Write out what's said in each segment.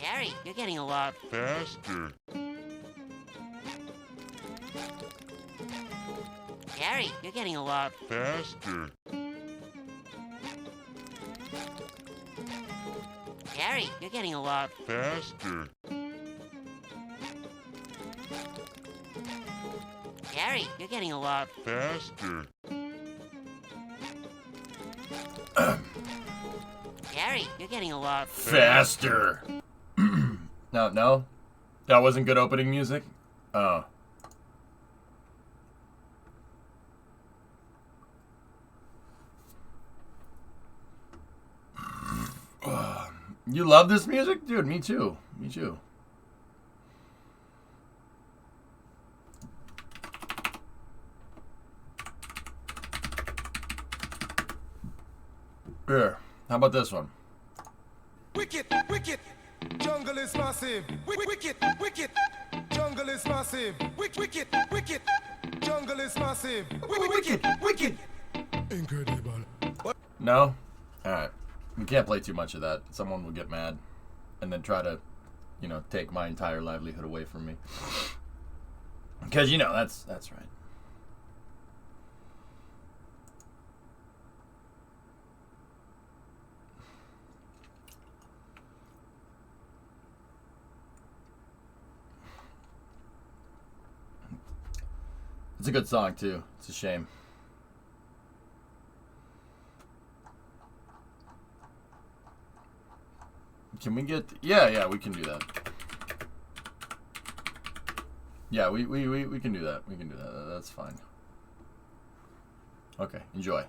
Gary, you're getting a lot faster. Gary, you're getting a lot Faster. Gary, you're getting a lot Faster. Gary, you're getting a lot Faster. Gary, you're getting a lot Faster. No? That wasn't good opening music? Oh. You love this music? Dude, me too. Me too. Here, how about this one? Wicked, wicked, jungle is massive. Wicked, wicked, jungle is massive. Wicked, wicked, jungle is massive. Wicked, wicked, incredible. No? Alright. We can't play too much of that. Someone will get mad and then try to, take my entire livelihood away from me. Because, that's right. It's a good song, too. It's a shame. Can we get... Yeah, we can do that. Yeah, we can do that. We can do that. That's fine. Okay, enjoy.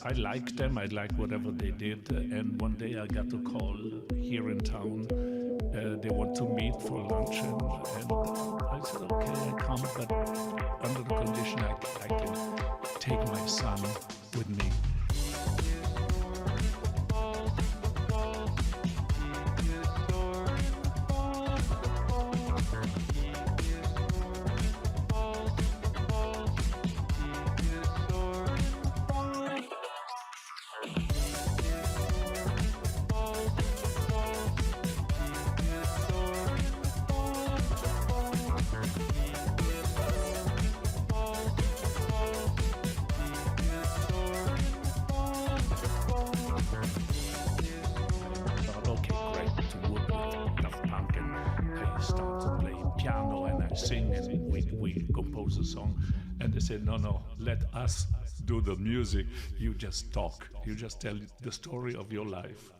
I liked them. I liked whatever they did. And one day I got a call here in town. They want to meet for lunch, and I said, okay, I come, but under the condition I can take my son with me. A song, and they said, no, let us do the music. You just talk. You just tell the story of your life.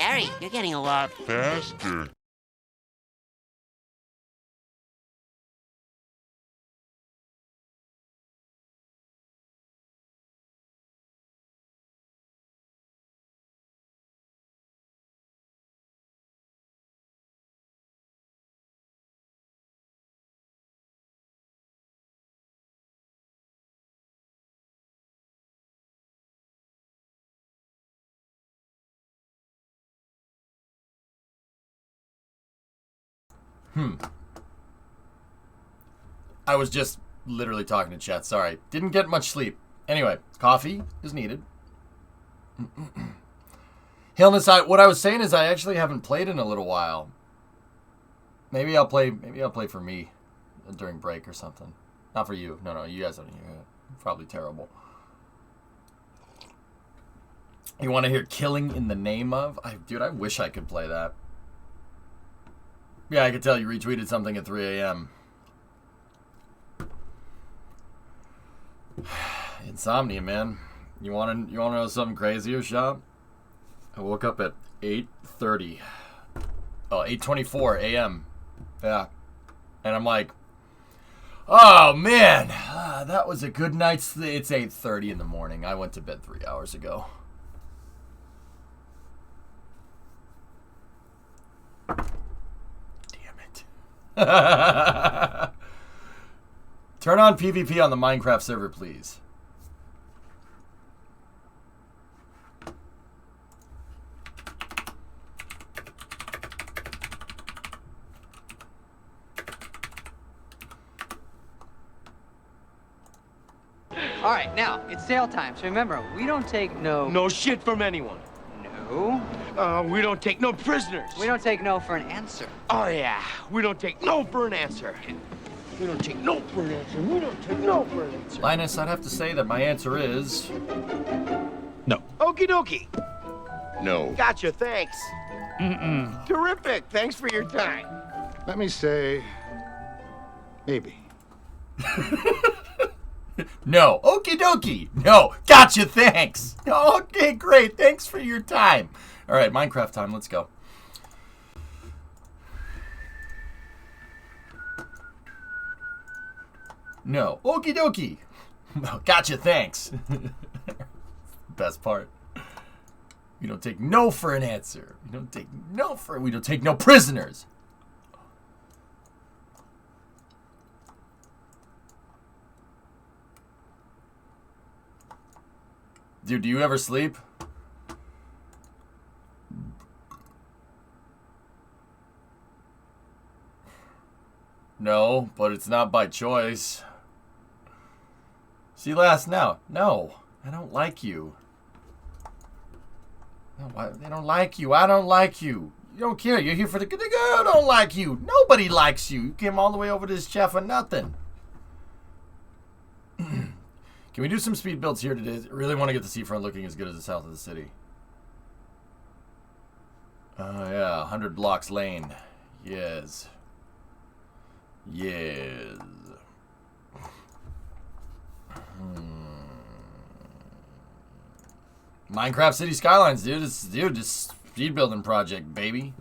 Gary, you're getting a lot. Faster. I was just literally talking to chat. Sorry. Didn't get much sleep. Anyway, coffee is needed. Hillness, what I was saying is I actually haven't played in a little while. Maybe I'll play for me during break or something. Not for you. No, you guys don't hear it. Probably terrible. You want to hear Killing in the Name of? Dude, I wish I could play that. Yeah, I could tell you retweeted something at 3 a.m. Insomnia, man. You want to know something crazier, Shop? I woke up at 8:30. Oh, 8:24 a.m. Yeah. And I'm like, oh, man. That was a good night's sleep. It's 8:30 in the morning. I went to bed 3 hours ago. Damn it. Turn on PvP on the Minecraft server, please. All right, now, it's sale time, so remember, we don't take No shit from anyone. No. We don't take no prisoners. We don't take no for an answer. Oh, yeah. We don't take no for an answer. We don't take no for an answer. We don't take no for an answer. Linus, I'd have to say that my answer is... No. Okie dokie. No. Gotcha, thanks. Terrific. Thanks for your time. Let me say, maybe. No. Okie dokie. No. Gotcha, thanks. Okay, great. Thanks for your time. All right, Minecraft time. Let's go. No. Okie dokie. Gotcha, thanks. Best part. We don't take no for an answer. We don't take no prisoners. Dude, do you ever sleep? No, but it's not by choice. See last now. No, I don't like you. They don't like you. I don't like you. You don't care. You're here for the good. I don't like you. Nobody likes you. You came all the way over to this chat for nothing. Can we do some speed builds here today? I really want to get the seafront looking as good as the south of the city. Yeah, 100 blocks lane. Yes. Yes. Minecraft City Skylines, dude. This speed building project, baby.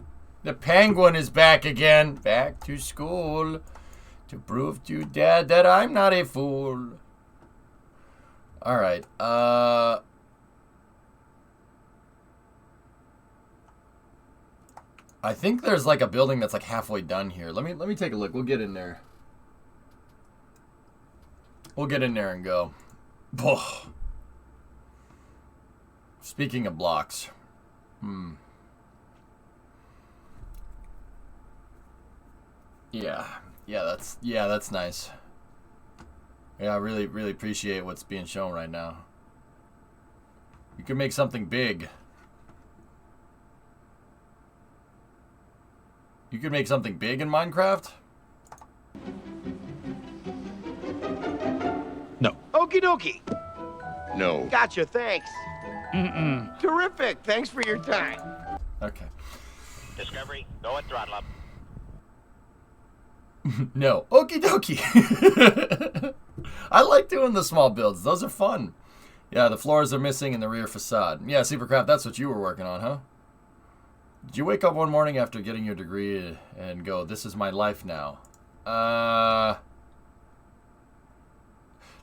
The penguin is back again. Back to school. To prove to Dad that I'm not a fool. Alright, I think there's like a building that's like halfway done here. Let me take a look. We'll get in there. We'll get in there and go. Oh. Speaking of blocks. Yeah, that's nice. Yeah, I really appreciate what's being shown right now. You can make something big. You could make something big in Minecraft? No. Okie dokie. No. Gotcha, thanks. Terrific. Thanks for your time. Okay. Discovery, go and throttle up. No. Okie dokie. I like doing the small builds. Those are fun. Yeah, the floors are missing in the rear facade. Yeah, Supercraft, that's what you were working on, huh? Did you wake up one morning after getting your degree and go, this is my life now?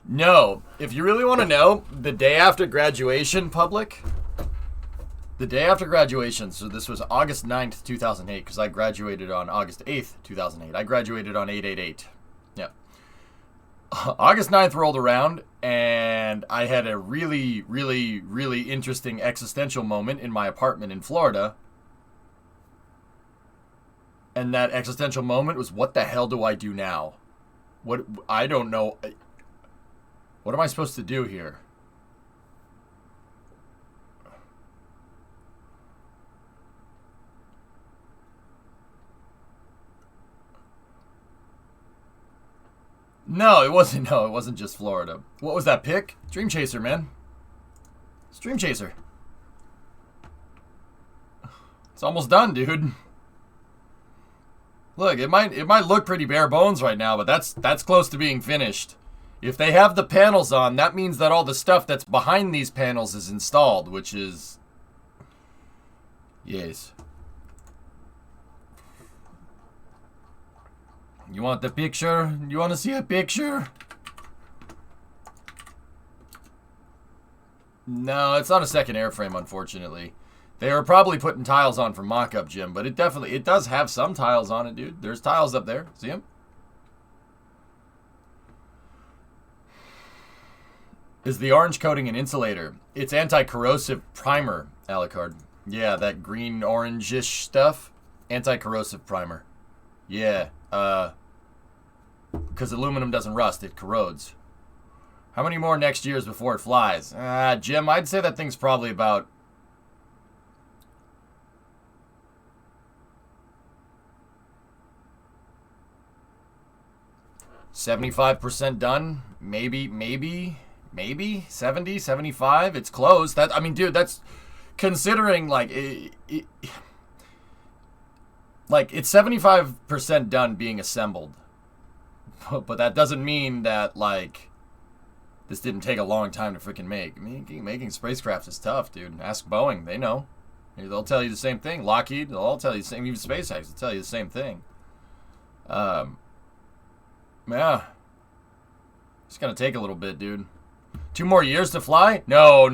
No. If you really want to know, the day after graduation, public, the day after graduation, so this was August 9th, 2008, because I graduated on August 8th, 2008. I graduated on 8/8/8. Yeah. August 9th rolled around, and I had a really, really, really interesting existential moment in my apartment in Florida. And that existential moment was, what the hell do I do now? I don't know. What am I supposed to do here? No, it wasn't. No, it wasn't just Florida. What was that pick? Dream Chaser, man. It's Dream Chaser. It's almost done, dude. Look, it might look pretty bare bones right now, but that's close to being finished. If they have the panels on, that means that all the stuff that's behind these panels is installed, which is... Yes. You want the picture? You want to see a picture? No, it's not a second airframe, unfortunately. They were probably putting tiles on for mock-up, Jim, but it does have some tiles on it, dude. There's tiles up there. See them? Is the orange coating an insulator? It's anti-corrosive primer, Alucard. Yeah, that green-orange-ish stuff. Anti-corrosive primer. Yeah, because aluminum doesn't rust, it corrodes. How many more next years before it flies? Jim, I'd say that thing's probably about... 75% done, maybe 70, 75. It's close. That, I mean, dude, that's considering like like it's 75% done being assembled, but that doesn't mean that like this didn't take a long time to freaking make. Making spacecraft is tough, dude. Ask Boeing; they know. They'll tell you the same thing. Lockheed, they'll all tell you the same. Even SpaceX will tell you the same thing. Yeah. It's gonna take a little bit, dude. 2 more years to fly? No.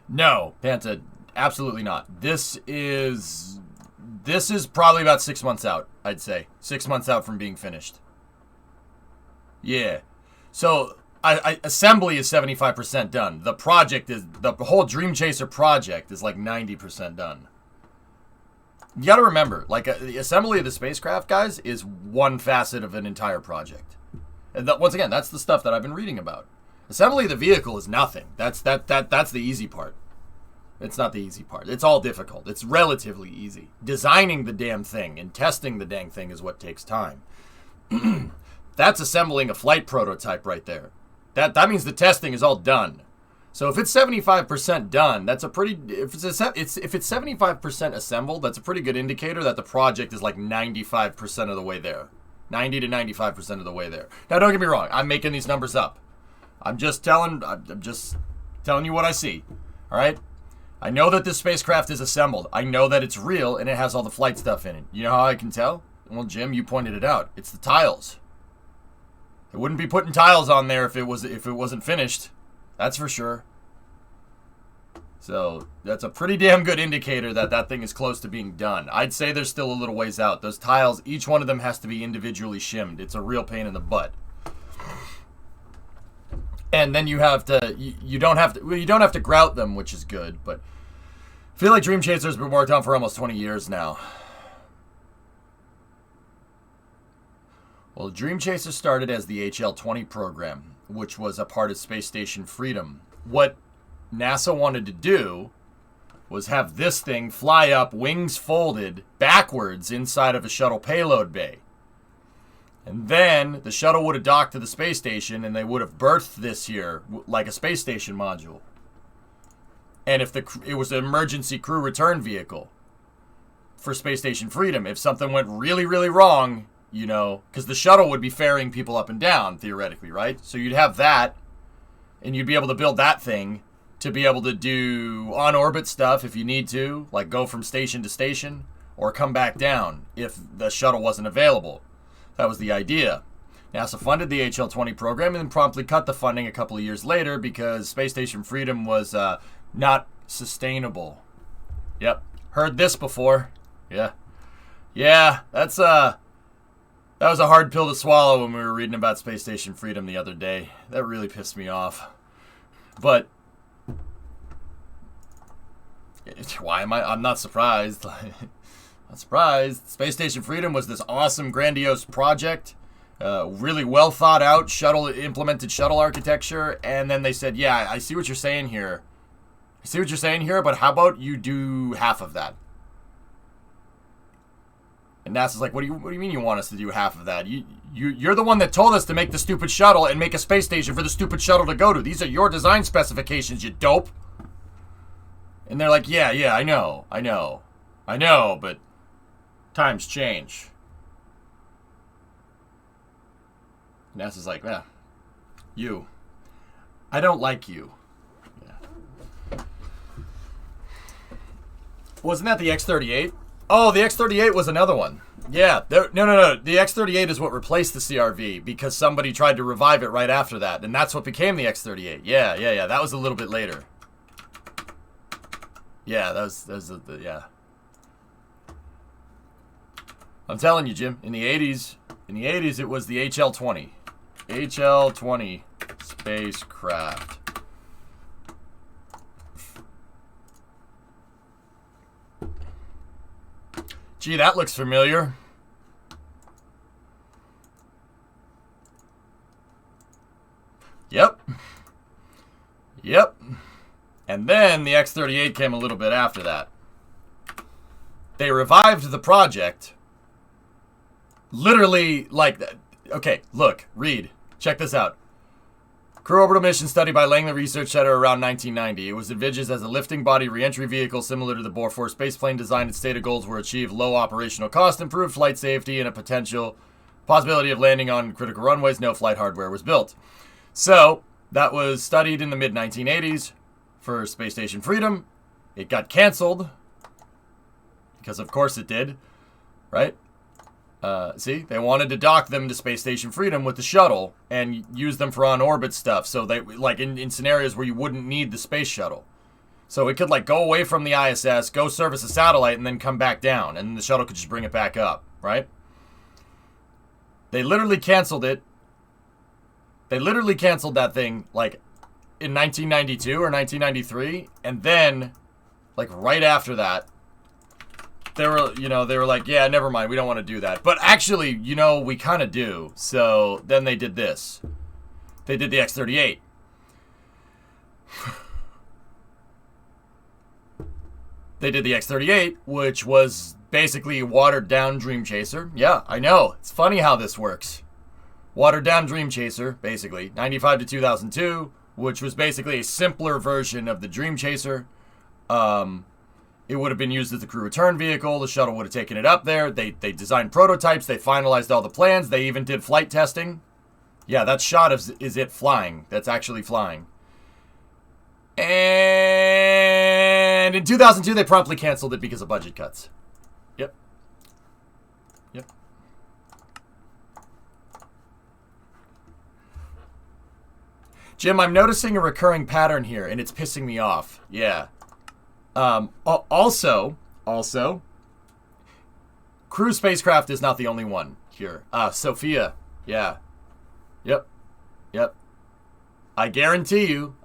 No, Panta, absolutely not. This is probably about 6 months out, I'd say. 6 months out from being finished. Yeah. So assembly is 75% done. The project is the whole Dream Chaser project is like 90% done. You got to remember, like the assembly of the spacecraft, guys, is one facet of an entire project. And once again, that's the stuff that I've been reading about. Assembly of the vehicle is nothing. That's the easy part. It's not the easy part. It's all difficult. It's relatively easy. Designing the damn thing and testing the dang thing is what takes time. That's assembling a flight prototype right there. That means the testing is all done. So if it's 75% done, that's a pretty... If it's 75% assembled, that's a pretty good indicator that the project is like 95% of the way there. 90 to 95% of the way there. Now, don't get me wrong. I'm making these numbers up. I'm just telling you what I see. All right? I know that this spacecraft is assembled. I know that it's real, and it has all the flight stuff in it. You know how I can tell? Well, Jim, you pointed it out. It's the tiles. It wouldn't be putting tiles on there if it wasn't finished. That's for sure. So that's a pretty damn good indicator that that thing is close to being done. I'd say there's still a little ways out. Those tiles, each one of them has to be individually shimmed. It's a real pain in the butt. And then you have to, you don't have to grout them, which is good. But I feel like Dream Chaser's been worked on for almost 20 years now. Well, Dream Chaser started as the HL-20 program, which was a part of Space Station Freedom. What NASA wanted to do was have this thing fly up, wings folded, backwards inside of a shuttle payload bay. And then the shuttle would have docked to the space station, and they would have berthed this here like a space station module. And if it was an emergency crew return vehicle for Space Station Freedom, if something went really, really wrong, because the shuttle would be ferrying people up and down, theoretically, right? So you'd have that. And you'd be able to build that thing to be able to do on-orbit stuff if you need to, like go from station to station, or come back down if the shuttle wasn't available. That was the idea. NASA funded the HL-20 program and then promptly cut the funding a couple of years later because Space Station Freedom was not sustainable. Yep, heard this before. Yeah, that was a hard pill to swallow when we were reading about Space Station Freedom the other day. That really pissed me off. But why am I'm not surprised. Not surprised. Space Station Freedom was this awesome, grandiose project. Really well thought out implemented shuttle architecture. And then they said, yeah, I see what you're saying here. But how about you do half of that? And NASA's like, what do you mean you want us to do half of that? You're the one that told us to make the stupid shuttle and make a space station for the stupid shuttle to go to. These are your design specifications, you dope. And they're like, yeah, I know, but times change. NASA's like, yeah, I don't like you. Yeah. Wasn't that the X-38? Oh, the X-38 was another one. Yeah, no. The X-38 is what replaced the CRV because somebody tried to revive it right after that, and that's what became the X-38. Yeah. That was a little bit later. Yeah, that was yeah. I'm telling you, Jim. In the 80s, it was the HL-20. HL-20 spacecraft. Gee, that looks familiar. Yep. And then the X-38 came a little bit after that. They revived the project. Literally, like, okay, look, read. Check this out. Crew orbital mission study by Langley Research Center around 1990. It was envisaged as a lifting body re-entry vehicle similar to the Bore-4 spaceplane design. Its stated goals were achieve low operational cost, improved flight safety, and a possibility of landing on critical runways. No flight hardware was built. So, that was studied in the mid-1980s for Space Station Freedom. It got canceled. Because of course it did. Right? See, they wanted to dock them to Space Station Freedom with the shuttle and use them for on-orbit stuff. So they, like in scenarios where you wouldn't need the space shuttle. So it could like go away from the ISS, go service a satellite, and then come back down. And the shuttle could just bring it back up, right? They literally canceled it. They literally canceled that thing like in 1992 or 1993. And then, like right after that, they were like, yeah, never mind, we don't want to do that. But actually, we kind of do. So then they did this. They did the X-38. They did the X-38, which was basically a watered-down Dream Chaser. Yeah, I know. It's funny how this works. Watered-down Dream Chaser, basically. 95 to 2002, which was basically a simpler version of the Dream Chaser. It would have been used as the crew return vehicle. The shuttle would have taken it up there. They designed prototypes. They finalized all the plans. They even did flight testing. Yeah, that shot is it flying. That's actually flying. And in 2002, they promptly canceled it because of budget cuts. Yep. Jim, I'm noticing a recurring pattern here, and it's pissing me off. Yeah. Also, crew spacecraft is not the only one here. Sophia. Yeah. Yep. I guarantee you.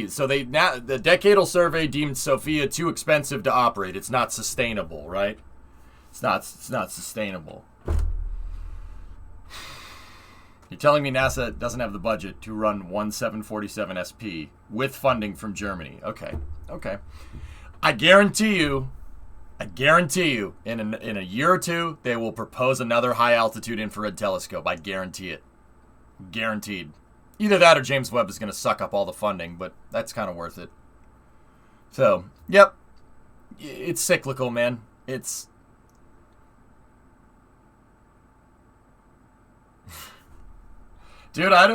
So the decadal survey deemed Sophia too expensive to operate. It's not sustainable, right? It's not sustainable. You're telling me NASA doesn't have the budget to run one 747 SP with funding from Germany. Okay. I guarantee you, in a year or two, they will propose another high-altitude infrared telescope. I guarantee it. Guaranteed. Either that or James Webb is going to suck up all the funding, but that's kind of worth it. So, yep. It's cyclical, man. It's... Dude, I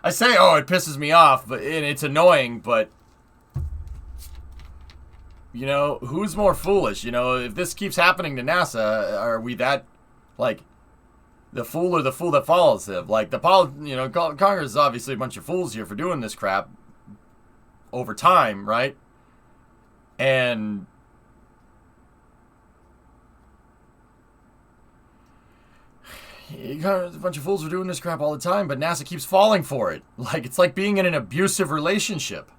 I say, oh, it pisses me off, and it's annoying, but you know, who's more foolish? You know, if this keeps happening to NASA, are we that, like, the fool or the fool that follows him? Like, Congress is obviously a bunch of fools here for doing this crap over time, right? And a bunch of fools are doing this crap all the time, but NASA keeps falling for it. Like, it's like being in an abusive relationship.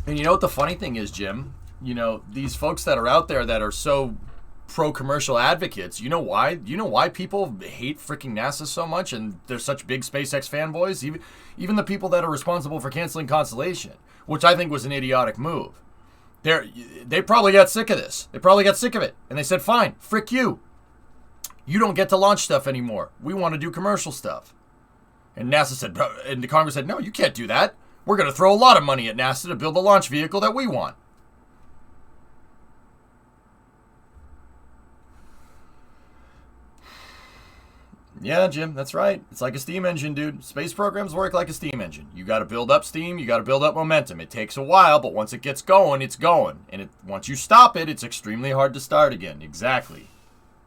And you know what the funny thing is, Jim? You know, these folks that are out there that are so pro-commercial advocates, you know why? Do you know why people hate freaking NASA so much and they're such big SpaceX fanboys? Even the people that are responsible for canceling Constellation, which I think was an idiotic move. They probably got sick of this. They probably got sick of it. And they said, fine, frick you. You don't get to launch stuff anymore. We want to do commercial stuff. And NASA said, and the Congress said, no, you can't do that. We're going to throw a lot of money at NASA to build a launch vehicle that we want. Yeah, Jim, that's right. It's like a steam engine, dude. Space programs work like a steam engine. You got to build up steam. You got to build up momentum. It takes a while, but once it gets going, it's going. And once you stop it, it's extremely hard to start again. Exactly.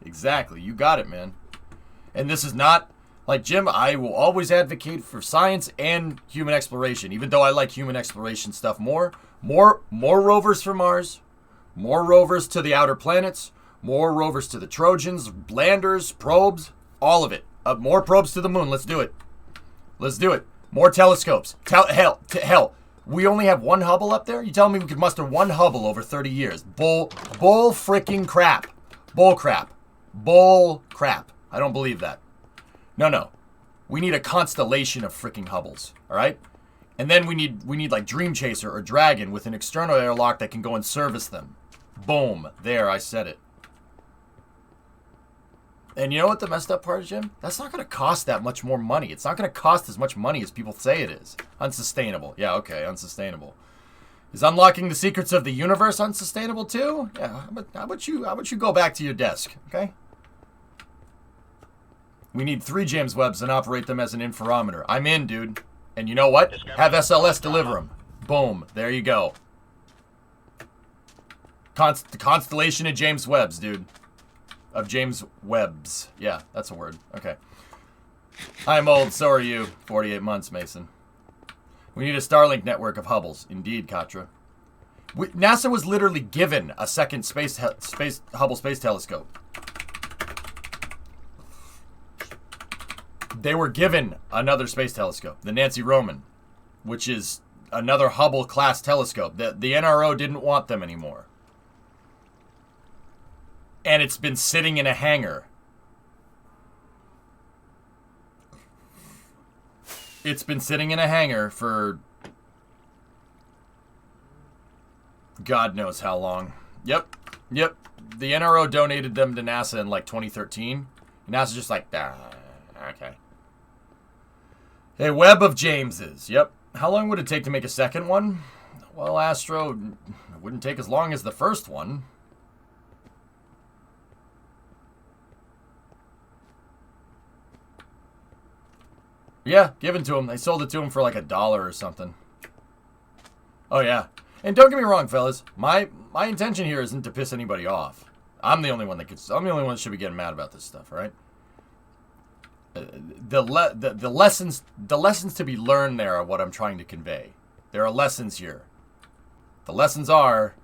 Exactly. You got it, man. And this is not... Like, Jim, I will always advocate for science and human exploration, even though I like human exploration stuff more. More rovers for Mars, more rovers to the outer planets, more rovers to the Trojans, landers, probes, all of it. More probes to the moon. Let's do it. Let's do it. More telescopes. Hell, we only have one Hubble up there? You telling me we could muster one Hubble over 30 years? Bull freaking crap. Bull crap. Bull crap. I don't believe that. No. We need a constellation of freaking Hubbles, all right? And then we need like Dream Chaser or Dragon with an external airlock that can go and service them. Boom. There, I said it. And you know what the messed up part is, Jim? That's not going to cost that much more money. It's not going to cost as much money as people say it is. Unsustainable. Yeah, okay, unsustainable. Is unlocking the secrets of the universe unsustainable too? Yeah, how about you go back to your desk, okay? We need 3 James Webbs and operate them as an interferometer. I'm in, dude. And you know what? Have SLS deliver them. Boom. There you go. The constellation of James Webbs, dude. Of James Webbs. Yeah, that's a word. Okay. I'm old, so are you. 48 months, Mason. We need a Starlink network of Hubbles. Indeed, Katra. NASA was literally given a second Hubble Space Telescope. They were given another space telescope, the Nancy Roman, which is another Hubble-class telescope. The NRO didn't want them anymore. And it's been sitting in a hangar. It's been sitting in a hangar for God knows how long. Yep. The NRO donated them to NASA in like 2013. And NASA's just like, okay. A web of Jameses. Yep. How long would it take to make a second one? Well, Astro, it wouldn't take as long as the first one. Yeah, given to him. They sold it to him for like $1 or something. Oh, yeah. And don't get me wrong, fellas. My intention here isn't to piss anybody off. I'm the only one that should be getting mad about this stuff, right? The lessons to be learned there are what I'm trying to convey. There are lessons here. The lessons are,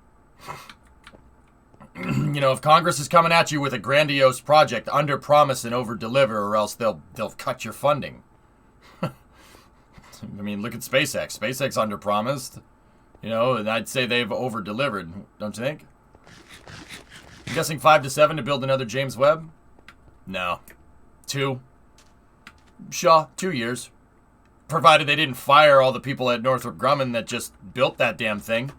you know, if Congress is coming at you with a grandiose project, under promise and over deliver, or else they'll cut your funding. I mean, look at SpaceX. SpaceX under promised, you know, and I'd say they've over delivered. Don't you think? I'm guessing 5 to 7 to build another James Webb. No, 2. Sure, 2 years. Provided they didn't fire all the people at Northrop Grumman that just built that damn thing.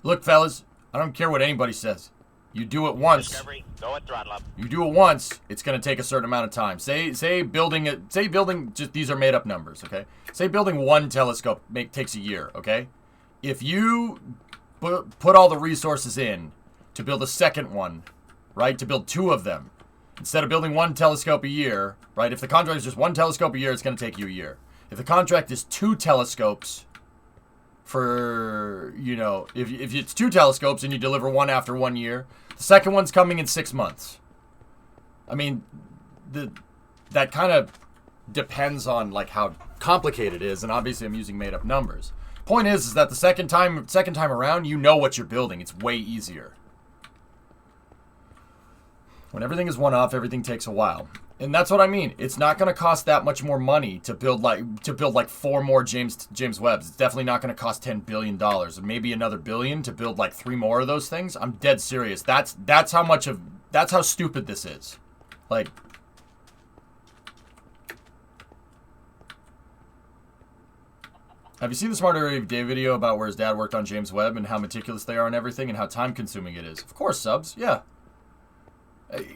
Look, fellas, I don't care what anybody says. You do it once. Discovery, go and throttle up. You do it once, it's going to take a certain amount of time. Say building, just these are made up numbers, okay? Say building one telescope takes a year, okay? If you put all the resources in to build a second one, right? To build 2 of them. Instead of building one telescope a year, right? If the contract is just one telescope a year, it's going to take you a year. If the contract is 2 telescopes for, you know, if it's 2 telescopes and you deliver one after 1 year, the second one's coming in 6 months. I mean, that kind of depends on like how complicated it is, and obviously I'm using made up numbers. Point is that the second time around, you know what you're building. It's way easier. When everything is one off, everything takes a while. And that's what I mean. It's not going to cost that much more money to build like 4 more James Webbs. It's definitely not going to cost $10 billion. And maybe another billion to build like 3 more of those things. I'm dead serious. That's how stupid this is. Like, have you seen the Smarter Every Day video about where his dad worked on James Webb and how meticulous they are on everything and how time consuming it is? Of course, subs. Yeah.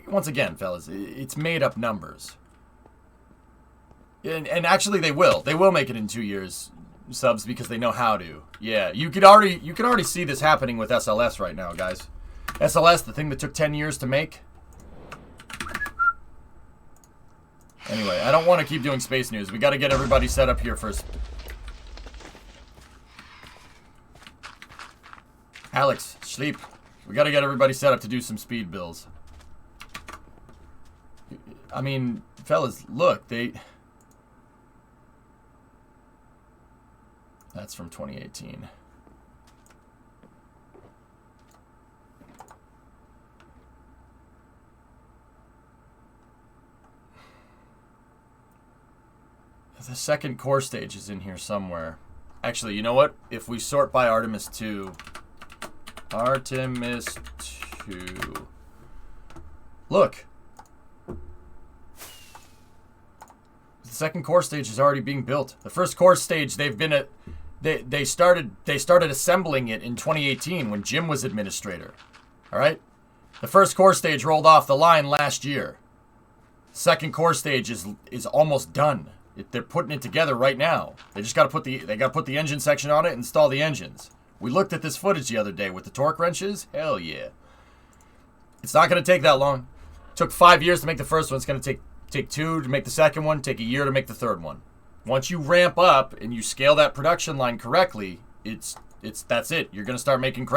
Once again, fellas, it's made up numbers. And actually they will. They will make it in 2 years, subs, because they know how to. Yeah, you could already see this happening with SLS right now, guys. SLS, the thing that took 10 years to make. Anyway, I don't want to keep doing space news. We got to get everybody set up here first. Alex, sleep. We got to get everybody set up to do some speed bills. I mean, fellas, look, that's from 2018. The second core stage is in here somewhere. Actually, you know what? If we sort by Artemis 2. Artemis 2. Look. The second core stage is already being built. The first core stage, they started assembling it in 2018 when Jim was administrator. All right? The first core stage rolled off the line last year. Second core stage is almost done. They're putting it together right now. They just got to put the engine section on it and install the engines. We looked at this footage the other day with the torque wrenches. Hell yeah. It's not going to take that long. It took 5 years to make the first one. It's going to take 2 to make the second one, take a year to make the third one. Once you ramp up and you scale that production line correctly, that's it. You're going to start making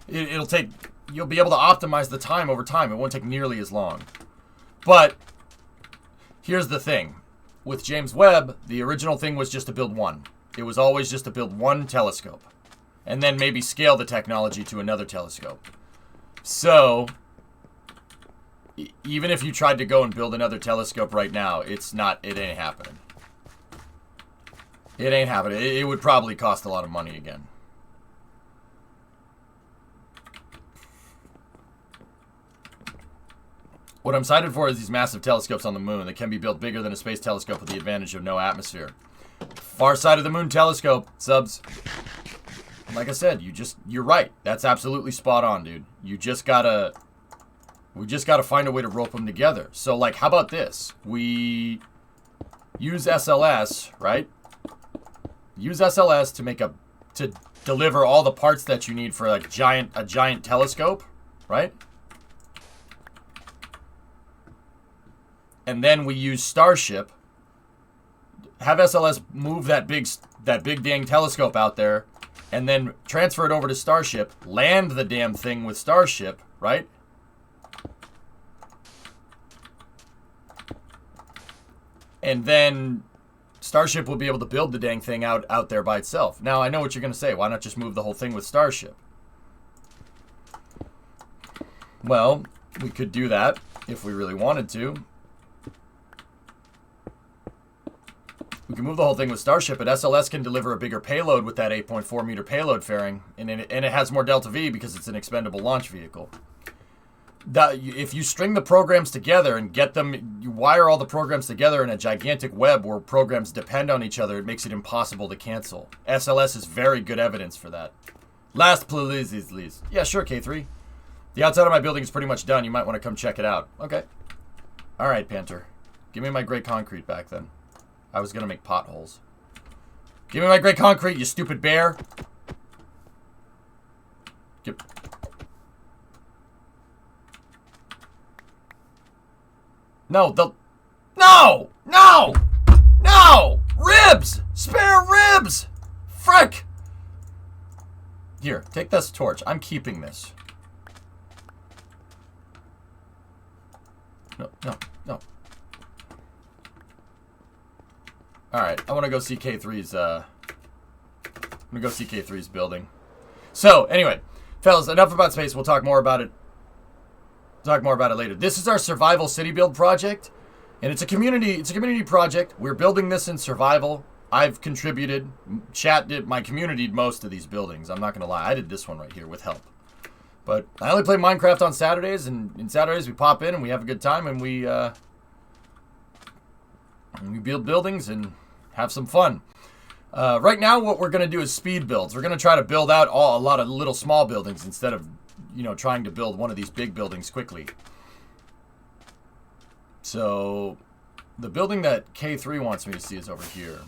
you'll be able to optimize the time over time. It won't take nearly as long. But here's the thing. With James Webb, the original thing was just to build one. It was always just to build one telescope. And then maybe scale the technology to another telescope. So, even if you tried to go and build another telescope right now, it ain't happening. It ain't happening. It would probably cost a lot of money again. What I'm excited for is these massive telescopes on the moon that can be built bigger than a space telescope with the advantage of no atmosphere. Far side of the moon telescope, subs. Like I said, you're right. That's absolutely spot on, dude. We just gotta find a way to rope them together. So, like, how about this? We use SLS, right? Use SLS to deliver all the parts that you need for a giant telescope, right? And then we use Starship. Have SLS move that big dang telescope out there, and then transfer it over to Starship. Land the damn thing with Starship, right? And then Starship will be able to build the dang thing out there by itself. Now, I know what you're going to say. Why not just move the whole thing with Starship? Well, we could do that if we really wanted to. We can move the whole thing with Starship, but SLS can deliver a bigger payload with that 8.4 meter payload fairing, and it has more delta V because it's an expendable launch vehicle. If you string the programs together and you wire all the programs together in a gigantic web where programs depend on each other, it makes it impossible to cancel. SLS is very good evidence for that. Last, please. Yeah, sure, K3. The outside of my building is pretty much done. You might want to come check it out. Okay. All right, Panther. Give me my gray concrete back then. I was going to make potholes. Give me my gray concrete, you stupid bear. No, no! No! No! Ribs! Spare ribs! Frick! Here, take this torch. I'm keeping this. No, no, no. Alright, I want to go see K3's, I'm gonna go see K3's building. So, anyway, fellas, enough about space. We'll talk more about it. Talk more about it later. This is our survival city build project, and it's a community project. We're building this in survival. I've contributed. My community did most of these buildings. I'm not gonna lie. I did this one right here with help. But I only play Minecraft on Saturdays, and in Saturdays we pop in and we have a good time, and we build buildings and have some fun. Right now, what we're gonna do is speed builds. We're gonna try to build out a lot of little small buildings instead of, you know, trying to build one of these big buildings quickly. So, the building that K3 wants me to see is over here.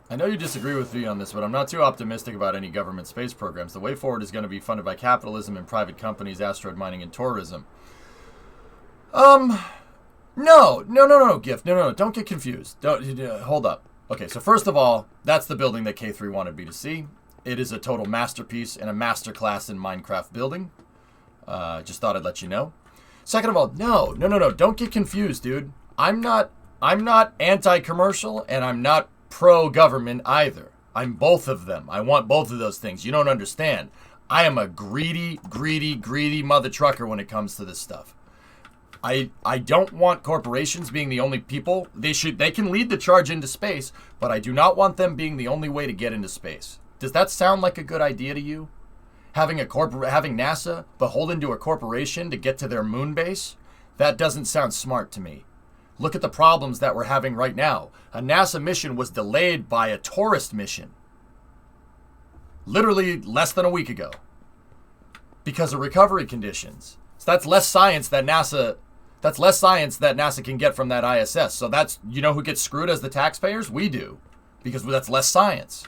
I know you disagree with me on this, but I'm not too optimistic about any government space programs. The way forward is going to be funded by capitalism and private companies, asteroid mining, and tourism. No, Gift. No, don't get confused. Hold up. Okay, so first of all, that's the building that K3 wanted me to see. It is a total masterpiece and a masterclass in Minecraft building. Just thought I'd let you know. Second of all, no, don't get confused, dude. I'm not anti-commercial, and I'm not pro-government either. I'm both of them. I want both of those things. You don't understand. I am a greedy mother trucker when it comes to this stuff. I don't want corporations being the only people. They can lead the charge into space, but I do not want them being the only way to get into space. Does that sound like a good idea to you? Having NASA beholden to a corporation to get to their moon base? That doesn't sound smart to me. Look at the problems that we're having right now. A NASA mission was delayed by a tourist mission. Literally less than a week ago. Because of recovery conditions. So that's less science that NASA can get from that ISS. So that's, you know who gets screwed as the taxpayers? We do. Because that's less science.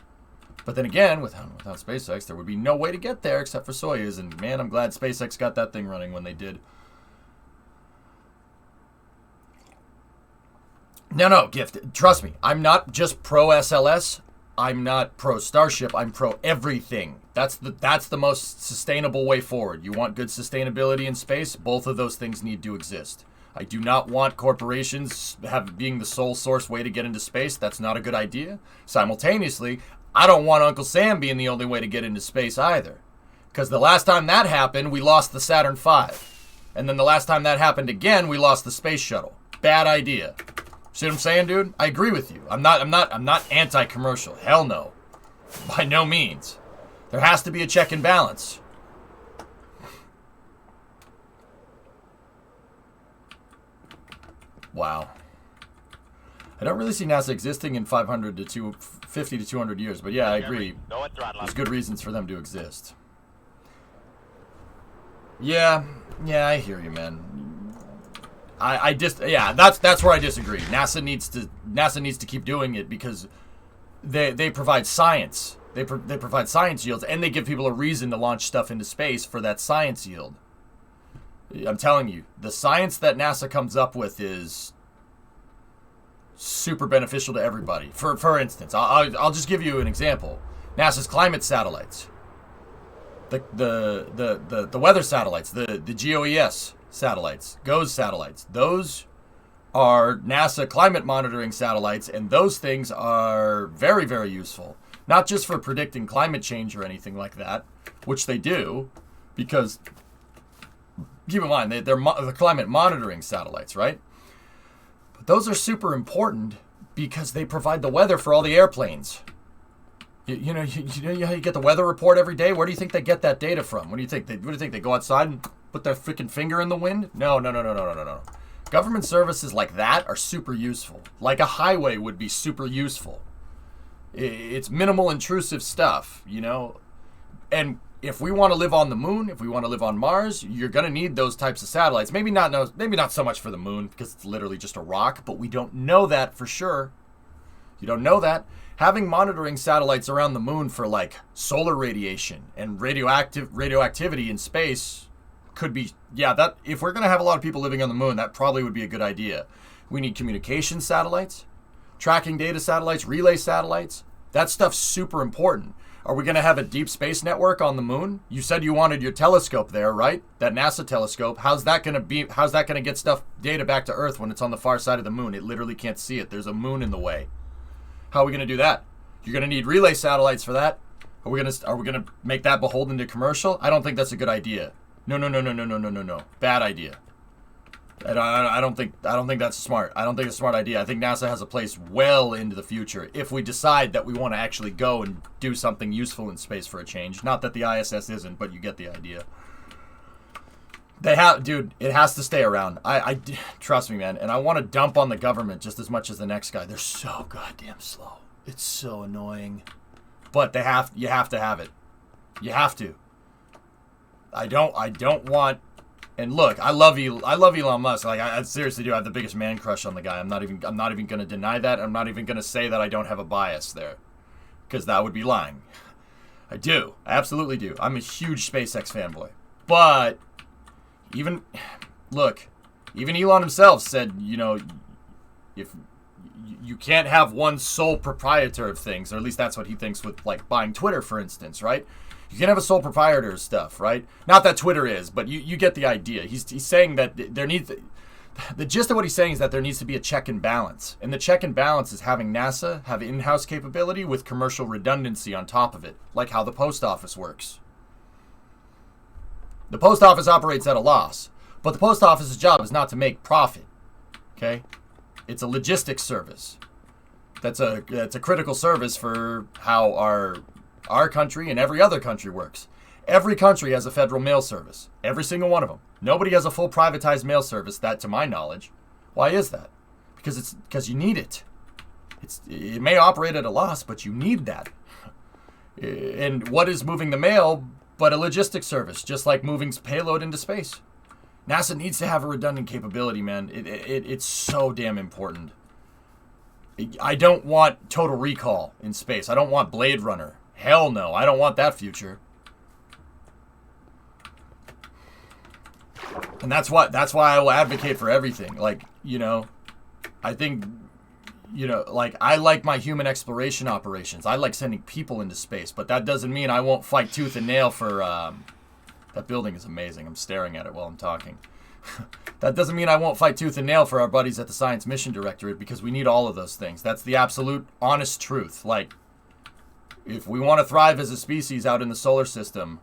But then again, without SpaceX, there would be no way to get there except for Soyuz. And man, I'm glad SpaceX got that thing running when they did. No, Gift. Trust me. I'm not just pro SLS. I'm not pro Starship. I'm pro everything. That's the most sustainable way forward. You want good sustainability in space? Both of those things need to exist. I do not want corporations being the sole source way to get into space. That's not a good idea. Simultaneously, I don't want Uncle Sam being the only way to get into space either. Because the last time that happened, we lost the Saturn V. And then the last time that happened again, we lost the space shuttle. Bad idea. See what I'm saying, dude? I agree with you. I'm not anti-commercial. Hell no. By no means. There has to be a check and balance. Wow. I don't really see NASA existing in 50 to 200 years, but yeah, I agree. There's good reasons for them to exist. Yeah, I hear you, man. That's where I disagree. NASA needs to keep doing it because they provide science. They provide science yields, and they give people a reason to launch stuff into space for that science yield. I'm telling you, the science that NASA comes up with is super beneficial to everybody. For instance, I'll just give you an example. NASA's climate satellites, the weather satellites, the GOES satellites, GOES satellites. Those are NASA climate monitoring satellites, and those things are very, very useful. Not just for predicting climate change or anything like that, which they do, because keep in mind, they're the climate monitoring satellites, right? But those are super important because they provide the weather for all the airplanes. You know how you get the weather report every day? Where do you think they get that data from? What do you think? They go outside and put their freaking finger in the wind? No. Government services like that are super useful. Like a highway would be super useful. It's minimal intrusive stuff, you know? And if we want to live on the moon, if we want to live on Mars, you're going to need those types of satellites. Maybe not so much for the moon because it's literally just a rock, but we don't know that for sure. You don't know that. Having monitoring satellites around the moon for like solar radiation and radioactivity in space could be, yeah, that if we're going to have a lot of people living on the moon, that probably would be a good idea. We need communication satellites, tracking data satellites, relay satellites. That stuff's super important. Are we going to have a deep space network on the moon? You said you wanted your telescope there, right? That NASA telescope. How's that going to get data back to Earth when it's on the far side of the moon? It literally can't see it. There's a moon in the way. How are we going to do that? You're going to need relay satellites for that. Are we going to make that beholden to commercial? I don't think that's a good idea. No. Bad idea. I don't think that's smart. I don't think it's a smart idea. I think NASA has a place well into the future if we decide that we want to actually go and do something useful in space for a change. Not that the ISS isn't, but you get the idea. Dude, it has to stay around. I trust me, man. And I want to dump on the government just as much as the next guy. They're so goddamn slow. It's so annoying. But you have to have it. You have to. I don't want. And look, I love Elon Musk. Like I seriously do have the biggest man crush on the guy. I'm not even going to deny that. I'm not even going to say that I don't have a bias there, because that would be lying. I do. I absolutely do. I'm a huge SpaceX fanboy. But even Elon himself said, if you can't have one sole proprietor of things, or at least that's what he thinks with like buying Twitter, for instance, right? You can have a sole proprietor of stuff, right? Not that Twitter is, but you get the idea. He's saying that the gist of what he's saying is that there needs to be a check and balance. And the check and balance is having NASA have in-house capability with commercial redundancy on top of it, like how the post office works. The post office operates at a loss, but the post office's job is not to make profit, okay? It's a logistics service. That's a critical service for how our country and every other country works. Every country has a federal mail service. Every single one of them. Nobody has a full privatized mail service, that to my knowledge. Why is that? Because you need it. It may operate at a loss, but you need that. And what is moving the mail but a logistics service, just like moving payload into space? NASA needs to have a redundant capability, man. It's so damn important. I don't want Total Recall in space. I don't want Blade Runner. Hell no, I don't want that future. And that's why I will advocate for everything. Like, I think, like, I like my human exploration operations. I like sending people into space, but that doesn't mean I won't fight tooth and nail for, that building is amazing. I'm staring at it while I'm talking. That doesn't mean I won't fight tooth and nail for our buddies at the Science Mission Directorate, because we need all of those things. That's the absolute honest truth. Like, if we want to thrive as a species out in the solar system,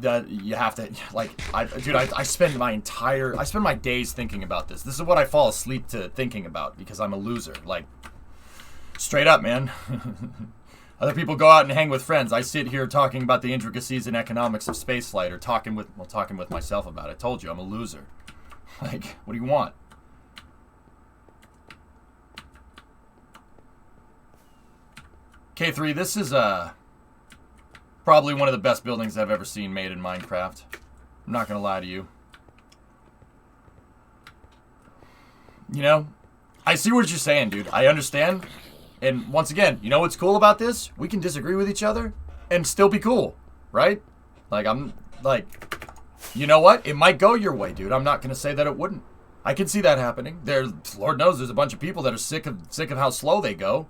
that you have to, like, I spend my days thinking about this. This is what I fall asleep to thinking about, because I'm a loser. Like, straight up, man. Other people go out and hang with friends. I sit here talking about the intricacies and economics of spaceflight, or talking with myself about it. I told you, I'm a loser. Like, what do you want? K3, this is probably one of the best buildings I've ever seen made in Minecraft. I'm not going to lie to you. I see what you're saying, dude. I understand. And once again, you know what's cool about this? We can disagree with each other and still be cool, right? Like, I'm like, you know what? It might go your way, dude. I'm not going to say that it wouldn't. I can see that happening. Lord knows there's a bunch of people that are sick of how slow they go.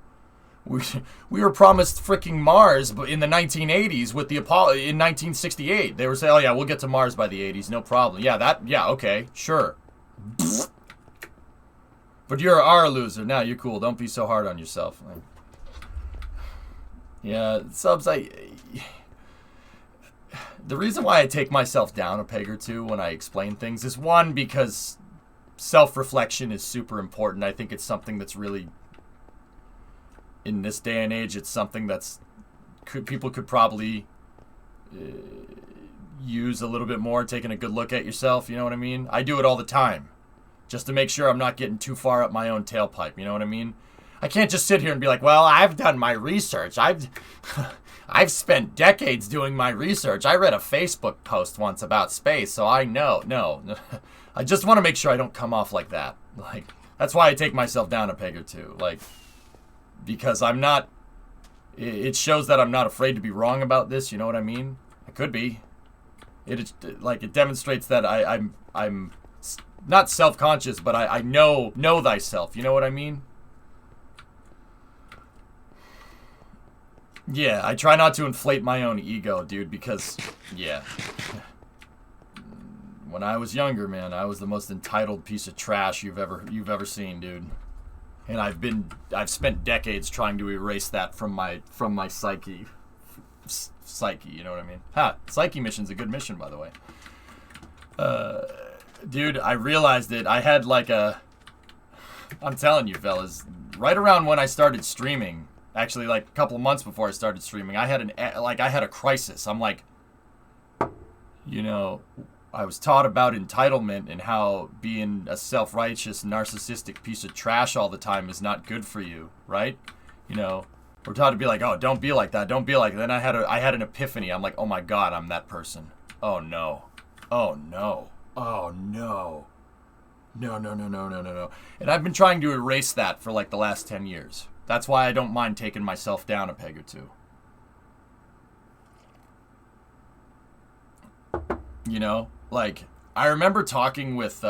We were promised freaking Mars in the 1980s with the Apollo in 1968. They were saying, "Oh yeah, we'll get to Mars by the 80s, no problem." Yeah, okay, sure. But you're a loser. Now you're cool. Don't be so hard on yourself. Yeah, subs. The reason why I take myself down a peg or two when I explain things is, one, because self-reflection is super important. I think it's something that's really, in this day and age, it's something that's people could probably use a little bit more, taking a good look at yourself, you know what I mean? I do it all the time, just to make sure I'm not getting too far up my own tailpipe, you know what I mean? I can't just sit here and be like, well, I've done my research. I've spent decades doing my research. I read a Facebook post once about space, so I know. No. I just want to make sure I don't come off like that. Like, that's why I take myself down a peg or two. Like, because I'm not, it shows that I'm not afraid to be wrong about this, you know what I mean? I could be. It demonstrates that I'm not self-conscious, but I know thyself. You know what I mean? Yeah, I try not to inflate my own ego, dude, because, yeah. When I was younger, man, I was the most entitled piece of trash you've ever seen, dude. And I've spent decades trying to erase that from my psyche. Psyche, you know what I mean? Psyche mission's a good mission, by the way. Dude, I realized it. I had I'm telling you, fellas, right around when I started streaming, actually like a couple of months before I started streaming, I had a crisis. I'm like, you know, I was taught about entitlement and how being a self-righteous, narcissistic piece of trash all the time is not good for you, right? You know, we're taught to be like, oh, don't be like that, don't be like that. Then I had an epiphany. I'm like, oh my God, I'm that person. Oh no. Oh no. Oh no. No. And I've been trying to erase that for like the last 10 years. That's why I don't mind taking myself down a peg or two. You know, like, I remember talking with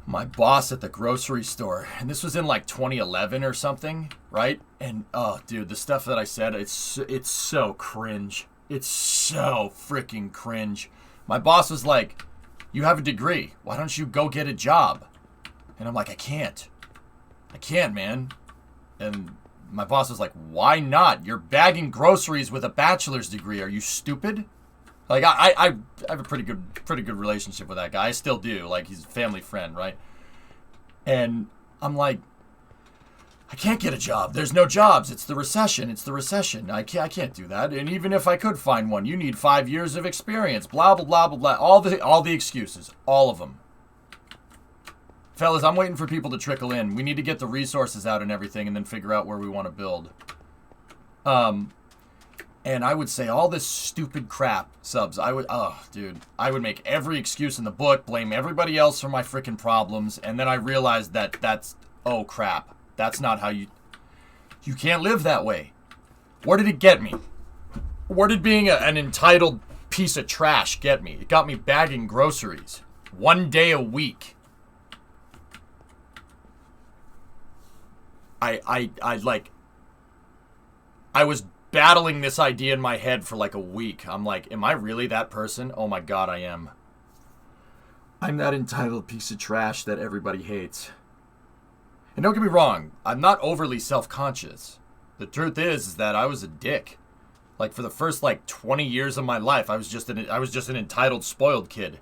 my boss at the grocery store, and this was in like 2011 or something, right? And oh, dude, the stuff that I said, it's so cringe. It's so freaking cringe. My boss was like, "You have a degree. Why don't you go get a job?" And I'm like, I can't, man. And my boss was like, "Why not? You're bagging groceries with a bachelor's degree. Are you stupid?" Like, I have a pretty good relationship with that guy. I still do. Like, he's a family friend, right? And I'm like, I can't get a job. There's no jobs. It's the recession. I can't do that. And even if I could find one, you need 5 years of experience. Blah, blah, blah, blah, blah. All the excuses. All of them. Fellas, I'm waiting for people to trickle in. We need to get the resources out and everything and then figure out where we want to build. And I would say all this stupid crap, subs. I would make every excuse in the book, blame everybody else for my freaking problems, and then I realized that's, oh crap. That's not how you can't live that way. Where did it get me? Where did being an entitled piece of trash get me? It got me bagging groceries. 1 day a week. I was battling this idea in my head for like a week. I'm like, am I really that person? Oh my God, I am. I'm that entitled piece of trash that everybody hates. And don't get me wrong, I'm not overly self-conscious. The truth is that I was a dick. Like, for the first like 20 years of my life, I was just an entitled, spoiled kid.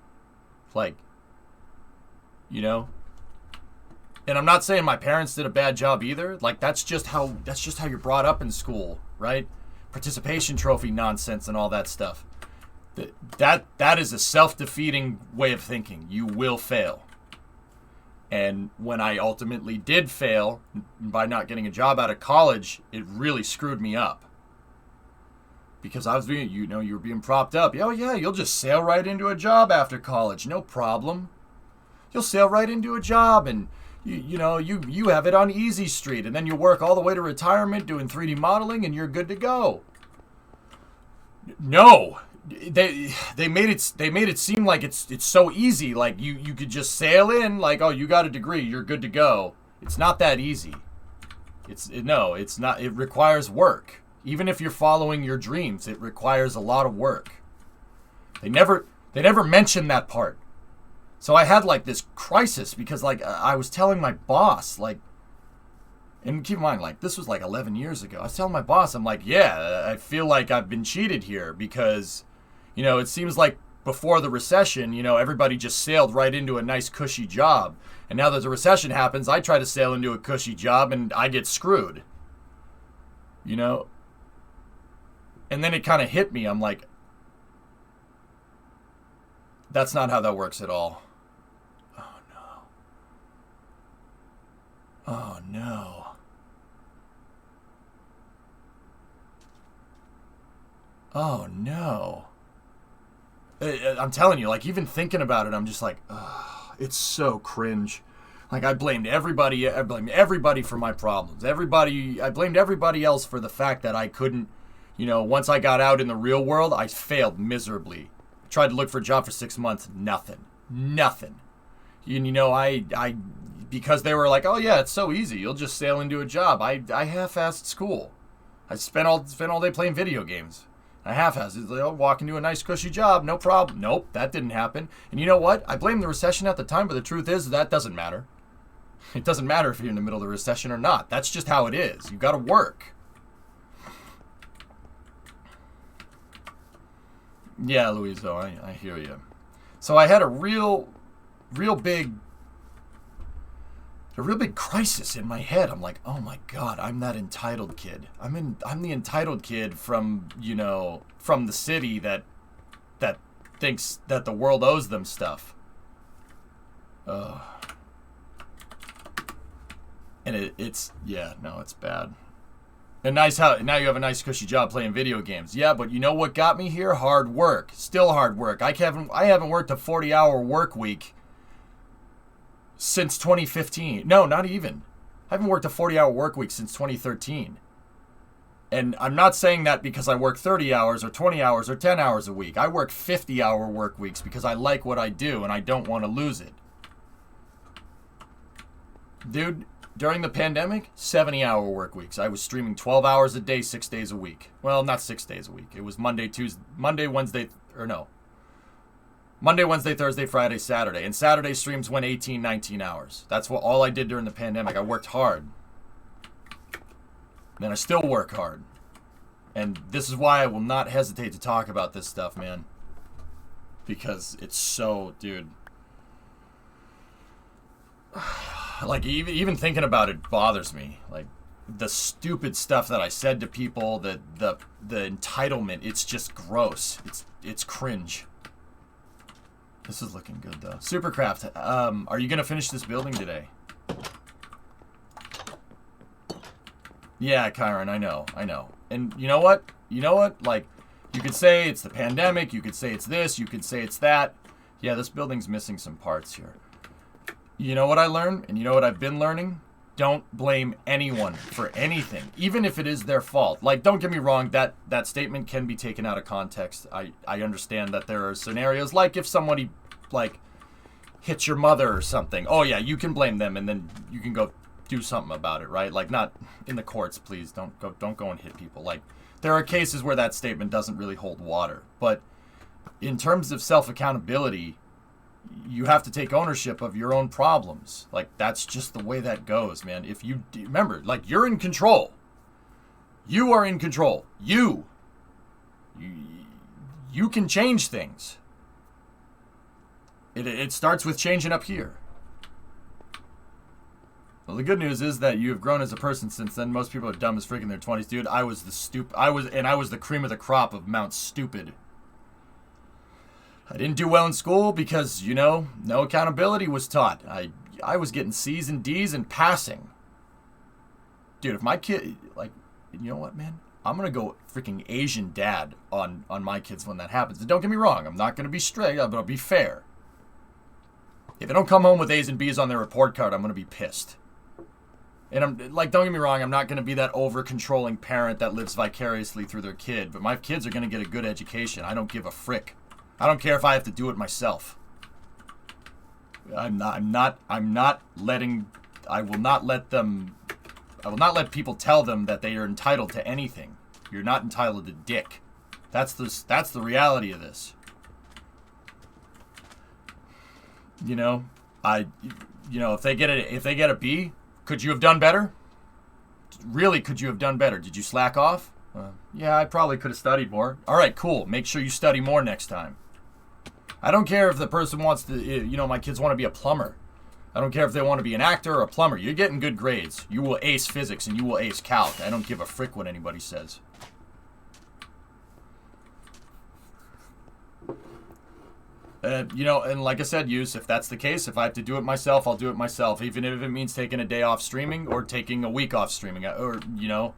Like, you know? And I'm not saying my parents did a bad job either. Like, that's just how you're brought up in school, right? Participation trophy nonsense and all that stuff. That is a self-defeating way of thinking. You will fail. And when I ultimately did fail by not getting a job out of college, it really screwed me up. Because I was being, you were being propped up. Oh yeah, you'll just sail right into a job after college, no problem. You'll sail right into a job and you have it on easy street, and then you work all the way to retirement doing 3D modeling and you're good to go. No. They made it seem like it's so easy, like you could just sail in, like, oh, you got a degree, you're good to go. It's not that easy. It's not. It requires work. Even if you're following your dreams, it requires a lot of work. They never mention that part. So I had like this crisis because like I was telling my boss, like, and keep in mind, like, this was like 11 years ago. I was telling my boss, I'm like, yeah, I feel like I've been cheated here because, it seems like before the recession, everybody just sailed right into a nice cushy job. And now that the recession happens, I try to sail into a cushy job and I get screwed. And then it kind of hit me. I'm like, that's not how that works at all. Oh no. Oh no. Oh no. I'm telling you, like, even thinking about it, I'm just like, ugh, it's so cringe. Like, I blamed everybody for my problems. I blamed everybody else for the fact that I couldn't, once I got out in the real world, I failed miserably. tried to look for a job for 6 months. Nothing. And you know, I because they were like, oh yeah, it's so easy. You'll just sail into a job. I half-assed school. I spent all day playing video games. I half-assed. Walk into a nice cushy job, no problem. Nope, that didn't happen. And you know what? I blame the recession at the time, but the truth is that doesn't matter. It doesn't matter if you're in the middle of the recession or not. That's just how it is. You got to work. Yeah, Louiso, I hear you. So I had a real big crisis in my head. I'm like, oh my God, I'm that entitled kid. I'm the entitled kid from, you know, from the city that thinks that the world owes them stuff. And it's bad. And nice how now you have a nice cushy job playing video games. Yeah, but you know what got me here? Hard work. Still hard work. I haven't worked a 40-hour work week since 2015. No, not even. I haven't worked a 40-hour work week since 2013. And I'm not saying that because I work 30 hours or 20 hours or 10 hours a week. I work 50-hour work weeks because I like what I do and I don't want to lose it. Dude, during the pandemic, 70-hour work weeks. I was streaming 12 hours a day, 6 days a week. Well, not 6 days a week. It was Monday, Wednesday, Thursday, Friday, Saturday. And Saturday streams went 18, 19 hours. That's all I did during the pandemic. I worked hard. And I still work hard. And this is why I will not hesitate to talk about this stuff, man. Because it's so, dude. Like, even thinking about it bothers me. Like, the stupid stuff that I said to people, the entitlement, it's just gross. It's cringe. This is looking good, though. Supercraft, are you going to finish this building today? Yeah, Kyron, I know. And you know what? Like, you could say it's the pandemic, you could say it's this, you could say it's that. Yeah, this building's missing some parts here. You know what I learned, and you know what I've been learning? Don't blame anyone for anything, even if it is their fault. Like, don't get me wrong, that statement can be taken out of context. I understand that there are scenarios, like if somebody, like, hits your mother or something. Oh, yeah, you can blame them, and then you can go do something about it, right? Like, not in the courts, please. Don't go and hit people. Like, there are cases where that statement doesn't really hold water. But in terms of self-accountability, you have to take ownership of your own problems. Like, that's just the way that goes, man. If you remember, like, you're in control. You are in control. You can change things. It starts with changing up here. Well, the good news is that you have grown as a person since then. Most people are dumb as freaking in their 20s, dude. I was the cream of the crop of Mount Stupid. I didn't do well in school because, you know, no accountability was taught. I was getting C's and D's and passing. Dude, if my kid, like, you know what, man? I'm going to go freaking Asian dad on my kids when that happens. And don't get me wrong, I'm not going to be strict, but I'll be fair. If they don't come home with A's and B's on their report card, I'm going to be pissed. And I'm like, don't get me wrong, I'm not going to be that over-controlling parent that lives vicariously through their kid. But my kids are going to get a good education. I don't give a frick. I don't care if I have to do it myself. I will not let people tell them that they are entitled to anything. You're not entitled to dick. That's the reality of this. You know, if they get a B, could you have done better? Really, could you have done better? Did you slack off? Yeah, I probably could have studied more. All right, cool. Make sure you study more next time. I don't care if the person wants to, you know, my kids want to be a plumber. I don't care if they want to be an actor or a plumber. You're getting good grades. You will ace physics and you will ace calc. I don't give a frick what anybody says. You know, and like I said, if that's the case, if I have to do it myself, I'll do it myself. Even if it means taking a day off streaming or taking a week off streaming. Or, you know,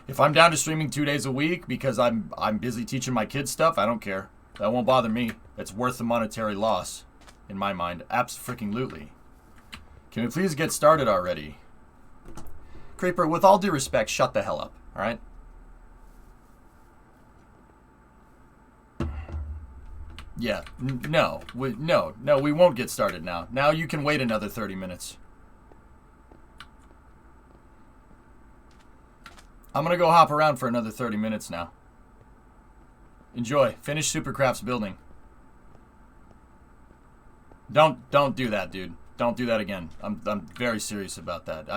if I'm down to streaming 2 days a week because I'm busy teaching my kids stuff, I don't care. That won't bother me. It's worth the monetary loss, in my mind. Abso-freaking-lutely. Can we please get started already? Creeper, with all due respect, shut the hell up, alright? Yeah, no, we won't get started now. Now you can wait another 30 minutes. I'm gonna go hop around for another 30 minutes now. Enjoy. Finish Supercraft's building. Don't do that, dude. Don't do that again. I'm very serious about that.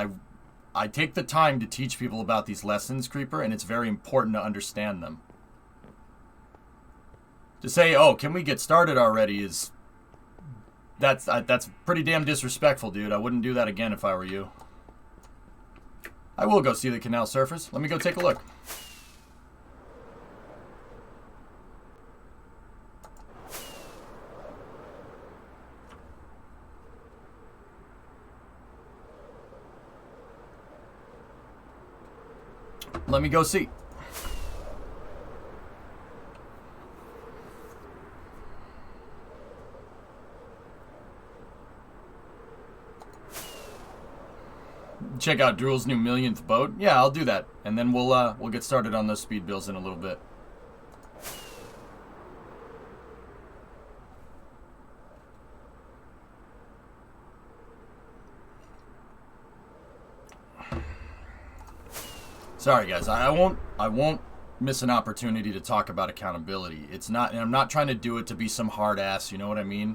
I take the time to teach people about these lessons, Creeper, and it's very important to understand them. To say, "Oh, can we get started already?" that's pretty damn disrespectful, dude. I wouldn't do that again if I were you. I will go see the canal surfers. Let me go take a look. Let me go see. Check out Drool's new millionth boat. Yeah, I'll do that, and then we'll get started on those speed bills in a little bit. Sorry, guys. I won't miss an opportunity to talk about accountability. It's not, and I'm not trying to do it to be some hard ass. You know what I mean?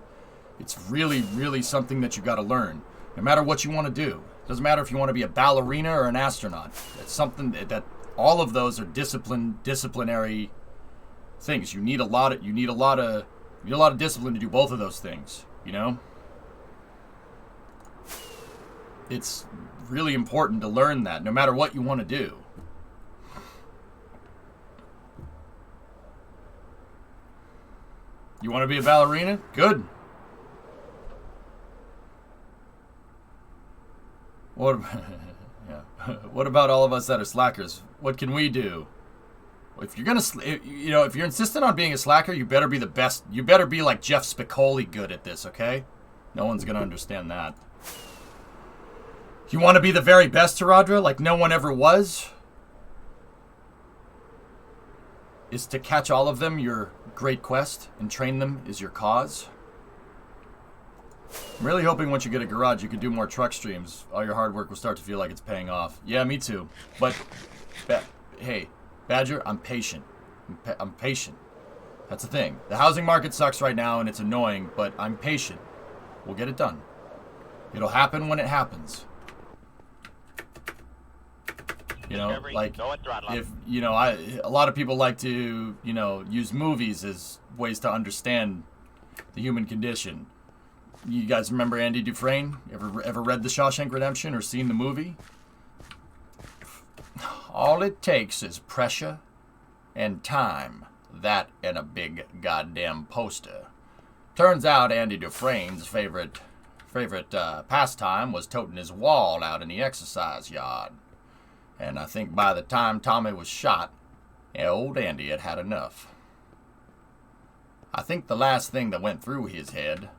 It's really, really something that you got to learn, no matter what you want to do. Doesn't matter if you want to be a ballerina or an astronaut. It's something that all of those are disciplinary things. You need a lot of discipline to do both of those things. You know, it's really important to learn that, no matter what you want to do. You want to be a ballerina? Good. What about all of us that are slackers? What can we do? If you're gonna, if you're insistent on being a slacker, you better be the best. You better be like Jeff Spicoli good at this, okay? No one's gonna understand that. You want to be the very best, Taradra, like no one ever was? Is to catch all of them your great quest, and train them is your cause? I'm really hoping once you get a garage, you can do more truck streams. All your hard work will start to feel like it's paying off. Yeah, me too. But, hey, Badger, I'm patient. I'm patient. That's the thing. The housing market sucks right now, and it's annoying, but I'm patient. We'll get it done. It'll happen when it happens. You know, like, if, a lot of people like to, use movies as ways to understand the human condition. You guys remember Andy Dufresne? Ever read The Shawshank Redemption or seen the movie? All it takes is pressure and time. That and a big goddamn poster. Turns out Andy Dufresne's favorite pastime was toting his wall out in the exercise yard. And I think by the time Tommy was shot, old Andy had had enough. I think the last thing that went through his head,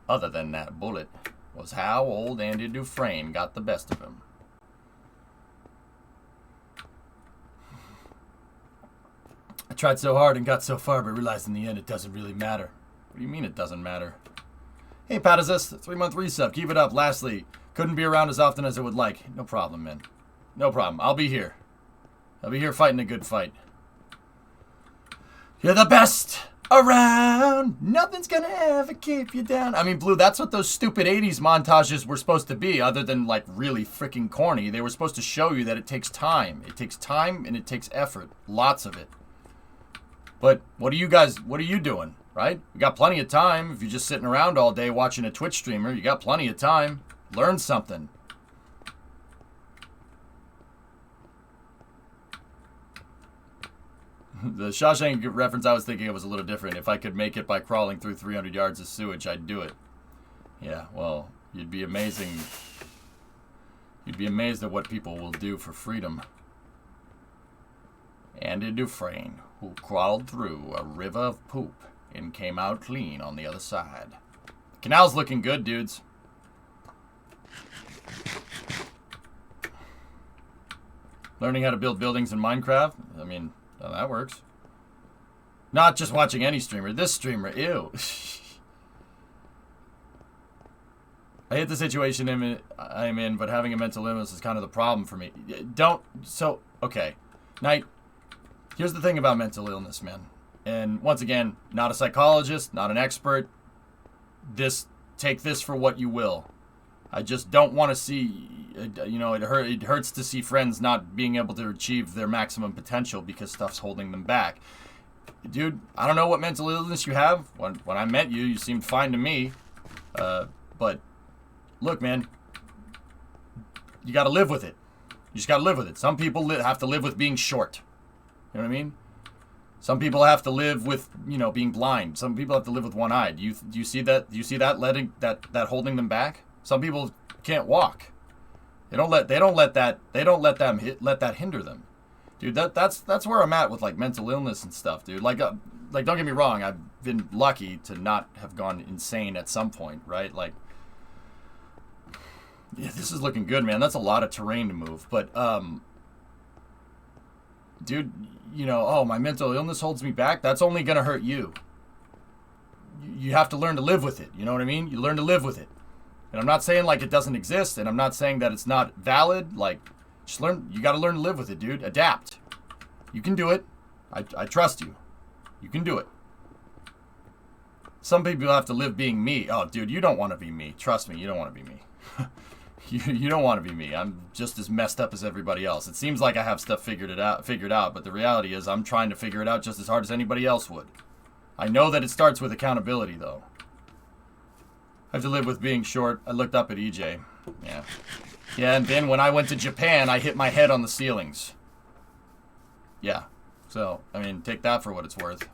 other than that bullet, was how old Andy Dufresne got the best of him. I tried so hard and got so far, but realized in the end it doesn't really matter. What do you mean it doesn't matter? Hey, Patazus, 3-month resub. Keep it up. Lastly, couldn't be around as often as I would like. No problem, man. No problem. I'll be here. I'll be here fighting a good fight. You're the best around. Nothing's gonna ever keep you down. I mean, Blue, that's what those stupid 80s montages were supposed to be, other than, like, really freaking corny. They were supposed to show you that it takes time. It takes time and it takes effort. Lots of it. But what are you doing, right? You got plenty of time. If you're just sitting around all day watching a Twitch streamer, you got plenty of time. Learn something. The Shawshank reference I was thinking of was a little different. If I could make it by crawling through 300 yards of sewage, I'd do it. Yeah, well, you'd be amazing. You'd be amazed at what people will do for freedom. Andy Dufresne, who crawled through a river of poop and came out clean on the other side. The canal's looking good, dudes. Learning how to build buildings in Minecraft? I mean, that works. Not just watching any streamer. This streamer, ew. I hate the situation I'm in, but having a mental illness is kind of the problem for me. Okay. Knight, here's the thing about mental illness, man. And once again, not a psychologist, not an expert. Take this for what you will. I just don't want to see, it hurts to see friends not being able to achieve their maximum potential because stuff's holding them back. Dude, I don't know what mental illness you have. When I met you, you seemed fine to me. But look, man, you got to live with it. You just got to live with it. Some people have to live with being short. You know what I mean? Some people have to live with, being blind. Some people have to live with one eye. Do you see that? Do you see that holding them back? Some people can't walk. They don't let that hinder them. Dude, that's where I'm at with like mental illness and stuff, dude. Like don't get me wrong, I've been lucky to not have gone insane at some point, right? Like, yeah, this is looking good, man. That's a lot of terrain to move, but dude, my mental illness holds me back. That's only gonna hurt you. You have to learn to live with it. You know what I mean? You learn to live with it. And I'm not saying like it doesn't exist, and I'm not saying that it's not valid. Like, just learn. You got to learn to live with it, dude. Adapt. You can do it. I trust you. You can do it. Some people have to live being me. Oh, dude, you don't want to be me. Trust me, you don't want to be me. You don't want to be me. I'm just as messed up as everybody else. It seems like I have stuff figured out, but the reality is I'm trying to figure it out just as hard as anybody else would. I know that it starts with accountability, though. I have to live with being short. I looked up at EJ. Yeah. Yeah, and then when I went to Japan, I hit my head on the ceilings. Yeah. So, I mean, take that for what it's worth.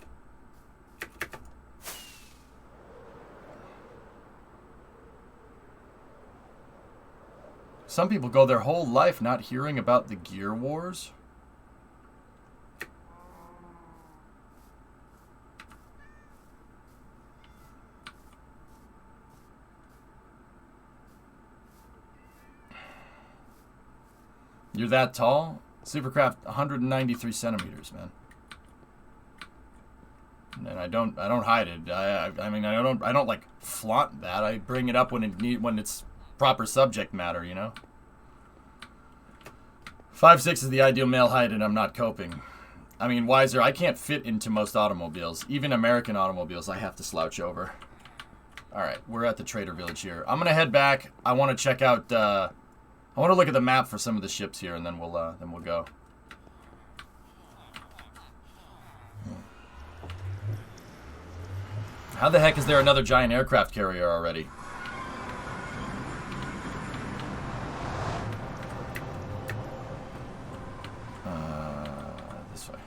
Some people go their whole life not hearing about the Gear Wars. You're that tall? Supercraft 193 centimeters, man. And I don't hide it. I mean, I don't like flaunt that. I bring it up when it's proper subject matter, 5'6" is the ideal male height, and I'm not coping. I mean, Wiser, I can't fit into most automobiles. Even American automobiles, I have to slouch over. All right, we're at the Trader Village here. I'm gonna head back. I want to check out. I want to look at the map for some of the ships here, and then we'll go. How the heck is there another giant aircraft carrier already? This way.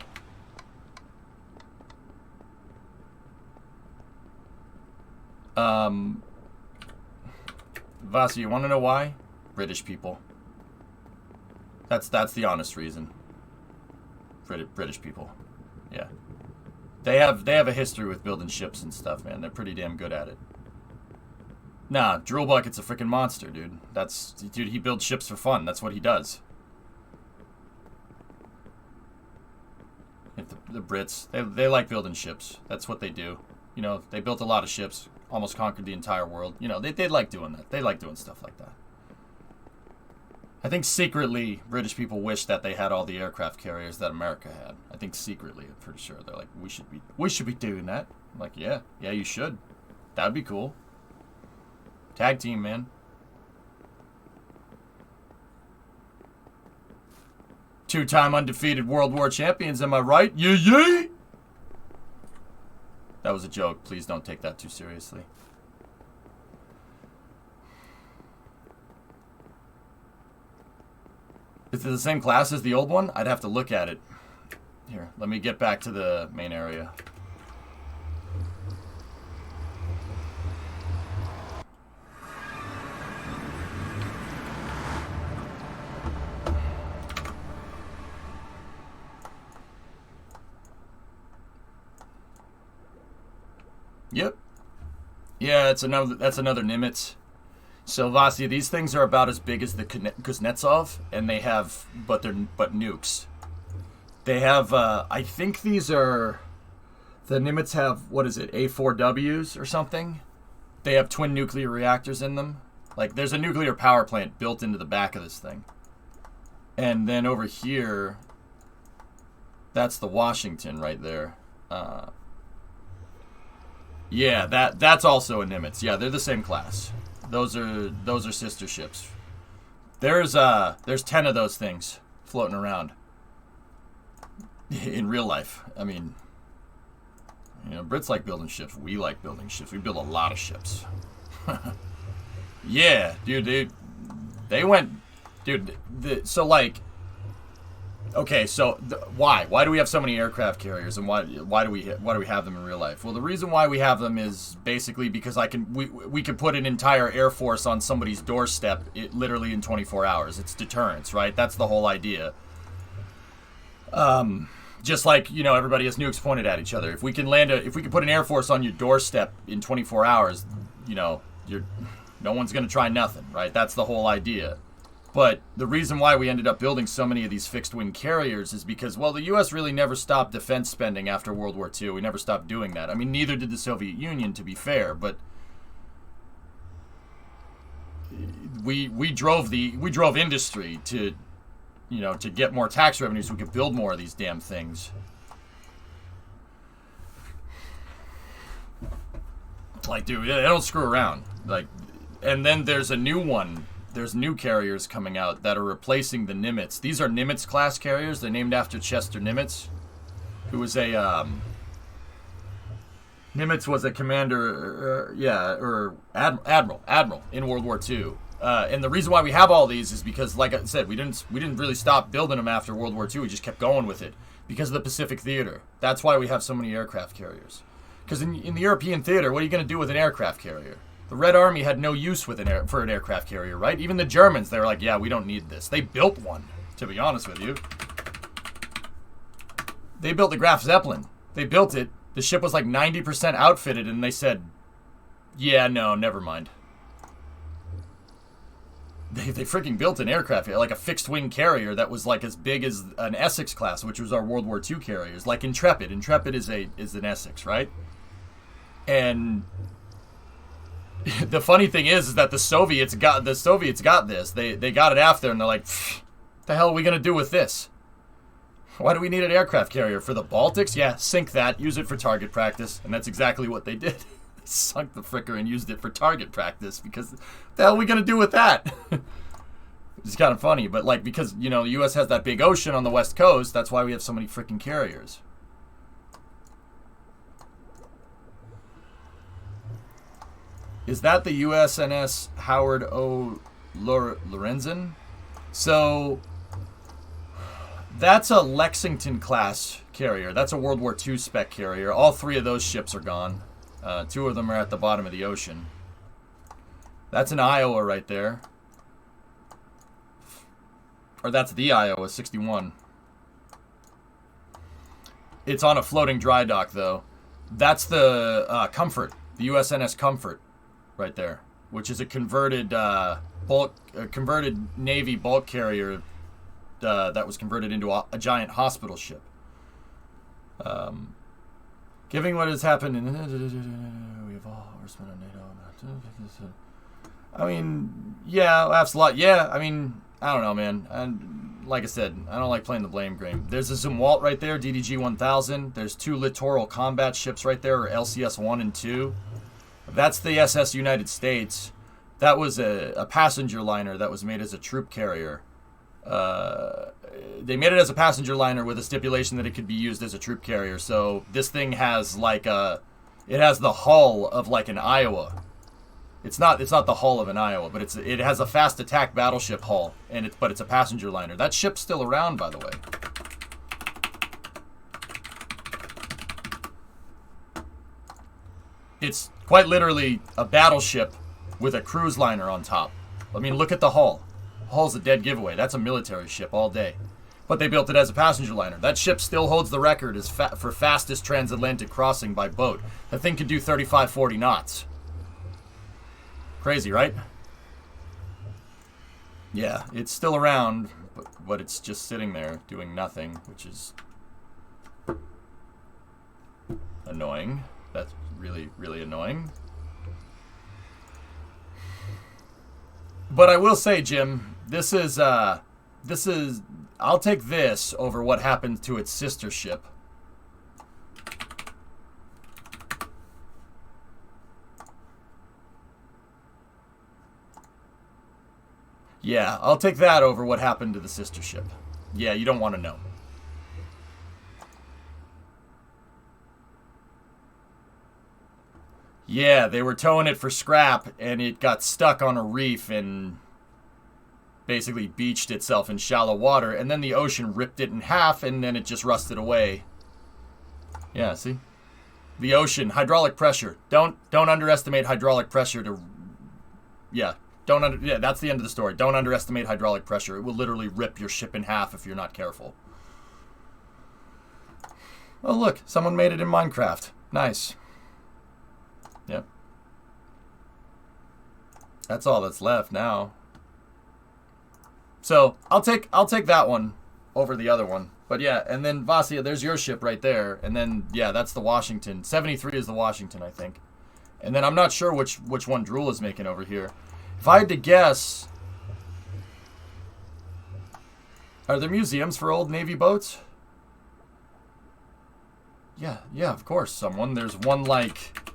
Vasi, you want to know why? British people. That's the honest reason. British people. Yeah. They have a history with building ships and stuff, man. They're pretty damn good at it. Nah, Drool Bucket's a freaking monster, dude. Dude, he builds ships for fun. That's what he does. The Brits, they like building ships. That's what they do. They built a lot of ships, almost conquered the entire world. They like doing that. They like doing stuff like that. I think secretly, British people wish that they had all the aircraft carriers that America had. I think secretly, I'm pretty sure. They're like, we should be doing that. I'm like, yeah, you should. That'd be cool. Tag team, man. Two-time undefeated World War champions, am I right? Yeah. That was a joke. Please don't take that too seriously. Is it the same class as the old one? I'd have to look at it. Here, let me get back to the main area. Yep. Yeah, that's another Nimitz. So Vasi, these things are about as big as the Kuznetsov, and they have, but nukes. They have, I think these are The Nimitz have, what is it, A4Ws or something? They have twin nuclear reactors in them. Like, there's a nuclear power plant built into the back of this thing. And then over here, that's the Washington right there. Yeah, that's also a Nimitz. Yeah, they're the same class. Those are sister ships. There's 10 of those things floating around in real life. I mean, you know, Brits like building ships. We like building ships. We build a lot of ships. Yeah, dude, they went, dude. So like, okay, so why do we have so many aircraft carriers, and why do we have them in real life? Well, the reason why we have them is basically because we can put an entire air force on somebody's doorstep, literally in 24 hours. It's deterrence, right? That's the whole idea. Just like, you know, everybody has nukes pointed at each other. If we can put an air force on your doorstep in 24 hours, you know, no one's gonna try nothing, right? That's the whole idea. But the reason why we ended up building so many of these fixed-wing carriers is because, well, the U.S. really never stopped defense spending after World War II. We never stopped doing that. I mean, neither did the Soviet Union, to be fair. But we drove industry to, you know, to get more tax revenue so we could build more of these damn things. Like, dude, they don't screw around. Like, and then there's a new one. There's new carriers coming out that are replacing the Nimitz. These are Nimitz class carriers. They're named after Chester Nimitz, who was a Nimitz was a commander, or admiral in World War II. And the reason why we have all these is because, like I said, we didn't really stop building them after World War II. We just kept going with it because of the Pacific Theater. That's why we have so many aircraft carriers. Because in the European theater, what are you going to do with an aircraft carrier? The Red Army had no use for an aircraft carrier, right? Even the Germans, they were like, yeah, we don't need this. They built one, to be honest with you. They built the Graf Zeppelin. They built it. The ship was like 90% outfitted, and they said, yeah, no, never mind. They freaking built an aircraft, like a fixed-wing carrier that was like as big as an Essex class, which was our World War II carriers, like Intrepid. Intrepid is an Essex, right? And the funny thing is that the Soviets got this. They got it after, and they're like, what the hell are we gonna do with this? Why do we need an aircraft carrier for the Baltics? Yeah, sink that, use it for target practice, and that's exactly what they did. They sunk the fricker and used it for target practice because what the hell are we gonna do with that? It's kind of funny, but like because you know the U.S. has that big ocean on the west coast, that's why we have so many freaking carriers. Is that the USNS Howard O. Lorenzen? So, that's a Lexington-class carrier. That's a World War II spec carrier. All three of those ships are gone. Two of them are at the bottom of the ocean. That's an Iowa right there. Or that's the Iowa, 61. It's on a floating dry dock, though. That's the Comfort, the USNS Comfort. Right there, which is a converted converted Navy bulk carrier that was converted into a giant hospital ship. Given what has happened in we have all horsemen on NATO. I mean, yeah, absolutely. Yeah, I mean, I don't know, man. And like I said, I don't like playing the blame game. There's a Zumwalt right there, DDG 1000. There's two littoral combat ships right there, or LCS 1 and 2. That's the SS United States. That was a passenger liner that was made as a troop carrier. They made it as a passenger liner with a stipulation that it could be used as a troop carrier. So this thing has like it has the hull of like an Iowa. It's not the hull of an Iowa, but it has a fast attack battleship hull, but it's a passenger liner. That ship's still around, by the way. It's quite literally a battleship with a cruise liner on top. I mean, look at the hull. The hull's a dead giveaway. That's a military ship all day. But they built it as a passenger liner. That ship still holds the record for fastest transatlantic crossing by boat. That thing could do 35, 40 knots. Crazy, right? Yeah, it's still around, but it's just sitting there doing nothing, which is annoying. That's really, really annoying. But I will say, Jim, this is, I'll take this over what happened to its sister ship. Yeah, I'll take that over what happened to the sister ship. Yeah, you don't want to know. Yeah, they were towing it for scrap, and it got stuck on a reef and basically beached itself in shallow water, and then the ocean ripped it in half, and then it just rusted away. Yeah, see? The ocean, hydraulic pressure. Don't underestimate hydraulic pressure to... Yeah, that's the end of the story. Don't underestimate hydraulic pressure. It will literally rip your ship in half if you're not careful. Oh, look, someone made it in Minecraft. Nice. Yep. That's all that's left now. So I'll take that one over the other one. But yeah, and then Vasia, there's your ship right there, and then yeah, that's the Washington. 73 is the Washington, I think. And then I'm not sure which one Drool is making over here. If I had to guess, are there museums for old Navy boats? Yeah, of course. There's one like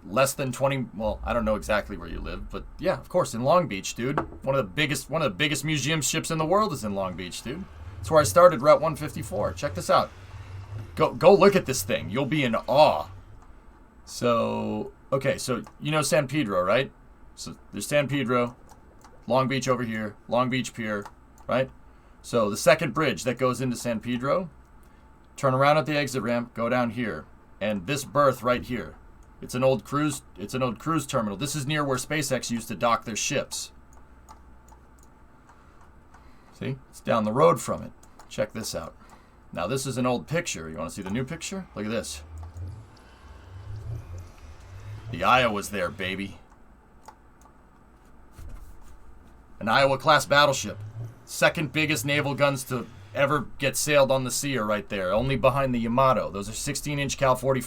less than 20, well, I don't know exactly where you live, but yeah, of course, in Long Beach, dude. One of the biggest museum ships in the world is in Long Beach, dude. That's where I started Route 154. Check this out. Go look at this thing. You'll be in awe. So, okay, so you know San Pedro, right? So there's San Pedro, Long Beach over here, Long Beach Pier, right? So the second bridge that goes into San Pedro, turn around at the exit ramp, go down here, and this berth right here. It's an old cruise terminal. This is near where SpaceX used to dock their ships. See? It's down the road from it. Check this out. Now this is an old picture. You want to see the new picture? Look at this. The Iowa's there, baby. An Iowa-class battleship. Second biggest naval guns to ever get sailed on the sea are right there, only behind the Yamato. Those are 16-inch cal 40,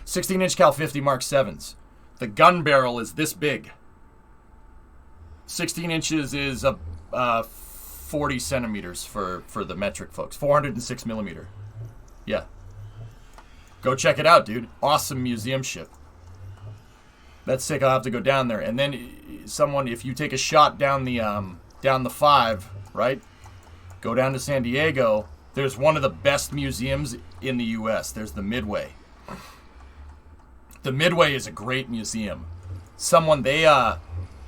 16-inch cal 50 Mark 7s. The gun barrel is this big. 16 inches is 40 centimeters for the metric folks. 406 millimeter. Yeah. Go check it out, dude. Awesome museum ship. That's sick. I'll have to go down there. And then if you take a shot down the 5, right? Go down to San Diego. There's one of the best museums in the U.S. There's the Midway. The Midway is a great museum. They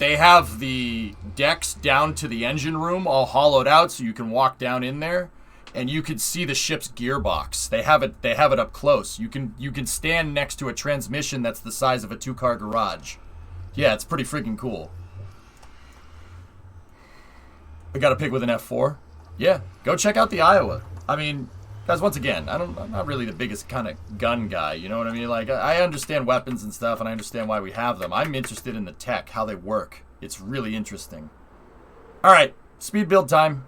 have the decks down to the engine room all hollowed out so you can walk down in there and you can see the ship's gearbox. They have it up close. You can stand next to a transmission that's the size of a 2-car garage. Yeah, it's pretty freaking cool. I got a pig with an F4. Yeah, go check out the Iowa. I mean, guys, once again, I'm not really the biggest kind of gun guy, you know what I mean? Like, I understand weapons and stuff, and I understand why we have them. I'm interested in the tech, how they work. It's really interesting. All right, speed build time.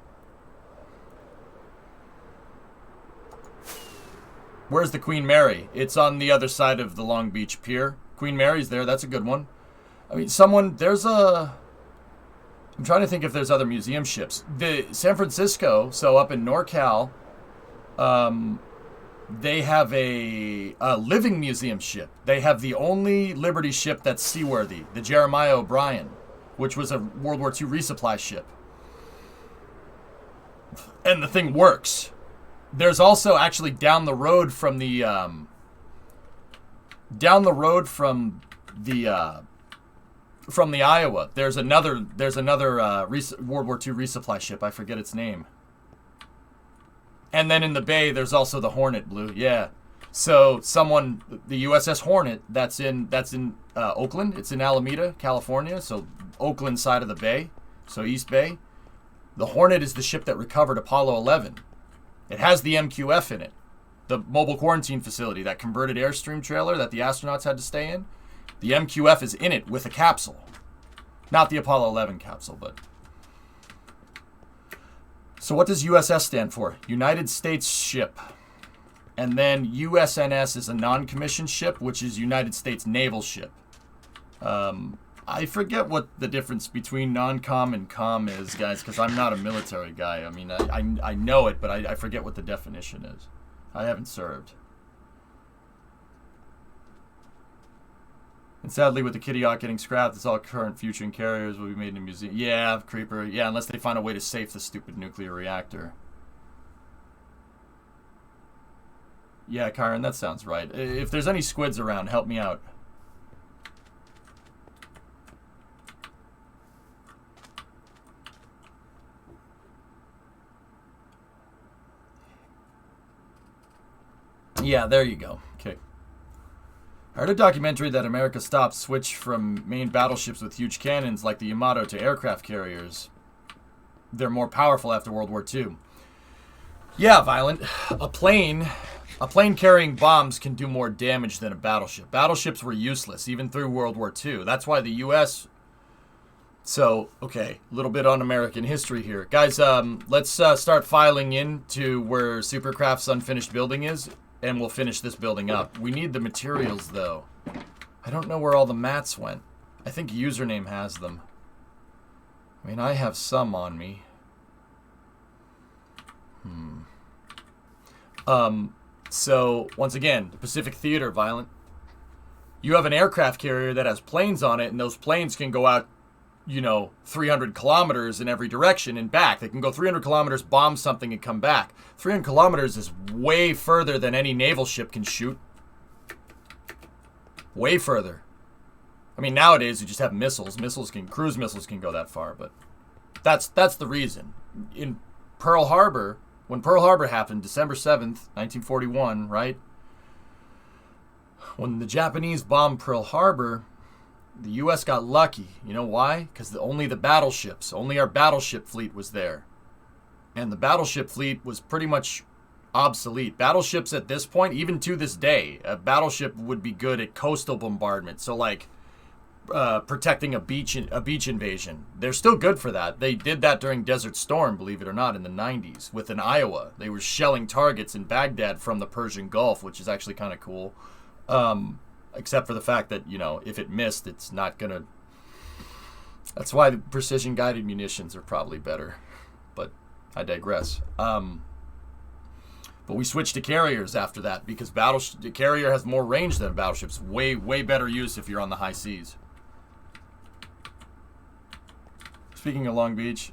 Where's the Queen Mary? It's on the other side of the Long Beach Pier. Queen Mary's there. That's a good one. I mean, I'm trying to think if there's other museum ships. The San Francisco, so up in NorCal, they have a living museum ship. They have the only Liberty ship that's seaworthy, the Jeremiah O'Brien, which was a World War II resupply ship. And the thing works. There's also actually down the road from the Iowa. There's another World War II resupply ship. I forget its name. And then in the bay, there's also the Hornet, Blue. Yeah. So the USS Hornet, that's in Oakland. It's in Alameda, California. So Oakland side of the bay. So East Bay. The Hornet is the ship that recovered Apollo 11. It has the MQF in it. The mobile quarantine facility, that converted Airstream trailer that the astronauts had to stay in. The MQF is in it with a capsule. Not the Apollo 11 capsule, but... So what does USS stand for? United States Ship. And then USNS is a non-commissioned ship, which is United States naval ship. I forget what the difference between non-com and com is, guys, because I'm not a military guy. I mean, I know it, but I forget what the definition is. I haven't served. And sadly, with the Kitty Hawk getting scrapped, it's all current, future, and carriers will be made in a museum. Yeah, Creeper. Yeah, unless they find a way to safe the stupid nuclear reactor. Yeah, Kyron, that sounds right. If there's any squids around, help me out. Yeah, there you go. Okay. I heard a documentary that America stopped switch from main battleships with huge cannons like the Yamato to aircraft carriers. They're more powerful after World War II. Yeah, Violent. A plane carrying bombs can do more damage than a battleship. Battleships were useless even through World War II. That's why the U.S. So, okay, a little bit on American history here. Guys, let's start filing in to where Supercraft's unfinished building is, and we'll finish this building up. We need the materials, though. I don't know where all the mats went. I think Username has them. I mean, I have some on me. So, once again, the Pacific Theater, Violent. You have an aircraft carrier that has planes on it, and those planes can go out, you know, 300 kilometers in every direction and back. They can go 300 kilometers, bomb something, and come back. 300 kilometers is way further than any naval ship can shoot. Way further. I mean, nowadays, you just have missiles. Cruise missiles can go that far, but that's the reason. In Pearl Harbor, when Pearl Harbor happened, December 7th, 1941, right? When the Japanese bombed Pearl Harbor, the U.S. got lucky. You know why? Because only our battleship fleet was there. And the battleship fleet was pretty much obsolete. Battleships at this point, even to this day, a battleship would be good at coastal bombardment. So like protecting a beach invasion. They're still good for that. They did that during Desert Storm, believe it or not, in the 90s with an Iowa. They were shelling targets in Baghdad from the Persian Gulf, which is actually kind of cool. Except for the fact that, you know, if it missed, it's not going to... That's why the precision-guided munitions are probably better. But I digress. But we switched to carriers after that because the carrier has more range than battleships. Way, way better use if you're on the high seas. Speaking of Long Beach,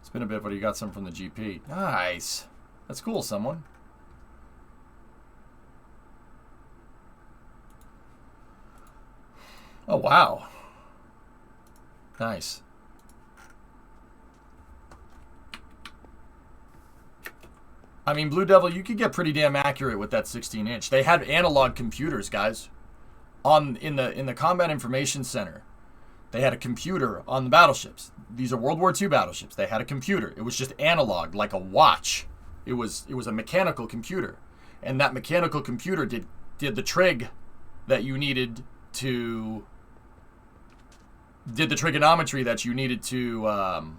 it's been a bit, but you got some from the GP. Nice. That's cool, someone. Oh, wow. Nice. I mean, Blue Devil, you could get pretty damn accurate with that 16-inch. They had analog computers, guys. In the Combat Information Center, they had a computer on the battleships. These are World War II battleships. They had a computer. It was just analog, like a watch. It was a mechanical computer. And that mechanical computer did the trig that you needed to... did the trigonometry that you needed to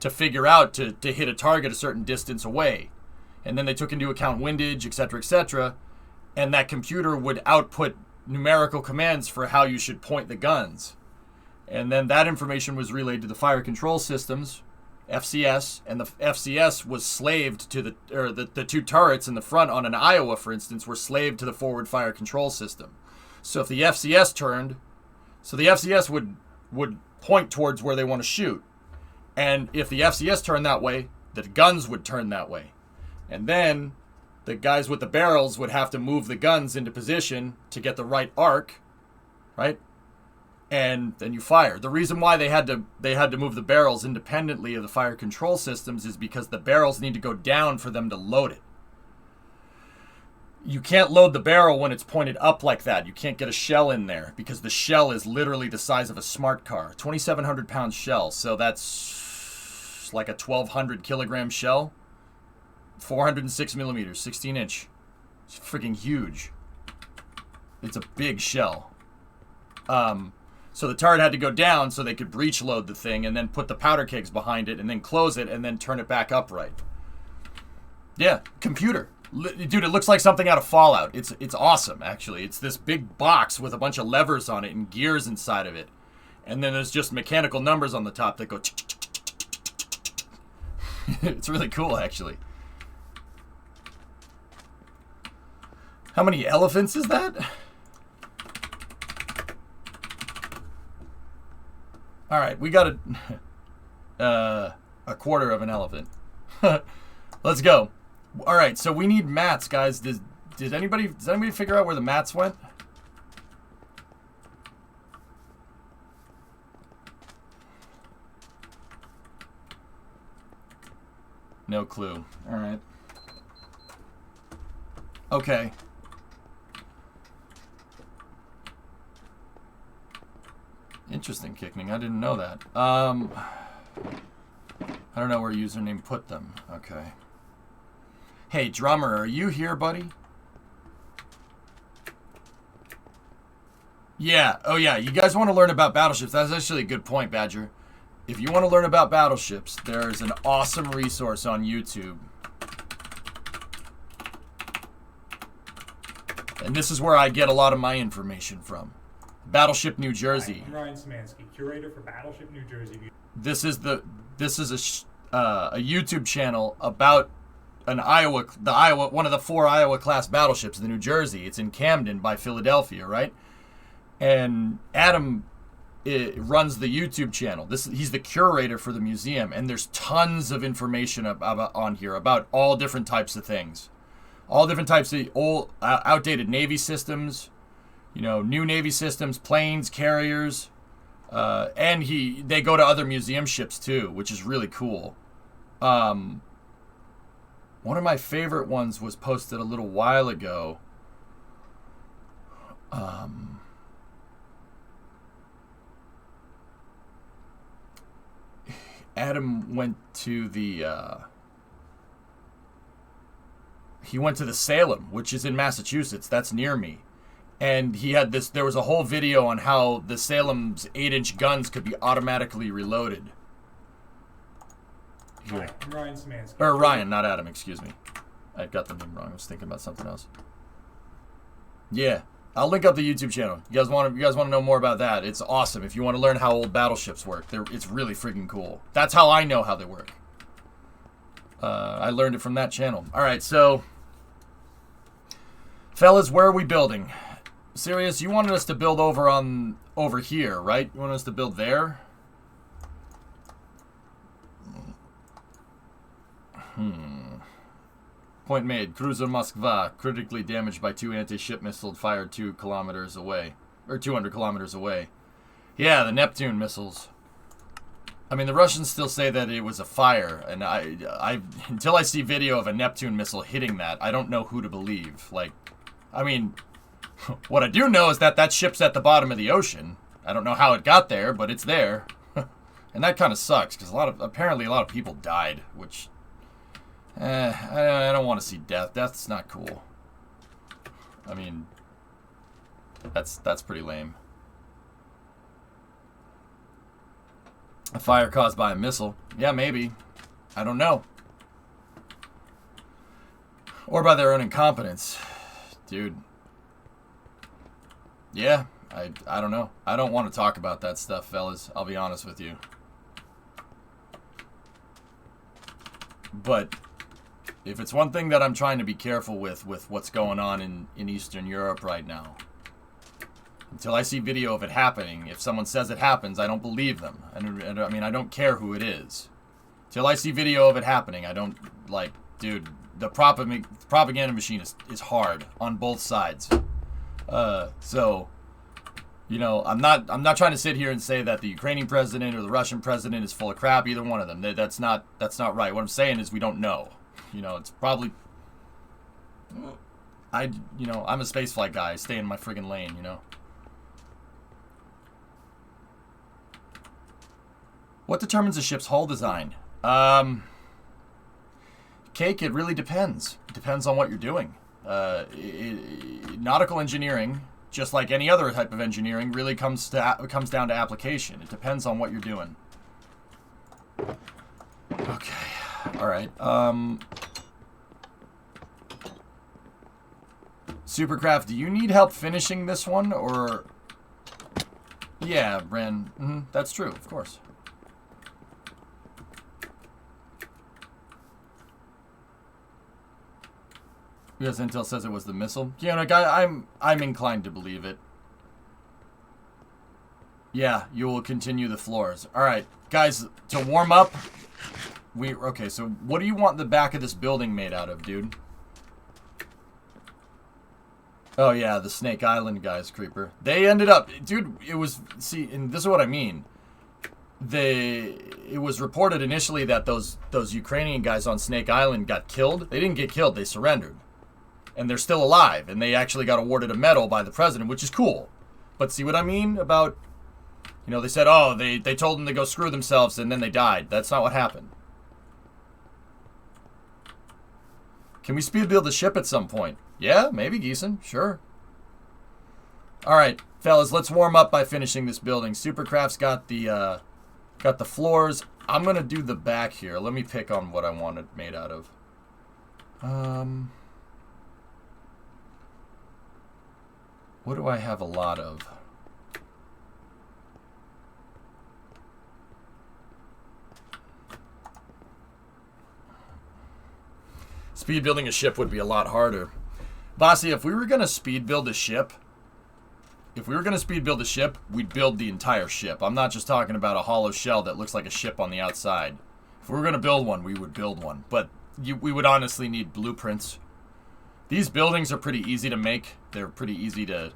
figure out to hit a target a certain distance away. And then they took into account windage, etc., and that computer would output numerical commands for how you should point the guns. And then that information was relayed to the fire control systems, FCS, and the FCS was slaved to the two turrets in the front on an Iowa, for instance, were slaved to the forward fire control system. So if the FCS turned... So the FCS would point towards where they want to shoot. And if the FCS turned that way, the guns would turn that way. And then the guys with the barrels would have to move the guns into position to get the right arc, right? And then you fire. The reason why they had to move the barrels independently of the fire control systems is because the barrels need to go down for them to load it. You can't load the barrel when it's pointed up like that. You can't get a shell in there because the shell is literally the size of a smart car. 2,700 pound shell. So that's like a 1,200 kilogram shell. 406 millimeters, 16 inch. It's freaking huge. It's a big shell. So the turret had to go down so they could breech load the thing and then put the powder kegs behind it and then close it and then turn it back upright. Yeah, computer. Dude, it looks like something out of Fallout. It's awesome, actually. It's this big box with a bunch of levers on it and gears inside of it. And then there's just mechanical numbers on the top that go... It's really cool, actually. How many elephants is that? Alright, we got a quarter of an elephant. Let's go. Alright, so we need mats, guys. Does anybody figure out where the mats went? No clue. Alright. Okay. Interesting, Kickning. I didn't know that. I don't know where username put them. Okay. Hey, drummer, are you here, buddy? Yeah. Oh, yeah. You guys want to learn about battleships? That's actually a good point, Badger. If you want to learn about battleships, there's an awesome resource on YouTube. And this is where I get a lot of my information from. Battleship New Jersey. Hi, I'm Ryan Szymanski, curator for Battleship New Jersey. This is a YouTube channel about one of the 4 Iowa class battleships, the New Jersey. It's in Camden by Philadelphia, right? And Adam runs the YouTube channel. He's the curator for the museum, and there's tons of information on here about all different types of things, all different types of old, outdated Navy systems, new Navy systems, planes, carriers, and they go to other museum ships too, which is really cool. One of my favorite ones was posted a little while ago. Adam went to the Salem, which is in Massachusetts. That's near me. And there was a whole video on how the Salem's 8-inch guns could be automatically reloaded. Hi, I'm Ryan Szymanski. Or Ryan, not Adam, excuse me. I got the name wrong. I was thinking about something else. Yeah. I'll link up the YouTube channel. You guys want to know more about that? It's awesome. If you want to learn how old battleships work, it's really freaking cool. That's how I know how they work. I learned it from that channel. All right, so fellas, where are we building? Sirius, you wanted us to build over here, right? You wanted us to build there? Point made. Cruiser Moskva critically damaged by 2 anti-ship missiles fired 2 kilometers away. Or 200 kilometers away. Yeah, the Neptune missiles. I mean, the Russians still say that it was a fire. And I until I see video of a Neptune missile hitting that, I don't know who to believe. Like, I mean, what I do know is that ship's at the bottom of the ocean. I don't know how it got there, but it's there. And that kind of sucks, because apparently a lot of people died, which... I don't want to see death. Death's not cool. I mean, that's pretty lame. A fire caused by a missile. Yeah, maybe. I don't know. Or by their own incompetence. Dude. Yeah, I don't know. I don't want to talk about that stuff, fellas. I'll be honest with you. But... if it's one thing that I'm trying to be careful with what's going on in Eastern Europe right now, until I see video of it happening, if someone says it happens, I don't believe them. And I mean, I don't care who it is. Till I see video of it happening, I don't, dude, the propaganda machine is hard on both sides. So, I'm not trying to sit here and say that the Ukrainian president or the Russian president is full of crap, either one of them. That's not right. What I'm saying is we don't know. It's probably... I'm a spaceflight guy. I stay in my friggin' lane, What determines a ship's hull design? Cake, it really depends. It depends on what you're doing. Nautical engineering, just like any other type of engineering, really comes down to application. It depends on what you're doing. Okay. All right. Supercraft, do you need help finishing this one, or... Yeah, Bren. That's true, of course. Yes, Intel says it was the missile. Yeah, no, guy, I'm inclined to believe it. Yeah, you will continue the floors. All right, guys, to warm up, okay. So, what do you want the back of this building made out of, dude? Oh yeah, the Snake Island guys, Creeper. They ended up, dude. It was and this is what I mean. It was reported initially that those Ukrainian guys on Snake Island got killed. They didn't get killed. They surrendered. And they're still alive, and they actually got awarded a medal by the president, which is cool. But see what I mean about, you know, they said, oh, they told them to go screw themselves, and then they died. That's not what happened. Can we speed build the ship at some point? Yeah, maybe, Geeson. Sure. All right, fellas, let's warm up by finishing this building. Supercraft's got the floors. I'm gonna do the back here. Let me pick on what I want it made out of. What do I have a lot of? Speed building a ship would be a lot harder. Bossy, if we were going to speed build a ship, we'd build the entire ship. I'm not just talking about a hollow shell that looks like a ship on the outside. If we were going to build one, we would build one. But we would honestly need blueprints. These buildings are pretty easy to make. They're pretty easy to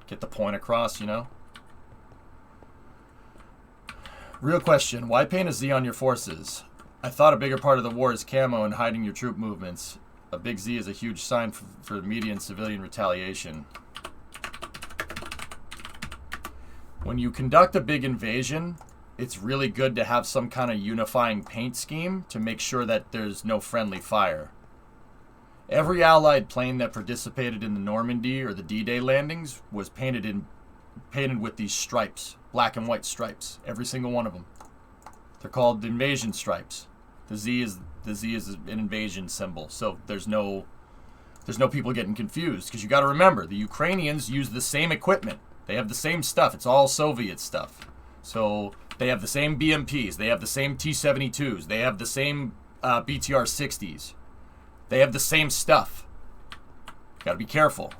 get the point across, you know? Real question, why paint a Z on your forces? I thought a bigger part of the war is camo and hiding your troop movements. A big Z is a huge sign for media and civilian retaliation. When you conduct a big invasion, it's really good to have some kind of unifying paint scheme to make sure that there's no friendly fire. Every Allied plane that participated in the Normandy or the D-Day landings was painted with these stripes, black and white stripes. Every single one of them. They're called invasion stripes. The Z is an invasion symbol, so there's no people getting confused, because you got to remember the Ukrainians use the same equipment. They have the same stuff. It's all Soviet stuff. So they have the same BMPs. They have the same T-72s. They have the same BTR-60s. They have the same stuff. Got to be careful.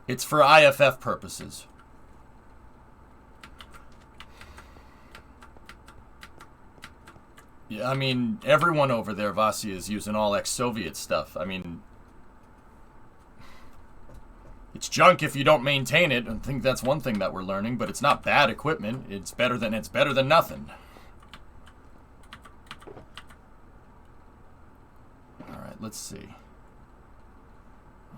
It's for IFF purposes. Yeah, I mean, everyone over there, Vasi, is using all ex-Soviet stuff. I mean, it's junk if you don't maintain it. I think that's one thing that we're learning, but it's not bad equipment. It's better than nothing. All right, let's see.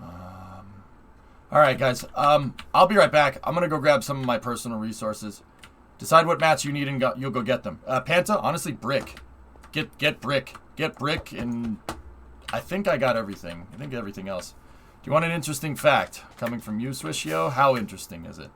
All right, guys. I'll be right back. I'm gonna go grab some of my personal resources. Decide what mats you need and you'll go get them. Panta, honestly, brick. Get brick. Get brick, and I think I got everything. I think everything else. Do you want an interesting fact coming from you, Swishio? How interesting is it?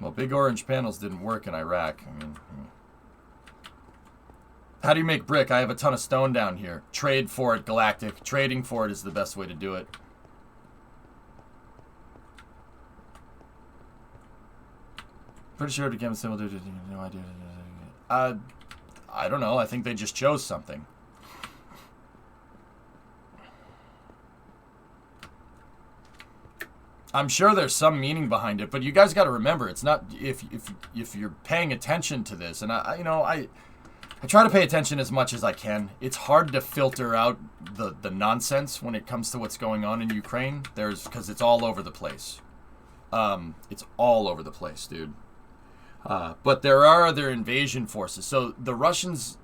Well, big orange panels didn't work in Iraq. I mean, how do you make brick? I have a ton of stone down here. Trade for it, Galactic. Trading for it is the best way to do it. Pretty sure it became similar to... No idea. I don't know. I think they just chose something. I'm sure there's some meaning behind it, but you guys got to remember, it's not... If you're paying attention to this, and I try to pay attention as much as I can. It's hard to filter out the nonsense when it comes to what's going on in Ukraine. Because it's all over the place. It's all over the place, dude. But there are other invasion forces. So the Russians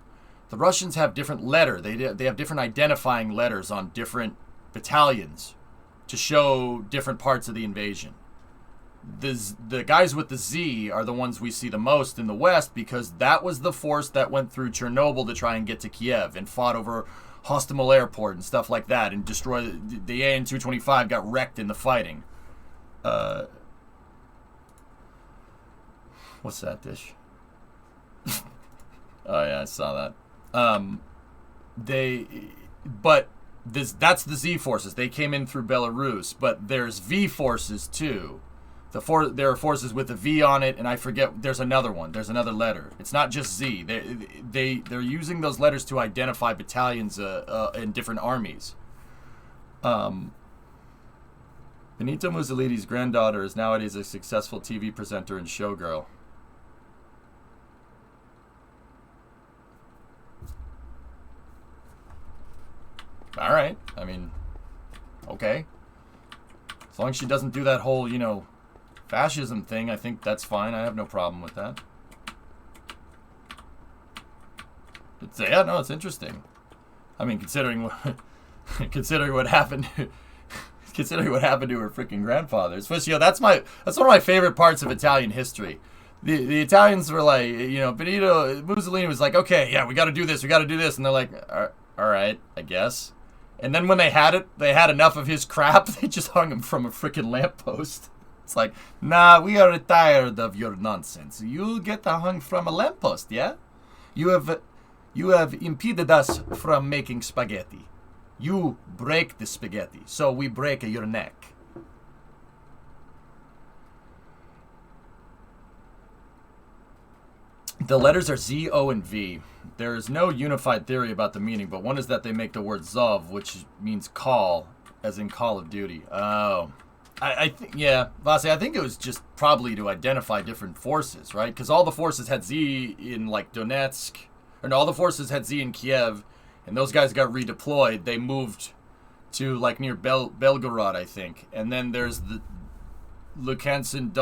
have different letter. They have different identifying letters on different battalions to show different parts of the invasion. The guys with the Z are the ones we see the most in the West, because that was the force that went through Chernobyl to try and get to Kiev and fought over Hostomel Airport and stuff like that, and destroy the AN-225 got wrecked in the fighting. What's that dish? Oh yeah, I saw that. That's the Z forces. They came in through Belarus, but there's V forces too. There are forces with a V on it, and I forget. There's another one. There's another letter. It's not just Z. They're using those letters to identify battalions in different armies. Benito Mussolini's granddaughter is nowadays a successful TV presenter and showgirl. All right. I mean, okay. As long as she doesn't do that whole, fascism thing, I think that's fine. I have no problem with that. It's interesting. I mean, considering what happened considering what happened to her freaking grandfather. Especially, that's one of my favorite parts of Italian history. The Italians were like, Benito Mussolini was like, okay, yeah, we got to do this, and they're like, all right, I guess. And then when they had enough of his crap, they just hung him from a freaking lamppost. It's like, nah, we are tired of your nonsense. You get hung from a lamppost, yeah? You have impeded us from making spaghetti. You break the spaghetti, so we break your neck. The letters are Z, O, and V. There is no unified theory about the meaning, but one is that they make the word Zov, which means call, as in Call of Duty. Oh. I think, yeah, Vasi, I think it was just probably to identify different forces, right? Because all the forces had Z in, like, Donetsk, and all the forces had Z in Kiev, and those guys got redeployed. They moved to, like, near Belgorod, I think. And then there's the Lukansk,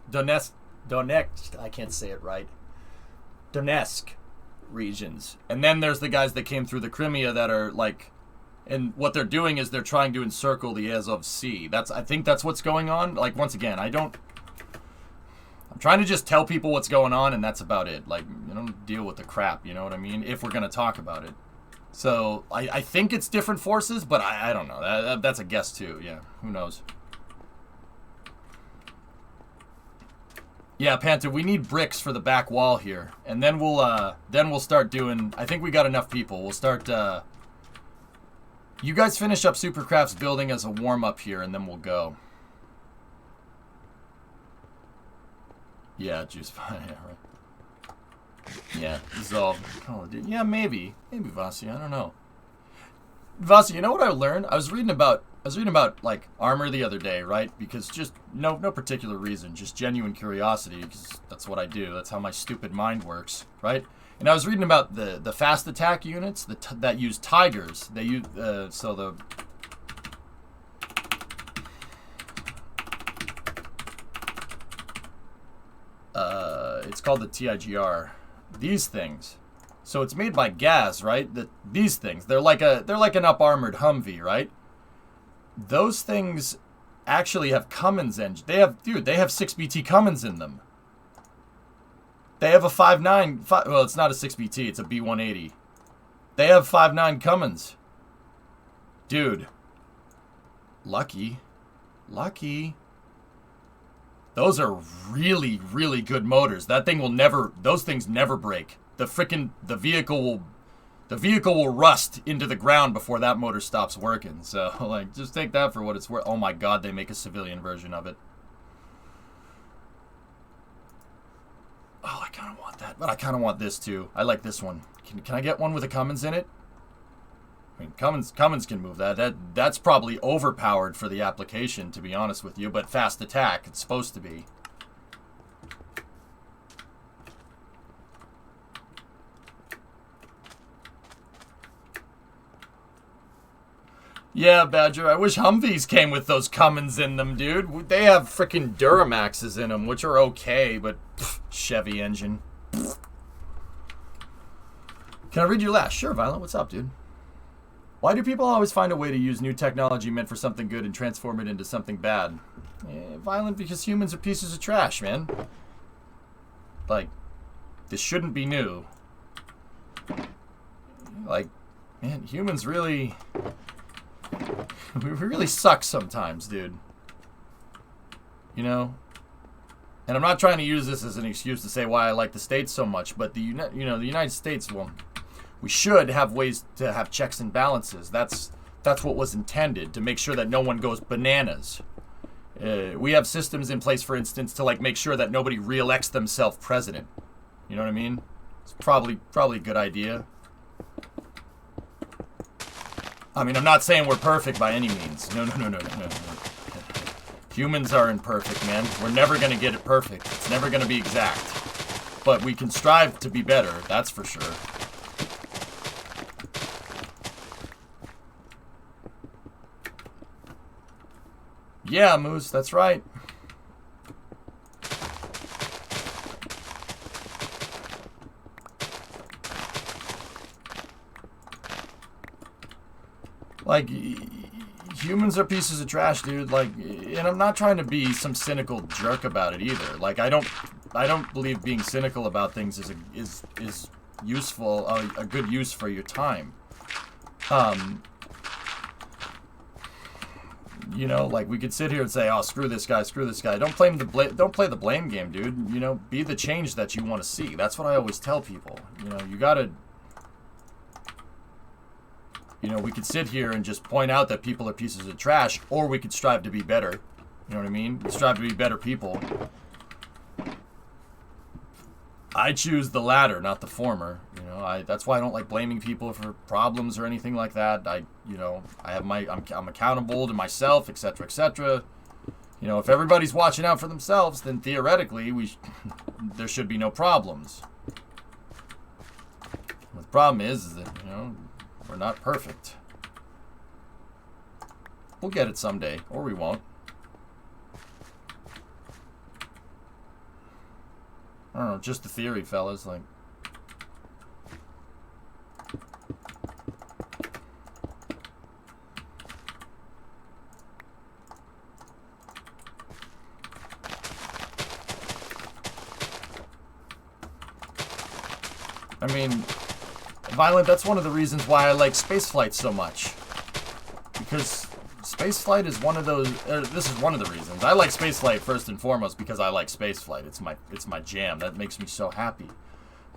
Donetsk, I can't say it right. Donetsk regions. And then there's the guys that came through the Crimea that are, like... And what they're doing is they're trying to encircle the Azov Sea. I think that's what's going on. Like, once again, I'm trying to just tell people what's going on, and that's about it. Like, deal with the crap, you know what I mean? If we're going to talk about it. So, I think it's different forces, but I don't know. That's a guess, too. Yeah, who knows? Yeah, Panther, we need bricks for the back wall here. And then we'll start doing... I think we got enough people. We'll start... You guys finish up Supercraft's building as a warm-up here, and then we'll go. Yeah, Juice Fine, yeah, right. Yeah, Zolv. Oh, yeah, maybe. Maybe, Vasi, I don't know. Vasi, you know what I learned? I was reading about, like, armor the other day, right? Because just, no particular reason, just genuine curiosity, because that's what I do. That's how my stupid mind works, right? And I was reading about the fast attack units that use Tigers. They use it's called the TIGR. These things. So it's made by Gaz, right? These things. They're like an up armored Humvee, right? Those things actually have Cummins engine. They have 6BT Cummins in them. They have a 5.9, well, it's not a 6BT, it's a B180. They have 5.9 Cummins. Dude. Lucky. Those are really, really good motors. Those things never break. The vehicle will rust into the ground before that motor stops working. So, like, just take that for what it's worth. Oh my god, they make a civilian version of it. Oh, I kind of want that, but I kind of want this too. I like this one. Can I get one with a Cummins in it? I mean, Cummins can move that. That's probably overpowered for the application, to be honest with you, but fast attack, it's supposed to be. Yeah, Badger, I wish Humvees came with those Cummins in them, dude. They have freaking Duramaxes in them, which are okay, but pff, Chevy engine. Pff. Can I read your last? Sure, Violent. What's up, dude? Why do people always find a way to use new technology meant for something good and transform it into something bad? Violent, because humans are pieces of trash, man. Like, this shouldn't be new. Like, Man, humans really... We really suck sometimes, dude. You know? And I'm not trying to use this as an excuse to say why I like the States so much, but the United States, well, we should have ways to have checks and balances. That's what was intended, to make sure that no one goes bananas. We have systems in place, for instance, to like make sure that nobody re-elects themselves president. You know what I mean? It's probably a good idea. I mean, I'm not saying we're perfect by any means. No. Humans are imperfect, man. We're never going to get it perfect. It's never going to be exact. But we can strive to be better, that's for sure. Yeah, Moose, that's right. Like, humans are pieces of trash, dude. Like, and I'm not trying to be some cynical jerk about it either. Like, I don't believe being cynical about things is useful, a good use for your time. You know, like we could sit here and say, "Oh, screw this guy." Don't play the blame game, dude. You know, be the change that you want to see. That's what I always tell people. You know, you gotta. You know, we could sit here and just point out that people are pieces of trash, or we could strive to be better. You know what I mean? We strive to be better people. I choose the latter, not the former. You know, that's why I don't like blaming people for problems or anything like that. I'm accountable to myself, etc., etc. You know, if everybody's watching out for themselves, then theoretically there should be no problems. But the problem is that, you know, we're not perfect. We'll get it someday, or we won't. I don't know, just a theory, fellas. Like, I mean, Violent, that's one of the reasons why I like spaceflight so much. Because spaceflight is one of those, this is one of the reasons. I like spaceflight first and foremost because I like spaceflight. It's my jam. That makes me so happy.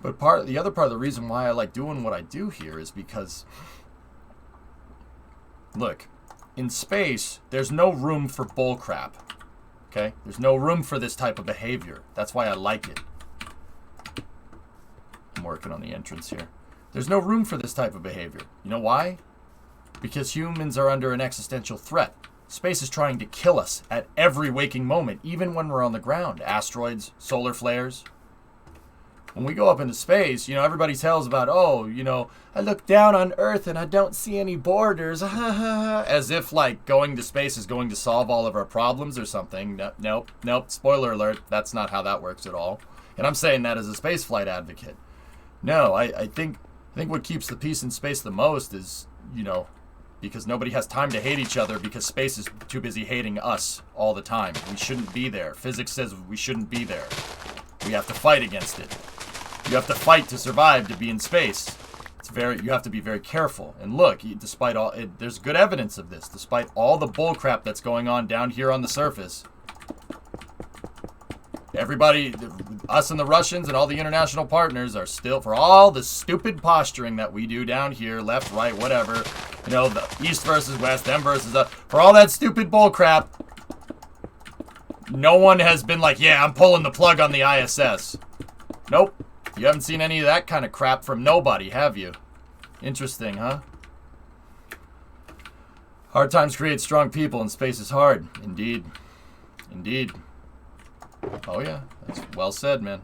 But the other part of the reason why I like doing what I do here is because, look, in space, there's no room for bullcrap. Okay? There's no room for this type of behavior. That's why I like it. I'm working on the entrance here. There's no room for this type of behavior. You know why? Because humans are under an existential threat. Space is trying to kill us at every waking moment, even when we're on the ground. Asteroids, solar flares. When we go up into space, you know, everybody tells about, oh, you know, I look down on Earth and I don't see any borders. As if, like, going to space is going to solve all of our problems or something. Nope. Spoiler alert, that's not how that works at all. And I'm saying that as a spaceflight advocate. No, I think what keeps the peace in space the most is, you know, because nobody has time to hate each other because space is too busy hating us all the time. We shouldn't be there. Physics says we shouldn't be there. We have to fight against it. You have to fight to survive to be in space. You have to be very careful. And look, despite all, there's good evidence of this. Despite all the bullcrap that's going on down here on the surface, everybody, us and the Russians and all the international partners are still, for all the stupid posturing that we do down here, left, right, whatever, you know, the East versus West, them versus us, for all that stupid bullcrap, no one has been like, yeah, I'm pulling the plug on the ISS. Nope. You haven't seen any of that kind of crap from nobody, have you? Interesting, huh? Hard times create strong people, and space is hard. Indeed. Indeed. Oh yeah, that's well said, man.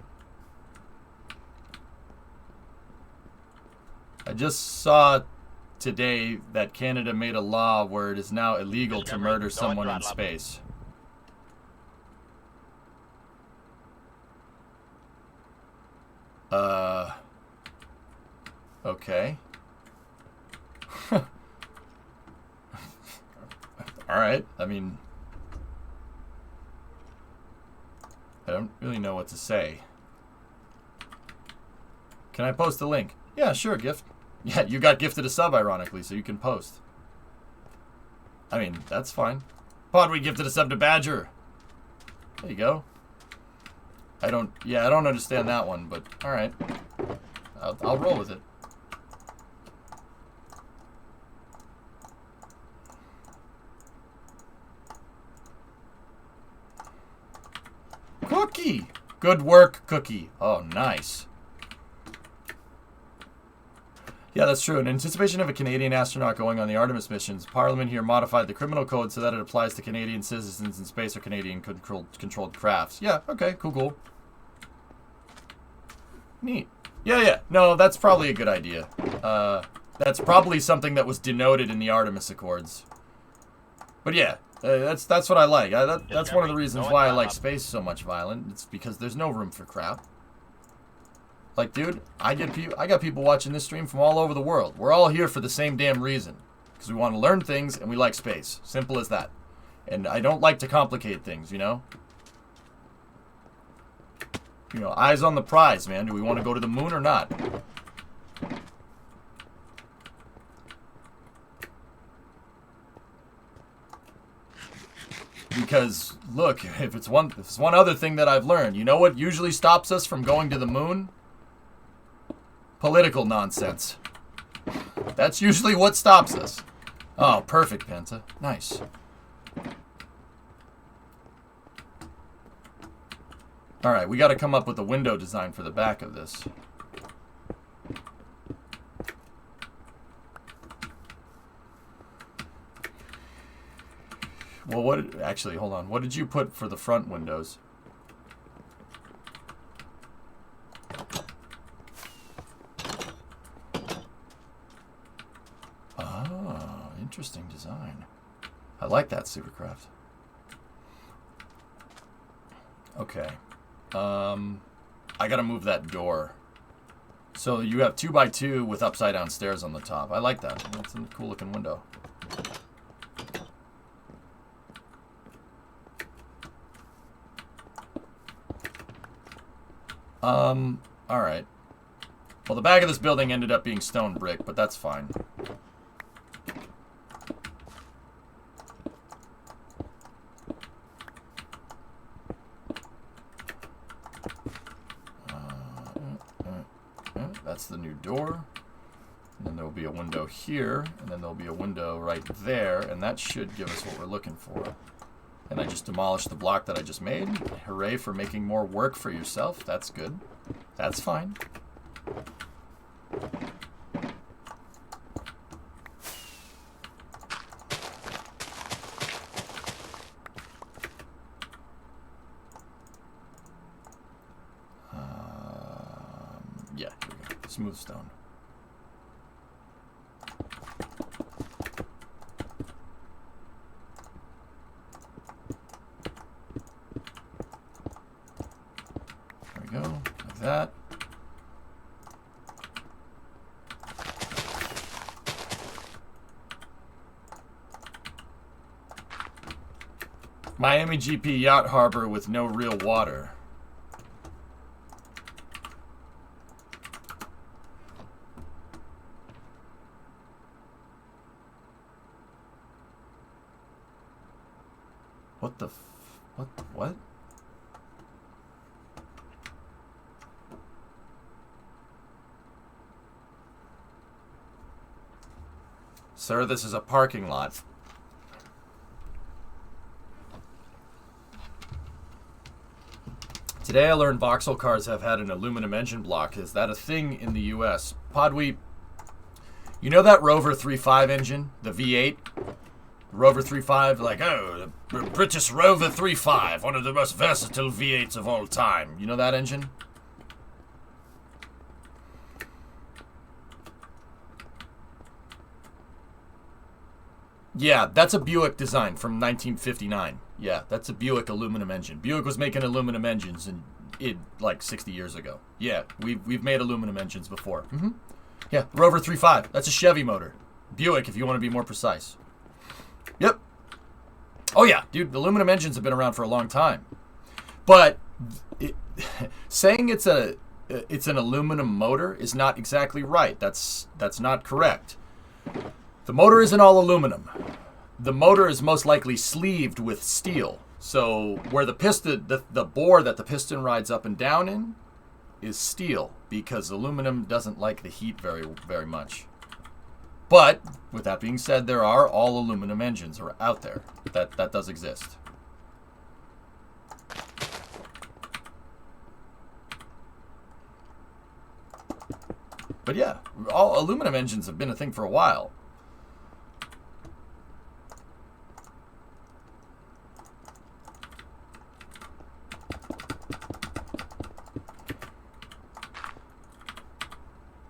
I just saw today that Canada made a law where it is now illegal to murder someone in space. Okay. Alright, I mean, I don't really know what to say. Can I post a link? Yeah, sure, Gift. Yeah, you got gifted a sub, ironically, so you can post. I mean, that's fine. Pod, we gifted a sub to Badger. There you go. I don't understand that one, but alright. I'll roll with it. Cookie! Good work, Cookie. Oh, nice. Yeah, that's true. In anticipation of a Canadian astronaut going on the Artemis missions, Parliament here modified the criminal code so that it applies to Canadian citizens in space or Canadian-controlled crafts. Yeah, okay, cool. Neat. Yeah. No, that's probably a good idea. That's probably something that was denoted in the Artemis Accords. But yeah, that's what I like. That's one of the reasons why I like space so much, Violent. It's because there's no room for crap. Like, dude, I got people watching this stream from all over the world. We're all here for the same damn reason. Because we want to learn things and we like space. Simple as that. And I don't like to complicate things, you know? You know, eyes on the prize, man. Do we want to go to the moon or not? Because, look, if it's one other thing that I've learned, you know what usually stops us from going to the moon? Political nonsense. That's usually what stops us. Oh, perfect, Penta. Nice. Alright, we gotta come up with a window design for the back of this. Well, actually, hold on. What did you put for the front windows? Oh, interesting design. I like that, Supercraft. Okay. I gotta move that door. So you have 2x2 with upside down stairs on the top. I like that. That's a cool looking window. Alright. Well, the back of this building ended up being stone brick, but that's fine. That's the new door. And then there will be a window here, and then there'll be a window right there, and that should give us what we're looking for. And I just demolished the block that I just made. Hooray for making more work for yourself. That's good. That's fine. Yeah, here we go. Smooth stone. There we go, like that. Miami GP yacht harbor with no real water. What the what? Sir, this is a parking lot. Today I learned Vauxhall cars have had an aluminum engine block. Is that a thing in the US? Podweep, you know that Rover 3.5 engine? The V8? Rover 3.5, like, oh, the British Rover 3.5, one of the most versatile V8s of all time. You know that engine? Yeah, that's a Buick design from 1959. Yeah, that's a Buick aluminum engine. Buick was making aluminum engines like 60 years ago. Yeah, we've made aluminum engines before. Yeah, Rover 3.5. That's a Chevy motor. Buick, if you want to be more precise. Yep. Oh yeah, dude, the aluminum engines have been around for a long time. But saying it's a it's an aluminum motor is not exactly right. That's not correct. The motor isn't all aluminum. The motor is most likely sleeved with steel. So where the piston, the bore that the piston rides up and down in is steel, because aluminum doesn't like the heat very much. But with that being said, there are all aluminum engines out there. That does exist. But yeah, all aluminum engines have been a thing for a while.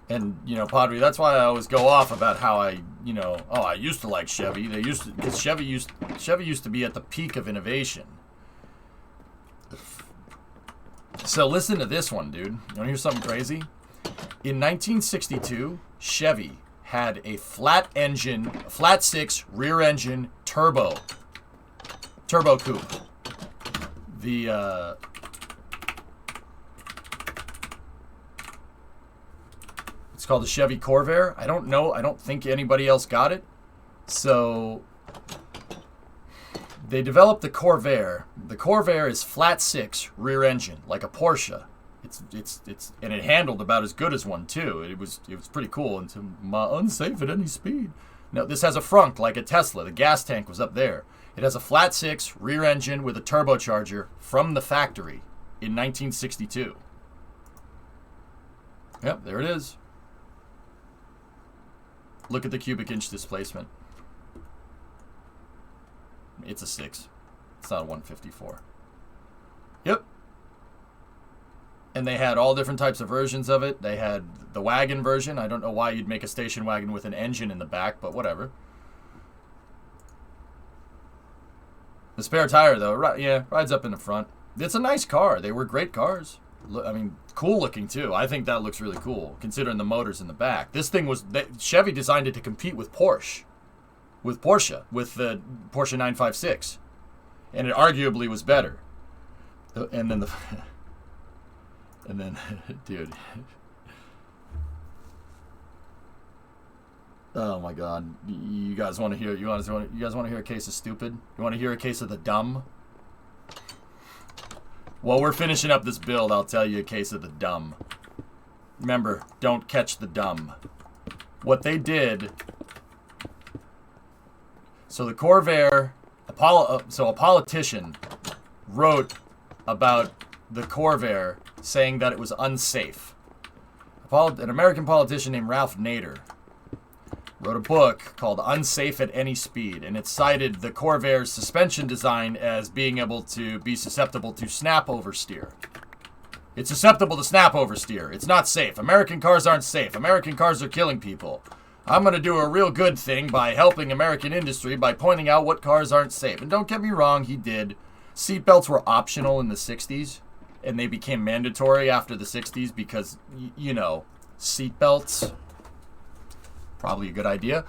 And, you know, Padre, that's why I always go off about how I used to like Chevy. Because Chevy used to be at the peak of innovation. So listen to this one, dude. You want to hear something crazy? In 1962, Chevy had a flat six rear engine turbo coupe. It's called the Chevy Corvair. I don't know. I don't think anybody else got it. So they developed the Corvair. The Corvair is flat six rear engine, like a Porsche. And it handled about as good as one too. It was pretty cool until unsafe at any speed. Now this has a frunk like a Tesla. The gas tank was up there. It has a flat six rear engine with a turbocharger from the factory in 1962. Yep, there it is. Look at the cubic inch displacement. It's a 6. It's not a 154. Yep. And they had all different types of versions of it. They had the wagon version. I don't know why you'd make a station wagon with an engine in the back, but whatever. The spare tire, though, rides up in the front. It's a nice car. They were great cars. I mean, cool looking, too. I think that looks really cool, considering the motors in the back. This thing Chevy designed it to compete with Porsche. With the Porsche 956. And it arguably was better. And then dude. Oh my God! You guys want to hear? You guys want to hear a case of stupid? You want to hear a case of the dumb? While we're finishing up this build, I'll tell you a case of the dumb. Remember, don't catch the dumb. What they did. So the Corvair, a politician wrote about the Corvair, saying that it was unsafe. An American politician named Ralph Nader wrote a book called Unsafe at Any Speed, and it cited the Corvair's suspension design as being able to be susceptible to snap oversteer. It's susceptible to snap oversteer. It's not safe. American cars aren't safe. American cars are killing people. I'm going to do a real good thing by helping American industry by pointing out what cars aren't safe. And don't get me wrong, he did. Seatbelts were optional in the 60s. And they became mandatory after the 60s because, seatbelts, probably a good idea.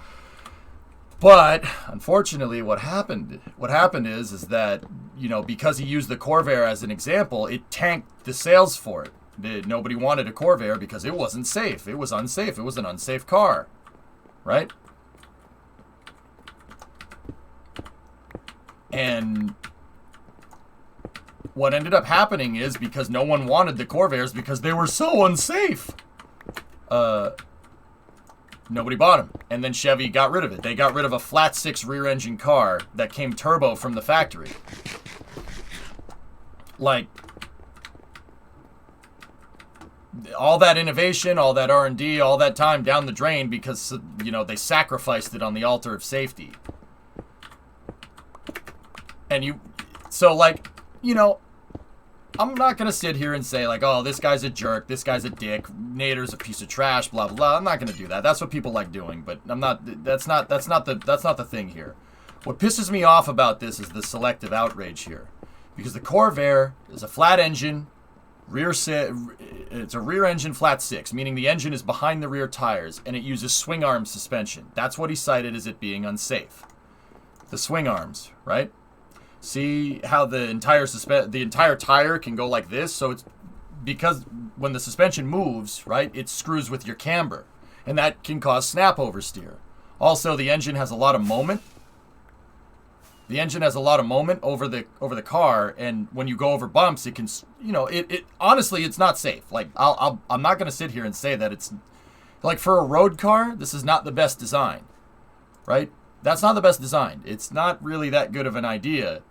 But, unfortunately, what happened is that, because he used the Corvair as an example, it tanked the sales for it. Nobody wanted a Corvair because it wasn't safe. It was unsafe. It was an unsafe car. Right? And what ended up happening is because no one wanted the Corvairs because they were so unsafe. Nobody bought them. And then Chevy got rid of it. They got rid of a flat six rear engine car that came turbo from the factory. Like, all that innovation, all that R&D, all that time down the drain because, they sacrificed it on the altar of safety. And I'm not going to sit here and say, like, oh, this guy's a jerk, this guy's a dick, Nader's a piece of trash, blah, blah, blah. I'm not going to do that. That's what people like doing, but that's not the thing here. What pisses me off about this is the selective outrage here. Because the Corvair is a flat engine, it's a rear engine flat six, meaning the engine is behind the rear tires, and it uses swing arm suspension. That's what he cited as it being unsafe. The swing arms, right? See how the entire tire can go like this? So it's because when the suspension moves, right, it screws with your camber, and that can cause snap oversteer. Also, the engine has a lot of moment. The engine has a lot of moment over the car, and when you go over bumps, it can, you know, it honestly, it's not safe. Like, I'm not going to sit here and say that it's, like, for a road car, this is not the best design, right? That's not the best design. It's not really that good of an idea,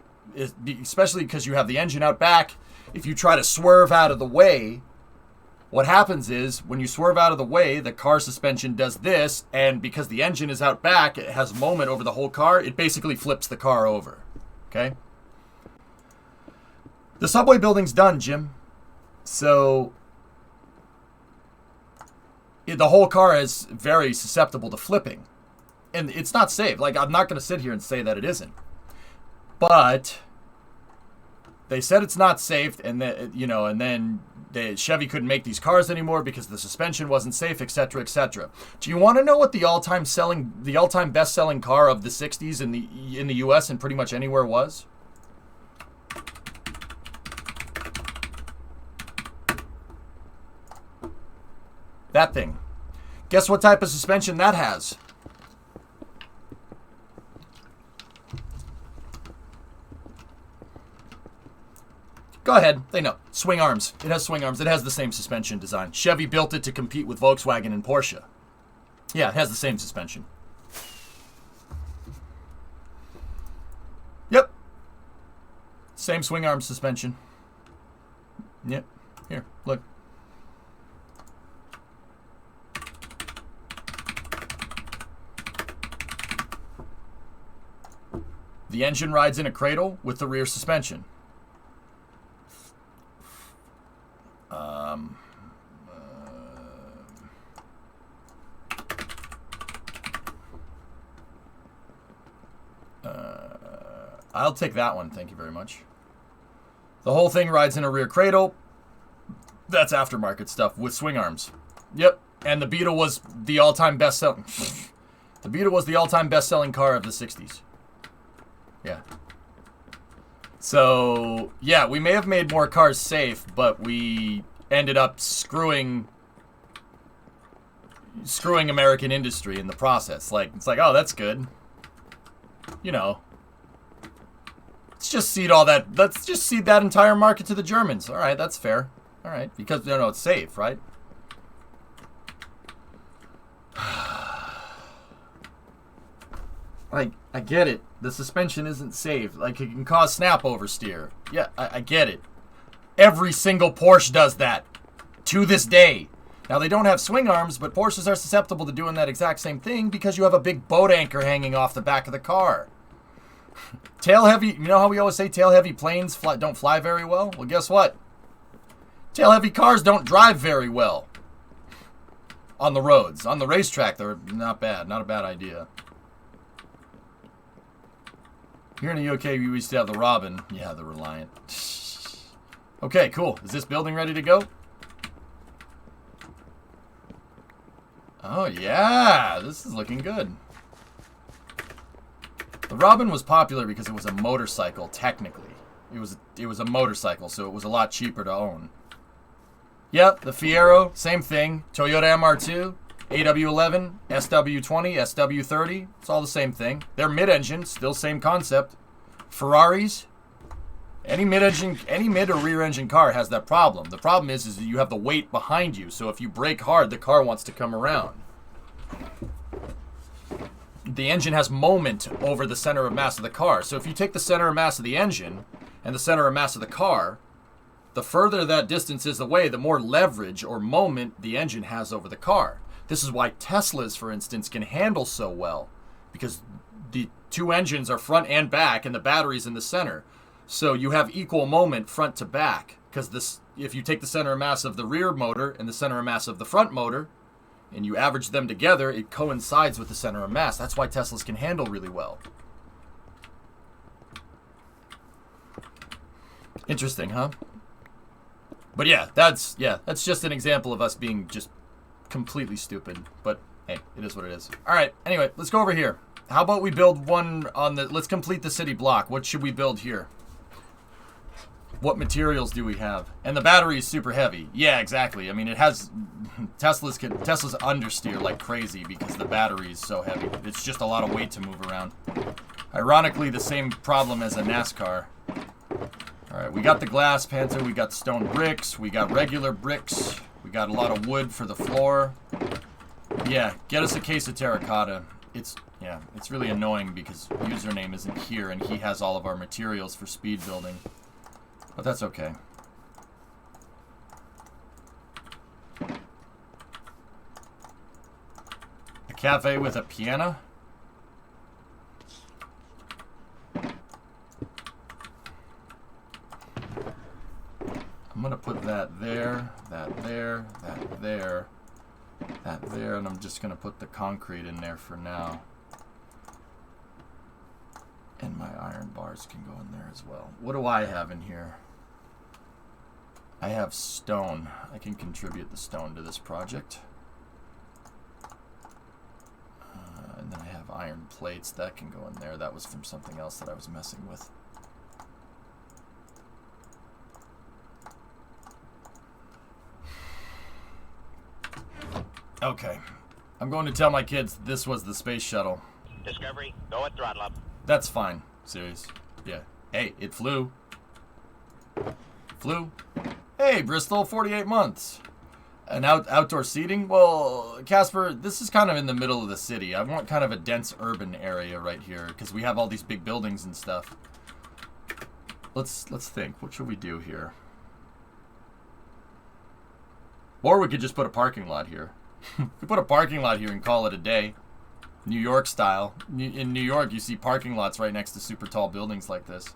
especially because you have the engine out back. If you try to swerve out of the way, what happens is when you swerve out of the way, the car suspension does this, and because the engine is out back, it has moment over the whole car, it basically flips the car over. Okay? The subway building's done, Jim. So the whole car is very susceptible to flipping. And it's not safe. Like, I'm not going to sit here and say that it isn't. But they said it's not safe, and that, you know, and then Chevy couldn't make these cars anymore because the suspension wasn't safe, etc., etc. Do you want to know what the all-time best-selling car of the 60s in the US and pretty much anywhere was? That thing. Guess what type of suspension that has? Go ahead. They know. Swing arms. It has swing arms. It has the same suspension design. Chevy built it to compete with Volkswagen and Porsche. Yeah, it has the same suspension. Yep. Same swing arm suspension. Yep. Here, look. The engine rides in a cradle with the rear suspension. I'll take that one, thank you very much. The whole thing rides in a rear cradle. That's aftermarket stuff with swing arms. Yep, and the Beetle was the all-time best-selling. The Beetle was the all-time best-selling car of the 60s. Yeah. So, yeah, we may have made more cars safe, but we ended up screwing American industry in the process. Like, it's like, oh, that's good. You know. Let's just cede that entire market to the Germans. All right, that's fair. All right, because they know it's safe, right? Like, I get it. The suspension isn't safe. Like, it can cause snap oversteer. Yeah, I get it. Every single Porsche does that. To this day. Now, they don't have swing arms, but Porsches are susceptible to doing that exact same thing because you have a big boat anchor hanging off the back of the car. Tail-heavy, you know how we always say tail-heavy planes don't fly very well? Well, guess what? Tail-heavy cars don't drive very well. On the roads. On the racetrack, they're not bad. Not a bad idea. Here in the UK, we used to have the Robin. Yeah, the Reliant. Okay, cool. Is this building ready to go? Oh, yeah. This is looking good. The Robin was popular because it was a motorcycle, technically. It was a motorcycle, so it was a lot cheaper to own. Yep, the Fiero, same thing. Toyota MR2, AW11, SW20, SW30. It's all the same thing. They're mid-engine, still same concept. Ferraris, any mid or rear-engine car has that problem. The problem is that you have the weight behind you, so if you brake hard, the car wants to come around. The engine has moment over the center of mass of the car. So if you take the center of mass of the engine and the center of mass of the car, the further that distance is away, the more leverage or moment the engine has over the car. This is why Teslas, for instance, can handle so well, because the two engines are front and back and the battery's in the center. So you have equal moment front to back, because if you take the center of mass of the rear motor and the center of mass of the front motor, and you average them together, it coincides with the center of mass. That's why Teslas can handle really well. Interesting, huh? But yeah, that's just an example of us being just completely stupid. But hey, it is what it is. All right, anyway, let's go over here. How about we build one on let's complete the city block. What should we build here? What materials do we have? And the battery is super heavy. Yeah, exactly. I mean, it has Tesla's understeer like crazy because the battery is so heavy. It's just a lot of weight to move around. Ironically, the same problem as a NASCAR. All right, we got the glass Panther. We got stone bricks. We got regular bricks. We got a lot of wood for the floor. Yeah, get us a case of terracotta. It's really annoying because username isn't here and he has all of our materials for speed building. But that's okay. A cafe with a piano? I'm gonna put that there, that there, that there, that there, and I'm just gonna put the concrete in there for now. And my iron bars can go in there as well. What do I have in here? I have stone. I can contribute the stone to this project. And then I have iron plates. That can go in there. That was from something else that I was messing with. Okay. I'm going to tell my kids this was the space shuttle. Discovery, go at throttle up. That's fine. Serious. Yeah. Hey, it flew. Flew. Hey, Bristol, 48 months. And outdoor seating? Well, Casper, this is kind of in the middle of the city. I want kind of a dense urban area right here because we have all these big buildings and stuff. Let's think. What should we do here? Or we could just put a parking lot here. We put a parking lot here and call it a day. New York style. In New York, you see parking lots right next to super tall buildings like this.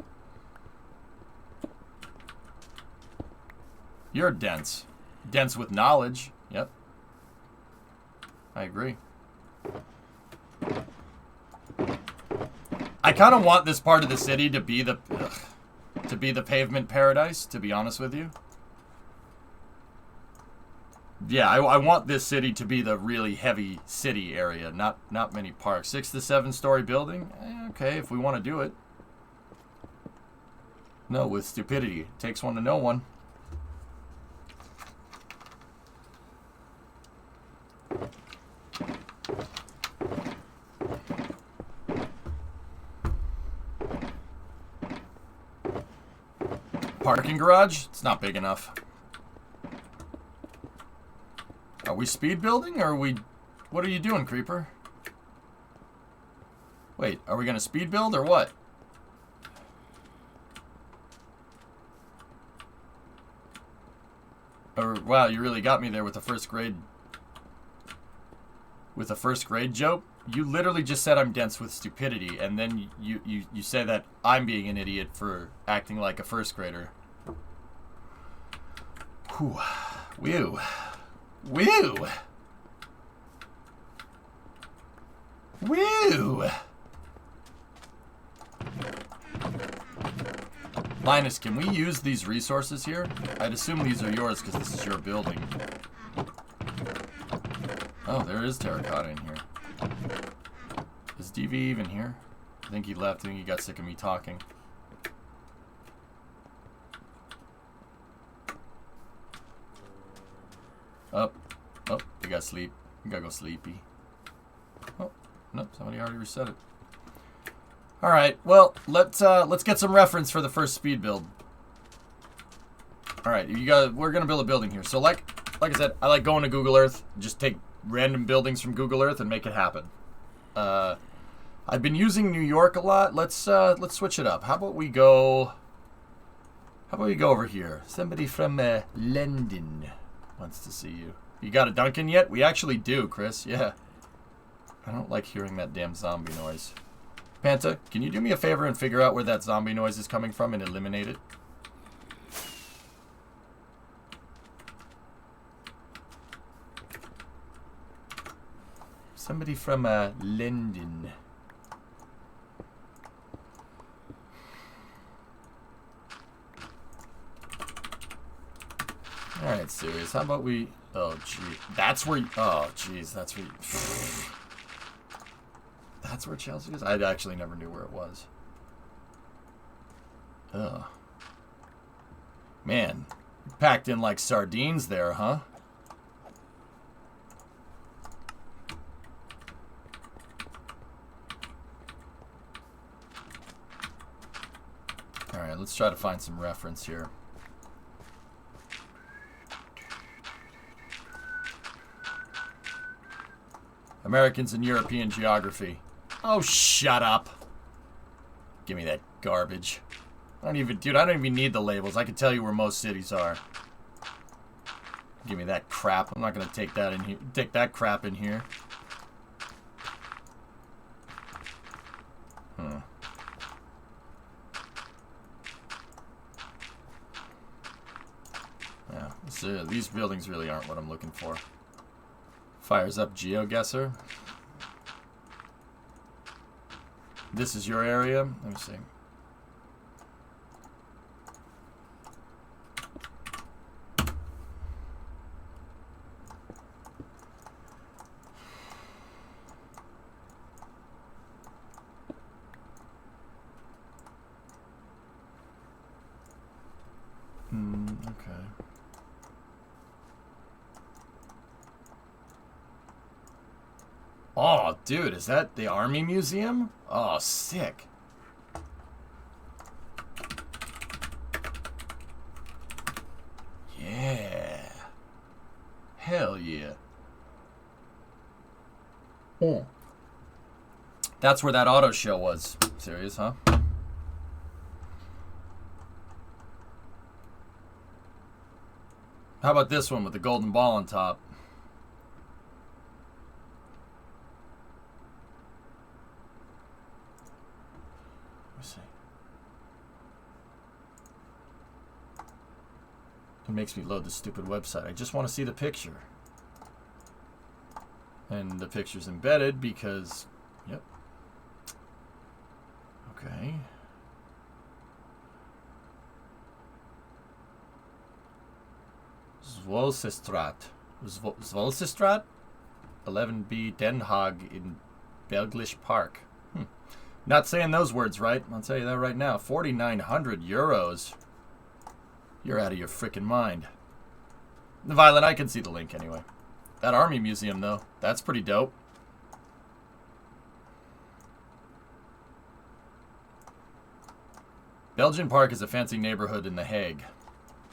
You're dense. Dense with knowledge. Yep. I agree. I kind of want this part of the city to be the pavement paradise, to be honest with you. Yeah, I want this city to be the really heavy city area, not many parks. 6 to 7 story building? Okay, if we want to do it. No, with stupidity. Takes one to know one. Parking garage? It's not big enough. Are we speed building, or are we... What are you doing, Creeper? Wait, are we gonna speed build, or what? Or, wow, you really got me there with the first grade... With a first grade joke? You literally just said I'm dense with stupidity, and then you say that I'm being an idiot for acting like a first grader. Whew. Whew. Woo! Woo! Linus, can we use these resources here? I'd assume these are yours because this is your building. Oh, there is terracotta in here. Is DV even here? I think he left. I think he got sick of me talking. Oh, you gotta sleep. You gotta go sleepy. Oh, nope, somebody already reset it. All right, well, let's get some reference for the first speed build. All right, we're gonna build a building here. So like I said, I like going to Google Earth. Just take random buildings from Google Earth and make it happen. I've been using New York a lot. Let's switch it up. How about we go over here? Somebody from London wants to see you. You got a Duncan yet? We actually do, Chris. Yeah. I don't like hearing that damn zombie noise. Panta, can you do me a favor and figure out where that zombie noise is coming from and eliminate it? Somebody from London. Alright, serious. How about we... Oh, gee. That's where... Oh, jeez. That's where... That's where Chelsea is? I actually never knew where it was. Ugh. Man, packed in like sardines there, huh? Alright, let's try to find some reference here. Americans and European geography. Oh, shut up. Give me that garbage. I don't even need the labels. I can tell you where most cities are. Give me that crap. I'm not gonna take that in here. Take that crap in here. Huh. Yeah, these buildings really aren't what I'm looking for. Fires up GeoGuessr. This is your area? Let me see. Okay. Oh, dude, is that the Army Museum? Oh, sick. Yeah. Hell yeah. Oh. That's where that auto show was. Serious, huh? How about this one with the golden ball on top? Let me see. It makes me load the stupid website. I just want to see the picture. And the picture's embedded because... Yep. Okay. Zwolsestraat. Zwolsestraat? 11B Den Haag in Belgisch Park. Not saying those words right. I'll tell you that right now. 4,900 euros. You're out of your freaking mind. Violet, I can see the link anyway. That Army Museum, though. That's pretty dope. Belgian Park is a fancy neighborhood in The Hague.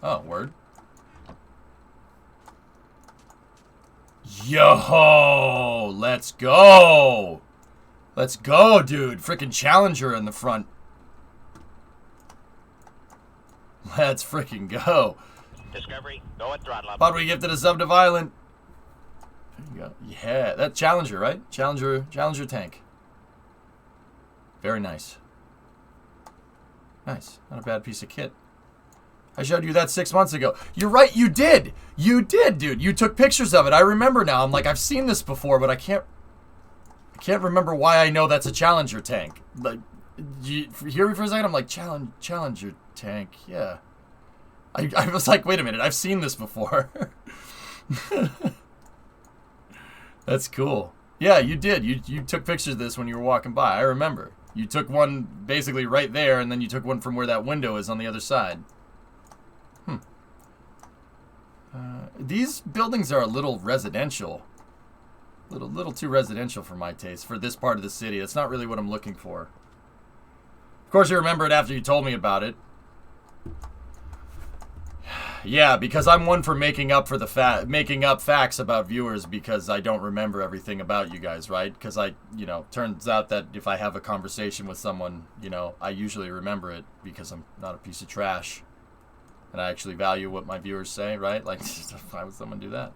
Oh, word. Yo, let's go. Let's go, dude. Freaking Challenger in the front. Let's freaking go. Discovery, go at throttle up. Thought we gifted a sub to Violent. There you go. Yeah, that Challenger, right? Challenger tank. Very nice. Nice. Not a bad piece of kit. I showed you that 6 months ago. You're right, you did. You did, dude. You took pictures of it. I remember now. I'm like, I've seen this before, but I can't remember why I know that's a Challenger tank. Like, you hear me for a second? I'm like, Challenger tank. Yeah. I was like, wait a minute. I've seen this before. That's cool. Yeah, you did. You took pictures of this when you were walking by. I remember. You took one basically right there, and then you took one from where that window is on the other side. These buildings are a little residential. Little too residential for my taste, for this part of the city. That's not really what I'm looking for. Of course, you remember it after you told me about it. Yeah, because I'm one for making up facts about viewers because I don't remember everything about you guys, right? Because turns out that if I have a conversation with someone, I usually remember it because I'm not a piece of trash. And I actually value what my viewers say, right? Like, why would someone do that?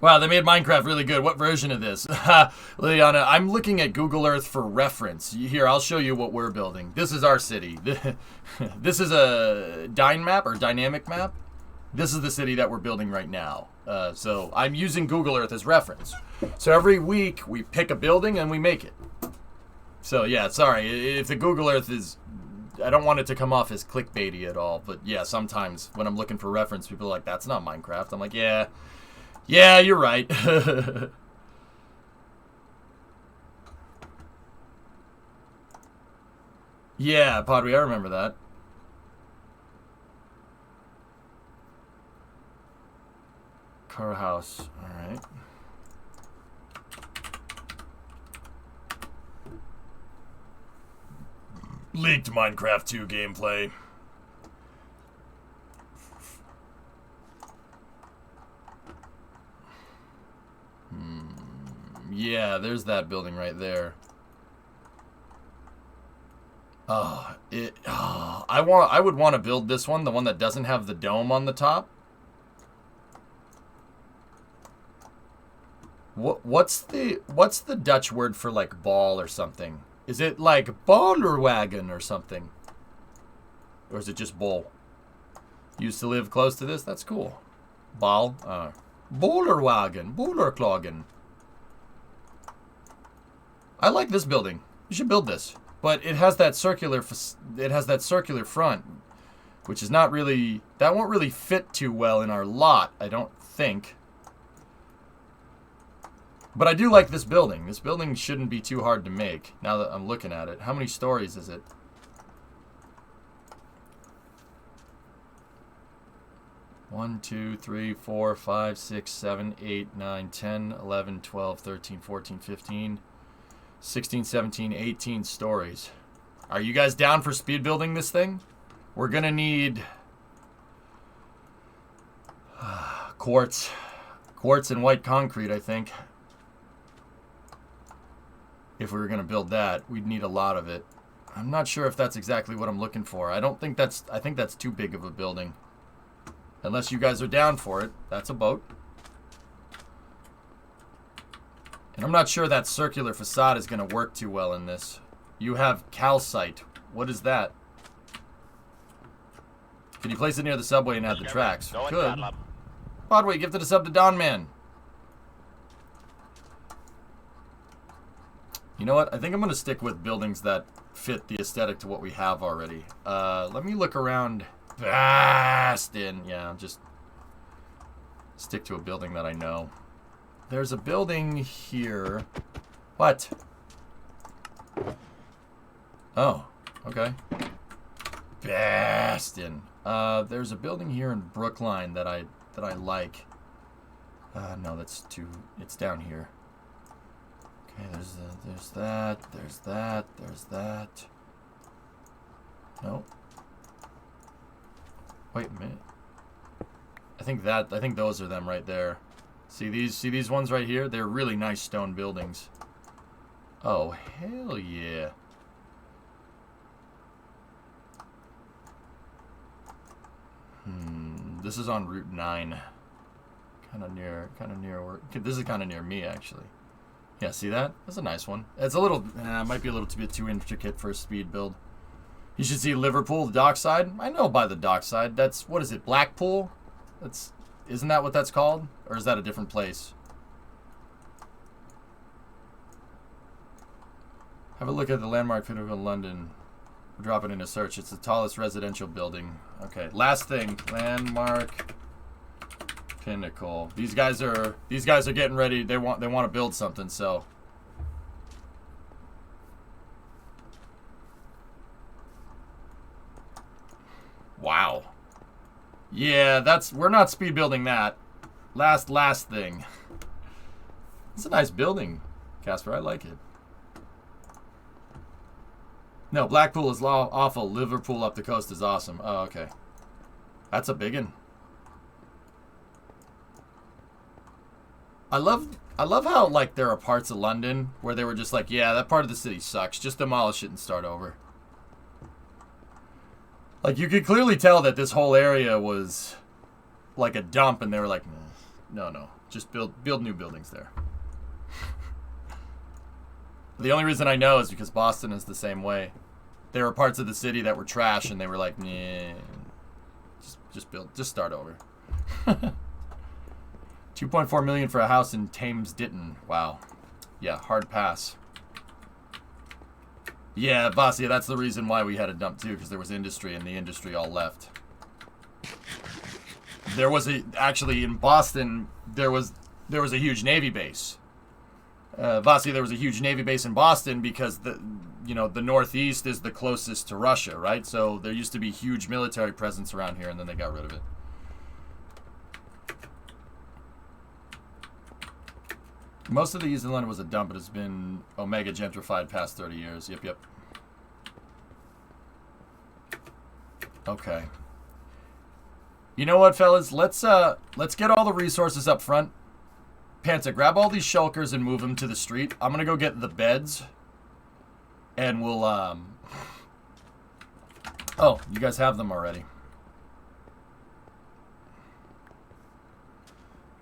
Wow, they made Minecraft really good. What version of this? Liliana, I'm looking at Google Earth for reference. Here, I'll show you what we're building. This is our city. This is a dynamic map. This is the city that we're building right now. So I'm using Google Earth as reference. So every week, we pick a building and we make it. So yeah, sorry. If the Google Earth is... I don't want it to come off as clickbaity at all. But yeah, sometimes when I'm looking for reference, people are like, that's not Minecraft. I'm like, yeah. Yeah, you're right. Yeah, Podry, I remember that. per house. Alright. Leaked Minecraft 2 gameplay. Yeah, there's that building right there. I would want to build this one, the one that doesn't have the dome on the top. What's the Dutch word for like ball or something? Is it like ballerwagen or something? Or is it just bowl? Used to live close to this? That's cool. Ball? Bollerwagen. Bollerklagen. I like this building. You should build this. But it has that circular front, which is not really, that won't really fit too well in our lot, I don't think. But I do like this building. This building shouldn't be too hard to make, now that I'm looking at it. How many stories is it? One, 2, 3, 4, 5, 6, 7, 8, 9, 10, 11, 12, 13, 14, 15, 16, 17, 18 stories. Are you guys down for speed building this thing? We're gonna need quartz and white concrete, I think. If we were gonna build that, we'd need a lot of it. I'm not sure if that's exactly what I'm looking for. I think that's too big of a building. Unless you guys are down for it. That's a boat. And I'm not sure that circular facade is going to work too well in this. You have calcite. What is that? Can you place it near the subway and add the tracks? Could. Podway, give the sub to Don Man. You know what? I think I'm going to stick with buildings that fit the aesthetic to what we have already. Let me look around. Bastin. Yeah, just stick to a building that I know. There's a building here. What? Oh, okay. Bastin. There's a building here in Brookline that I like. No, that's too. It's down here. Okay, there's that. There's that. There's that. Nope. Wait a minute. I think those are them right there. See these ones right here? They're really nice stone buildings. Oh, hell yeah. This is on Route 9. Kind of near where, this is kind of near me actually. Yeah, see that? That's a nice one. It's a little might be a little bit too intricate for a speed build. You should see Liverpool, the dockside. I know by the dockside. That's, what is it, Blackpool? Isn't that what that's called? Or is that a different place? Have a look at the landmark pinnacle in London. Drop it in a search. It's the tallest residential building. Okay, last thing. Landmark pinnacle. These guys are getting ready. They want to build something, so. Wow. Yeah, we're not speed building that. Last thing. It's a nice building, Casper. I like it. No, Blackpool is awful. Liverpool up the coast is awesome. Oh, okay. That's a big one. I love how like there are parts of London where they were just like, yeah, that part of the city sucks. Just demolish it and start over. Like, you could clearly tell that this whole area was like a dump, and they were like, no, just build new buildings there. The only reason I know is because Boston is the same way. There were parts of the city that were trash, and they were like, nah, just start over. 2.4 million for a house in Thames Ditton. Wow. Yeah, hard pass. Yeah, Vasia, that's the reason why we had a dump too, because there was industry and the industry all left. There was actually in Boston, there was a huge Navy base. Vasia, there was a huge Navy base in Boston because the Northeast is the closest to Russia, right? So there used to be huge military presence around here, and then they got rid of it. Most of the East London was a dump, but it's been Omega gentrified past 30 years. Yep, yep. Okay. You know what, fellas? Let's get all the resources up front. Panta, grab all these shulkers and move them to the street. I'm gonna go get the beds. And we'll, Oh, you guys have them already.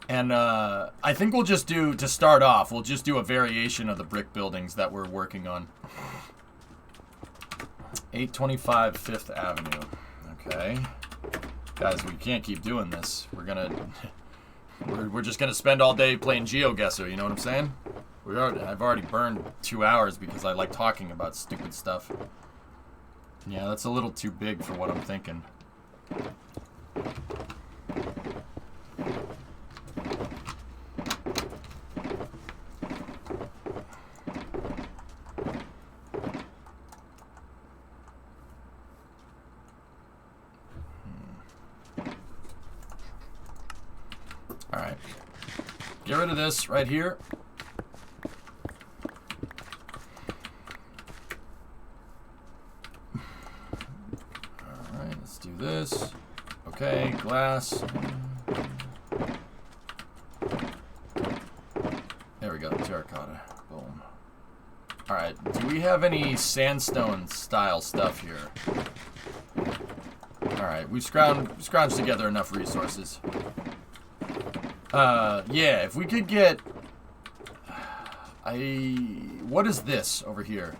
And, I think we'll just do, to start off, we'll just do a variation of the brick buildings that we're working on. 825 5th Avenue. Okay. Guys, we can't keep doing this. We're gonna... We're just gonna spend all day playing GeoGuessr, you know what I'm saying? I've already burned 2 hours because I like talking about stupid stuff. Yeah, that's a little too big for what I'm thinking. Alright. Get rid of this right here. Alright, let's do this. Okay, glass. There we go, terracotta. Boom. Alright, do we have any sandstone style stuff here? Alright, we've scrounged together enough resources. Yeah, if we could get... What is this over here?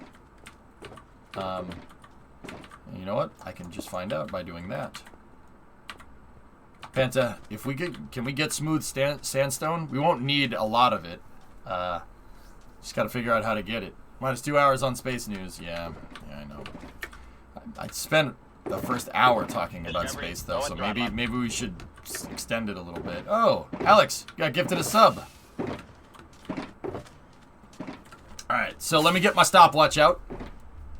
You know what? I can just find out by doing that. Penta, if we could... Can we get smooth sandstone? We won't need a lot of it. Just gotta figure out how to get it. Minus 2 hours on space news. Yeah, I know. I spent the first hour talking about space, though, so maybe we should extend it a little bit. Oh, Alex, you got gifted a sub. Alright, so let me get my stopwatch out.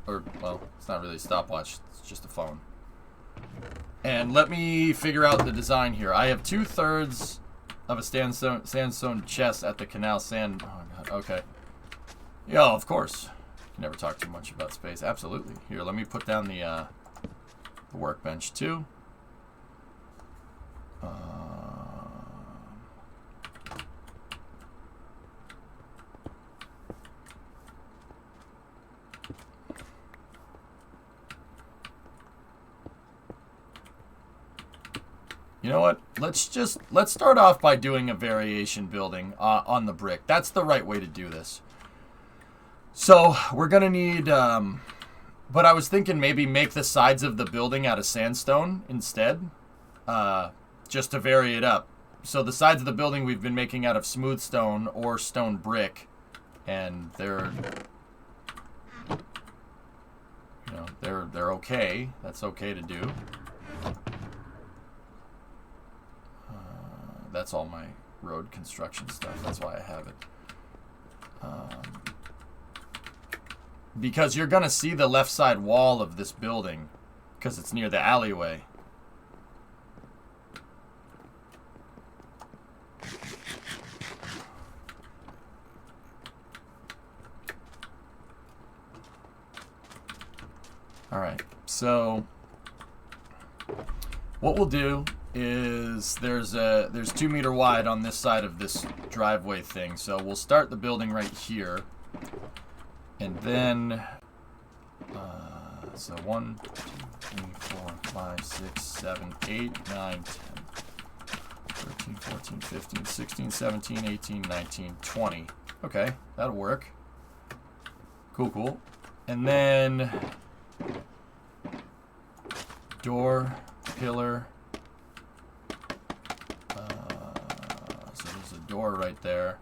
Or, well, it's not really a stopwatch, it's just a phone. And let me figure out the design here. I have 2/3 of a sandstone chest at the canal sand. Oh, God, okay. Yeah, of course. You can never talk too much about space. Absolutely. Here, let me put down the workbench too. You know what? Let's start off by doing a variation building on the brick. That's the right way to do this. So we're gonna need, but I was thinking maybe make the sides of the building out of sandstone instead, just to vary it up. So the sides of the building we've been making out of smooth stone or stone brick, and they're okay. That's okay to do. That's all my road construction stuff. That's why I have it. Because you're going to see the left side wall of this building because it's near the alleyway. Alright, so what we'll do is there's 2 meter wide on this side of this driveway thing. So we'll start the building right here. And then, so 1, 2, 3, 4, 5, 6, 7, 8, 9, 10, 13, 14, 15, 16, 17, 18, 19, 20. Okay, that'll work. Cool, cool. And then door, pillar. So there's a door right there.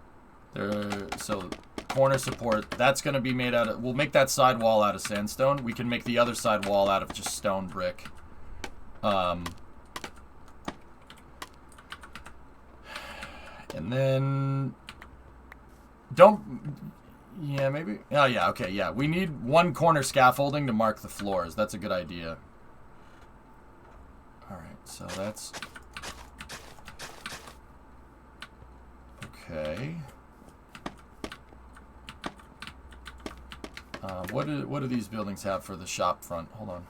So corner support, that's going to be made out of, we'll make that side wall out of sandstone. We can make the other side wall out of just stone brick. And then yeah, maybe, oh yeah, okay, yeah. We need one corner scaffolding to mark the floors. That's a good idea. All right, so that's okay. What do these buildings have for the shop front? Hold on.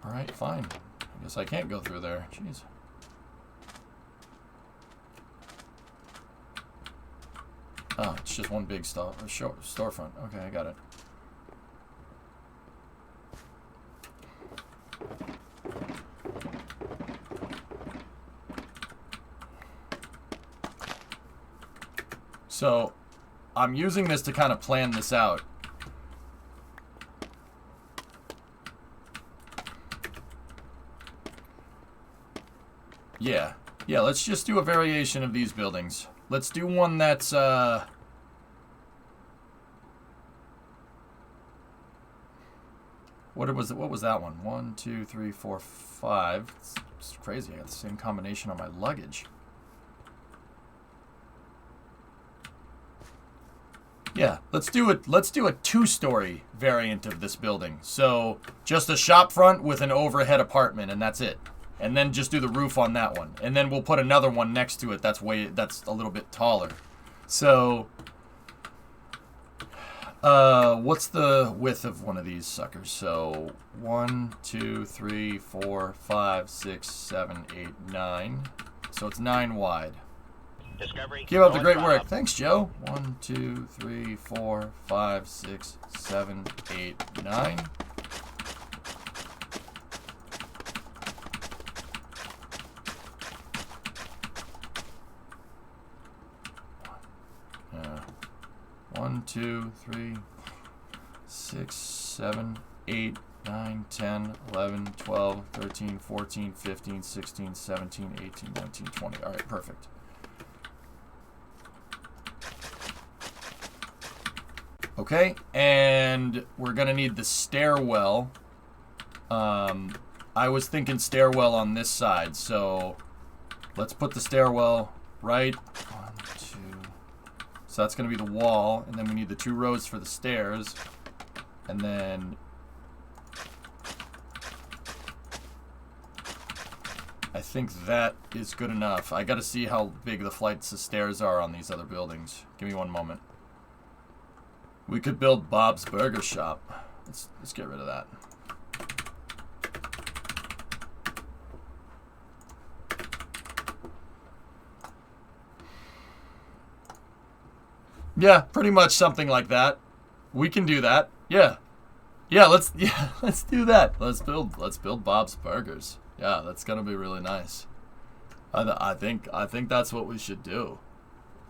Alright, fine. I guess I can't go through there. Jeez. Oh, it's just one big storefront. Okay, I got it. So, I'm using this to kind of plan this out. Yeah. Yeah, let's just do a variation of these buildings. Let's do one that's, what was that one? 1, 2, 3, 4, 5. It's crazy. I got the same combination on my luggage. Yeah, let's do a two-story variant of this building. So, just a shop front with an overhead apartment, and that's it. And then just do the roof on that one. And then we'll put another one next to it that's a little bit taller. So, what's the width of one of these suckers? So, 1, 2, 3, 4, 5, 6, 7, 8, 9. So it's 9 wide. Discovery. Keep up the great work. Thanks, Joe. 1, 2, 3, 4, 5, 6, 7, 8, 9. Yeah. 1, 2, 3, 6, 7, 8, 9, 10, 11, 12, 13, 14, 15, 16, 17, 18, 19, 20. All right, perfect. Okay, and we're gonna need the stairwell. I was thinking stairwell on this side, so let's put the stairwell right. 1, 2. So that's gonna be the wall, and then we need the 2 rows for the stairs, and then I think that is good enough. I gotta see how big the flights of stairs are on these other buildings. Give me one moment. We could build Bob's Burger Shop. Let's get rid of that. Yeah, pretty much something like that. We can do that. Yeah. Let's do that. Let's build Bob's Burgers. Yeah, that's gonna be really nice. I think that's what we should do.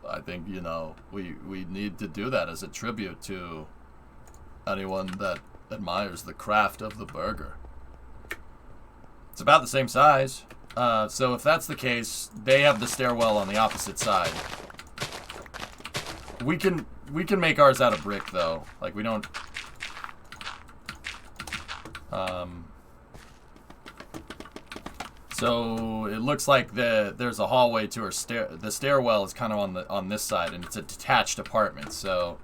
I think, you know, we need to do that as a tribute to anyone that admires the craft of the burger. It's about the same size. So if that's the case, they have the stairwell on the opposite side. We can make ours out of brick though. Like we don't so it looks like there's a hallway to her the stairwell is kind of on this side, and it's a detached apartment. So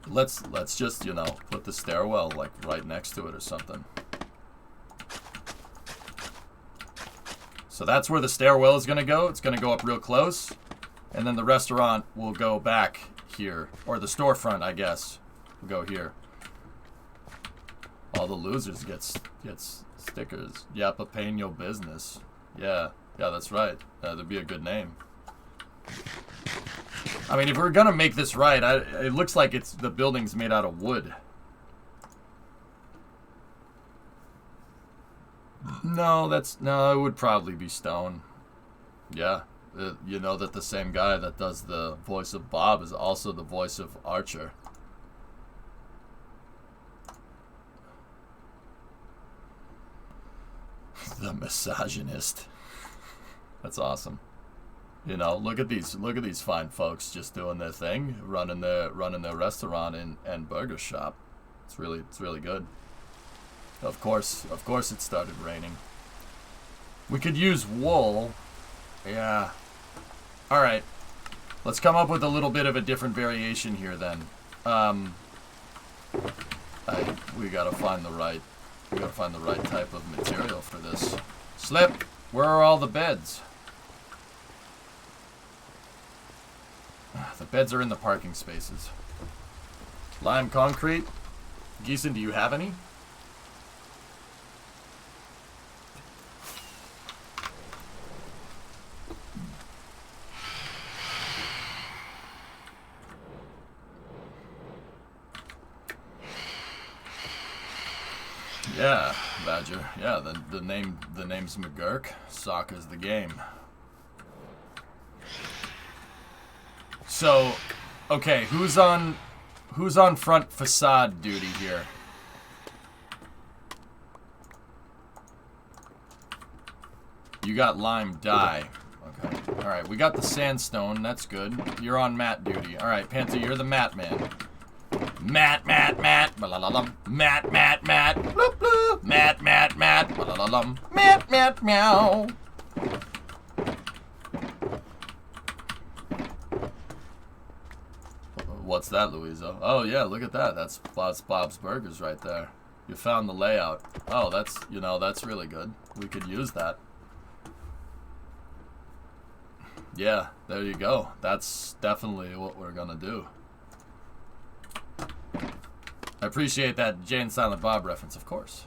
let's just, you know, put the stairwell like right next to it or something. So that's where the stairwell is gonna go. It's gonna go up real close, and then the restaurant will go back here, or the storefront, I guess, will go here. All the losers gets stickers. Yappa paying your business. Yeah, that's right. That'd be a good name. I mean, if we're gonna make this right, it looks like the building's made out of wood. No, it would probably be stone. Yeah, you know that the same guy that does the voice of Bob is also the voice of Archer. The misogynist. That's awesome. You know, look at these fine folks just doing their thing, running their restaurant and burger shop. It's really good. Of course it started raining. We could use wool. Yeah. All right. Let's come up with a little bit of a different variation here then. We gotta find the right type of material for this. Slip. Where are all the beds? The beds are in the parking spaces. Lime concrete. Geeson, do you have any? Yeah, Badger. Yeah, the name's McGurk. Soccer's the game. So, okay, who's on front facade duty here? You got lime dye. Okay. All right, we got the sandstone. That's good. You're on mat duty. All right, Panther, you're the mat man. Mat, mat, mat, ba-la-la-lum. Mat, mat, mat, bloop, bloop. Mat, mat, mat, ba-la-la-lum. Mat, mat, meow. What's that, Louisa? Oh, yeah, look at that. That's Bob's Burgers right there. You found the layout. Oh, that's, that's really good. We could use that. Yeah, there you go. That's definitely what we're gonna do. I appreciate that Jay and Silent Bob reference, of course.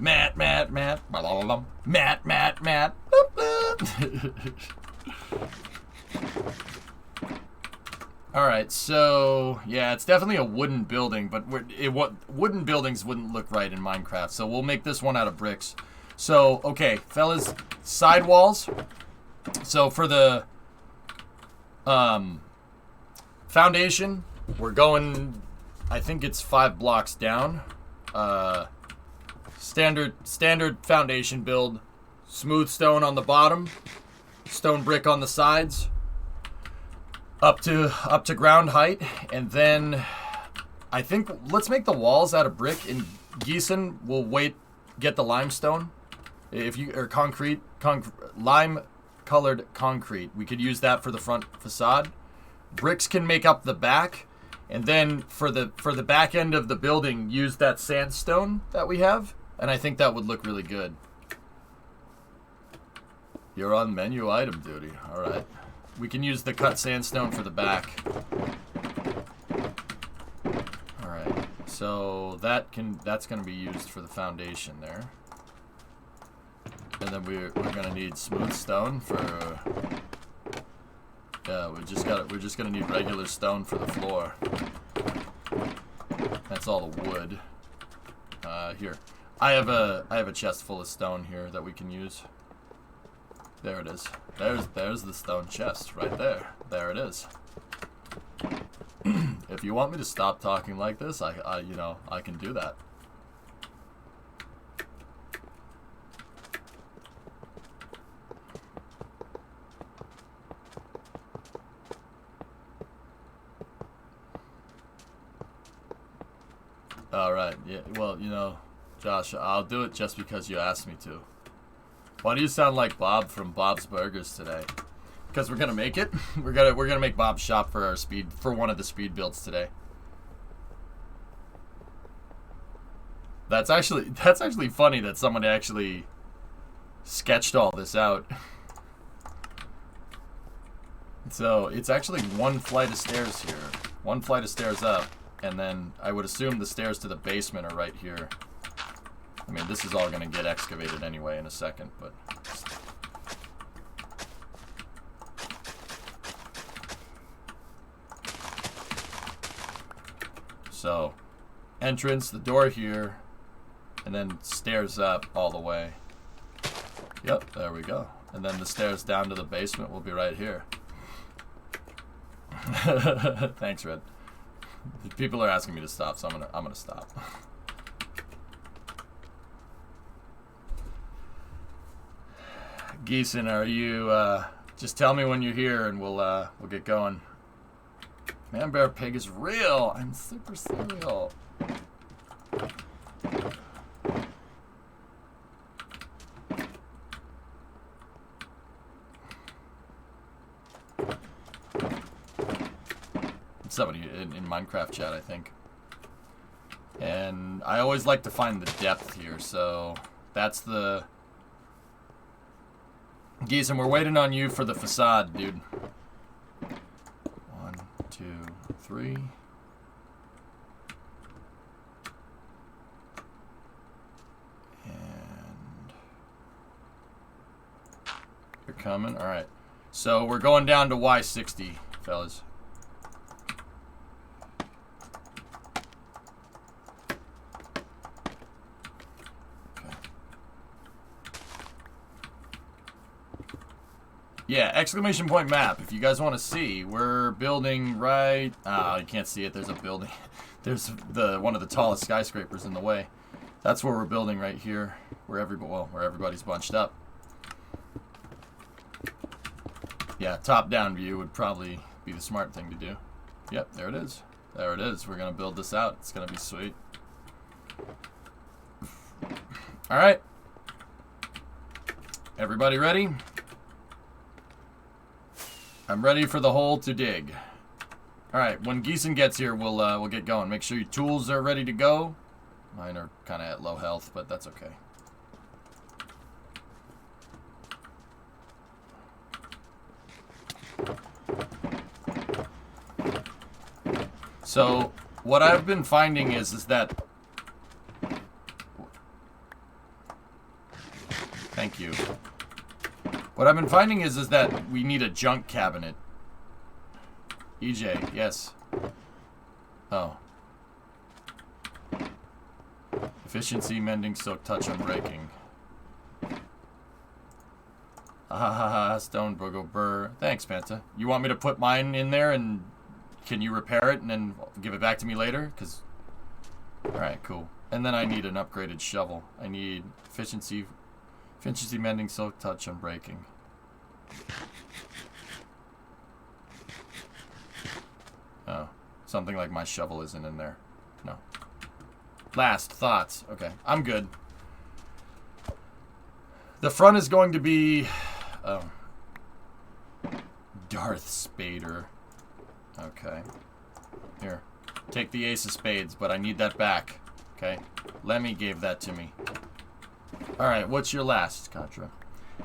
Matt, Matt, Matt, Matt, Matt, Matt. All right, so yeah, it's definitely a wooden building, but wooden buildings wouldn't look right in Minecraft, so we'll make this one out of bricks. So, okay, fellas, sidewalls. So for the foundation, we're going, I think it's 5 blocks down. Standard foundation build. Smooth stone on the bottom, stone brick on the sides, up to ground height, and then I think let's make the walls out of brick. And Geeson will get the limestone. If you or concrete, lime colored concrete, we could use that for the front facade. Bricks can make up the back, and then for the back end of the building, use that sandstone that we have, and I think that would look really good. You're on menu item duty. All right, we can use the cut sandstone for the back. All right, so that's going to be used for the foundation there. And then we're gonna need smooth stone for. Yeah, we're just gonna need regular stone for the floor. That's all the wood. Here, I have a chest full of stone here that we can use. There it is. There's the stone chest right there. There it is. If you want me to stop talking like this, I can do that. All right. Yeah. Well, Josh, I'll do it just because you asked me to. Why do you sound like Bob from Bob's Burgers today? Because we're gonna make it. We're gonna make Bob's shop for one of the speed builds today. That's actually funny that someone actually sketched all this out. So it's actually one flight of stairs here, one flight of stairs up. And then I would assume the stairs to the basement are right here. I mean, this is all going to get excavated anyway in a second, but... So, entrance, the door here, and then stairs up all the way. Yep, there we go. And then the stairs down to the basement will be right here. Thanks, Red. People are asking me to stop, so I'm gonna stop. Geeson, are you? Just tell me when you're here, and we'll get going. Man, Bear Pig is real. I'm super serial. Somebody in Minecraft chat, I think. And I always like to find the depth here, so that's the... Geeson, we're waiting on you for the facade, dude. 1, 2, 3. And... You're coming? Alright. So we're going down to Y60, fellas. Yeah, exclamation point map. If you guys want to see, we're building right... you can't see it. There's a building. There's one of the tallest skyscrapers in the way. That's where we're building right here, where everybody's bunched up. Yeah, top-down view would probably be the smart thing to do. Yep, there it is. There it is. We're going to build this out. It's going to be sweet. All right. Everybody ready? I'm ready for the hole to dig. Alright, when Geeson gets here, we'll get going. Make sure your tools are ready to go. Mine are kind of at low health, but that's okay. So, what I've been finding is that... Thank you. What I've been finding is that we need a junk cabinet. EJ, yes. Oh. Efficiency, mending, silk, touch, unbreaking. Stone, Burgo, Burr. Thanks, Panta. You want me to put mine in there and can you repair it and then give it back to me later? Cause... Alright, cool. And then I need an upgraded shovel. I need efficiency, mending, silk, touch, unbreaking. Oh, something like my shovel isn't in there. No. Last thoughts. Okay, I'm good. The front is going to be... Oh. Darth Spader. Okay. Here. Take the ace of spades, but I need that back. Okay. Lemmy gave that to me. Alright, what's your last, Contra?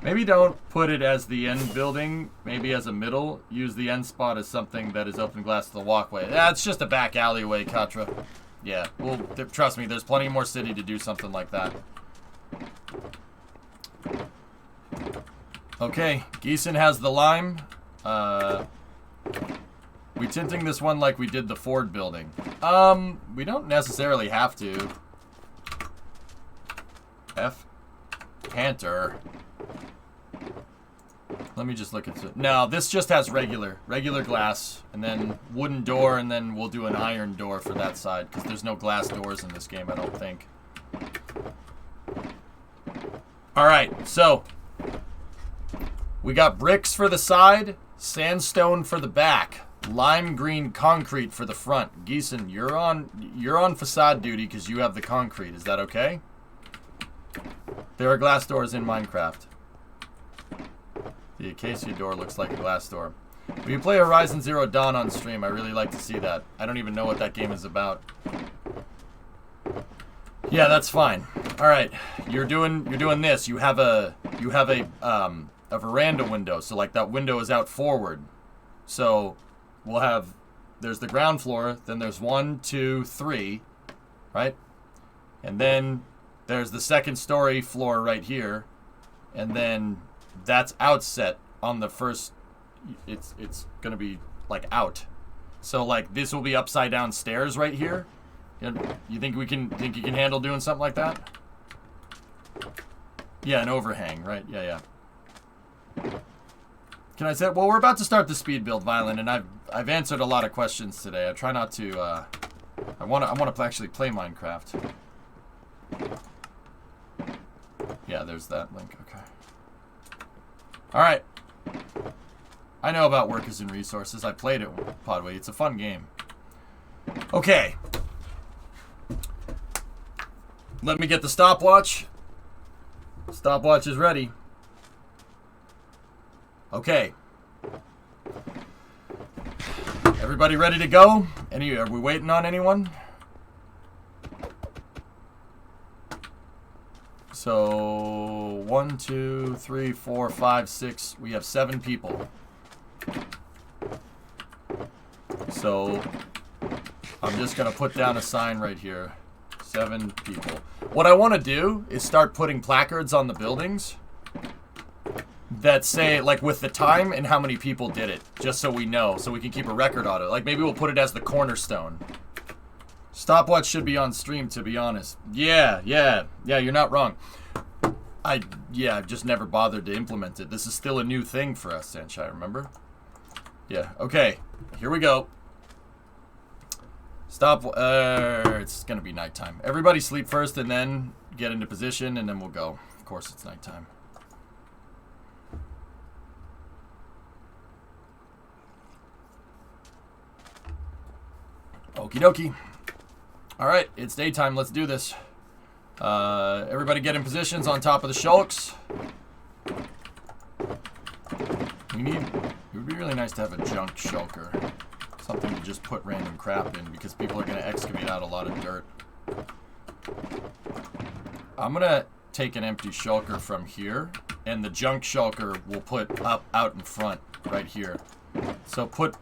Maybe don't put it as the end building. Maybe as a middle. Use the end spot as something that is open glass to the walkway. It's just a back alleyway, Contra. Yeah, well, trust me, there's plenty more city to do something like that. Okay, Geeson has the lime. We tinting this one like we did the Ford building. We don't necessarily have to. F. Canter. Let me just look at it. No, this just has regular glass, and then wooden door, and then we'll do an iron door for that side, because there's no glass doors in this game, I don't think. Alright, so we got bricks for the side, sandstone for the back, lime green concrete for the front. Geeson, you're on facade duty because you have the concrete. Is that okay? There are glass doors in Minecraft. The Acacia door looks like a glass door. Will you play Horizon Zero Dawn on stream? I really like to see that. I don't even know what that game is about. Yeah, that's fine. All right, you're doing this. You have a veranda window. So like that window is out forward. So we'll have, there's the ground floor. Then there's 1, 2, 3, right? And then there's the second story floor right here, and then that's outset on the first. It's gonna be like out. So like this will be upside down stairs right here. You think you can handle doing something like that? Yeah, an overhang, right? Yeah. Can I say? Well, we're about to start the speed build, Violent, and I've answered a lot of questions today. I try not to. I want to actually play Minecraft. Yeah, there's that link. Okay. All right. I know about workers and resources. I played it, Podway. It's a fun game. Okay. Let me get the stopwatch. Stopwatch is ready. Okay. Everybody ready to go? Are we waiting on anyone? So 1, 2, 3, 4, 5, 6. We have 7 people. So I'm just gonna put down a sign right here. 7 people. What I want to do is start putting placards on the buildings that say, like, with the time and how many people did it, just so we know, so we can keep a record on it. Like, maybe we'll put it as the cornerstone. Stopwatch should be on stream, to be honest. Yeah, you're not wrong. I've just never bothered to implement it. This is still a new thing for us, Sanchai, remember? Yeah, okay. Here we go. Stop. It's gonna be nighttime. Everybody sleep first and then get into position and then we'll go. Of course it's nighttime. Okie dokie. Alright, it's daytime. Let's do this. Everybody get in positions on top of the shulks. It would be really nice to have a junk shulker. Something to just put random crap in because people are going to excavate out a lot of dirt. I'm going to take an empty shulker from here, and the junk shulker we'll put up out in front right here. So put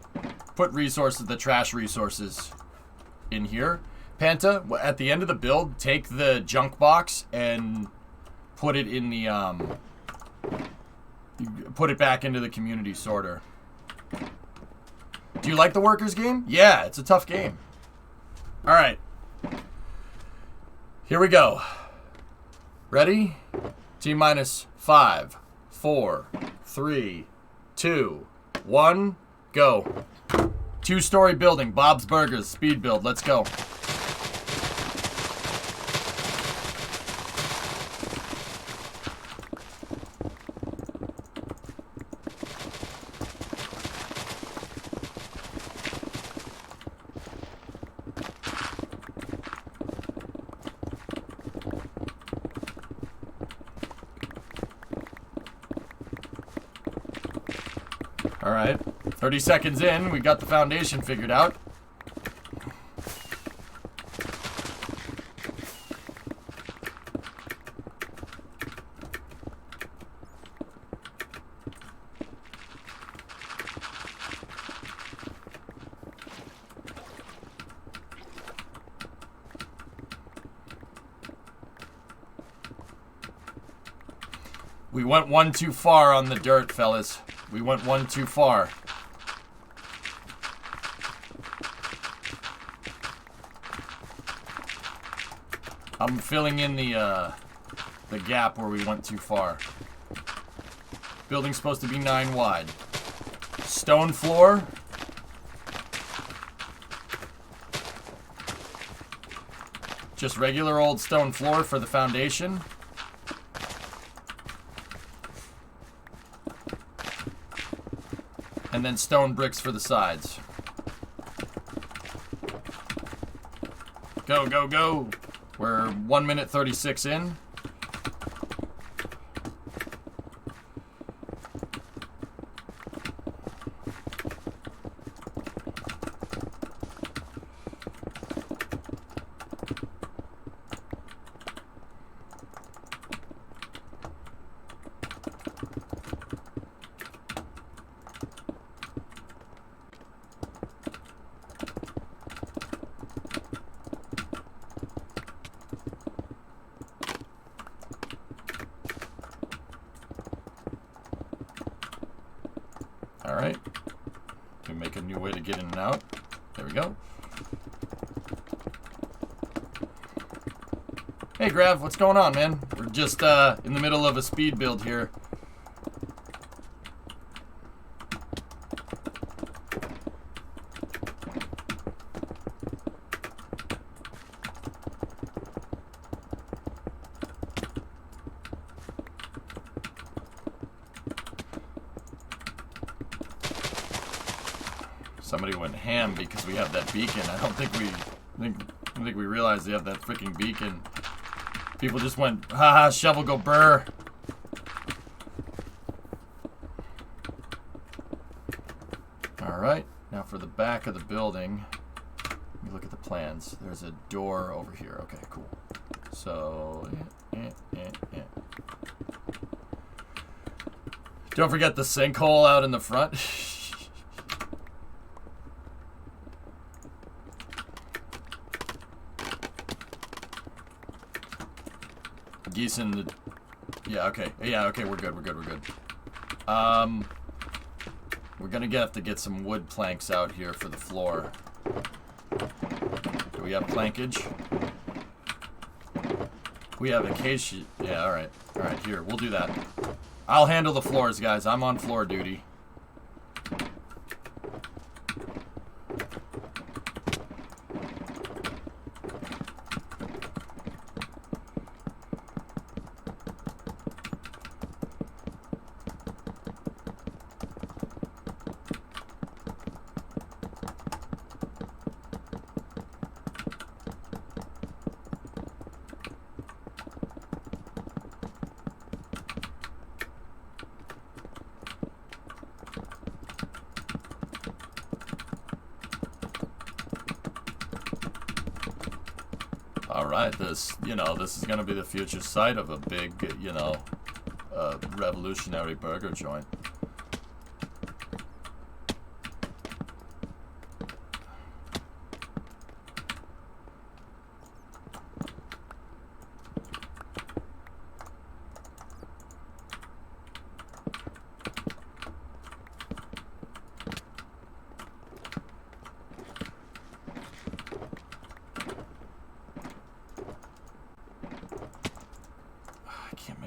resources, the trash resources, in here. Panta, at the end of the build, take the junk box and put it in the put it back into the community sorter. Do you like the workers game? Yeah, it's a tough game. All right. Here we go. Ready? T-minus 5, 4, 3, 2, 1, go. 2-story building, Bob's Burgers, speed build. Let's go. All right, 30 seconds in, we got the foundation figured out. We went one too far on the dirt, fellas. We went one too far. I'm filling in the gap where we went too far. Building's supposed to be 9 wide. Stone floor. Just regular old stone floor for the foundation. And then stone bricks for the sides. Go, go, go. We're 1 minute 36 in. Alright. Can we make a new way to get in and out? There we go. Hey Grav, what's going on, man? We're just in the middle of a speed build here. Somebody went ham because we have that beacon. I don't think we realized they have that freaking beacon. People just went, haha, shovel go burr. Alright, now for the back of the building. Let me look at the plans. There's a door over here. Okay, cool. So, yeah. Don't forget the sinkhole out in the front. Geese in the... Yeah, okay. Yeah, okay, we're good. We're gonna have to get some wood planks out here for the floor. Do we have plankage? We have acacia. Yeah, alright. Alright, here, we'll do that. I'll handle the floors, guys. I'm on floor duty. Alright, this is gonna be the future site of a big, revolutionary burger joint.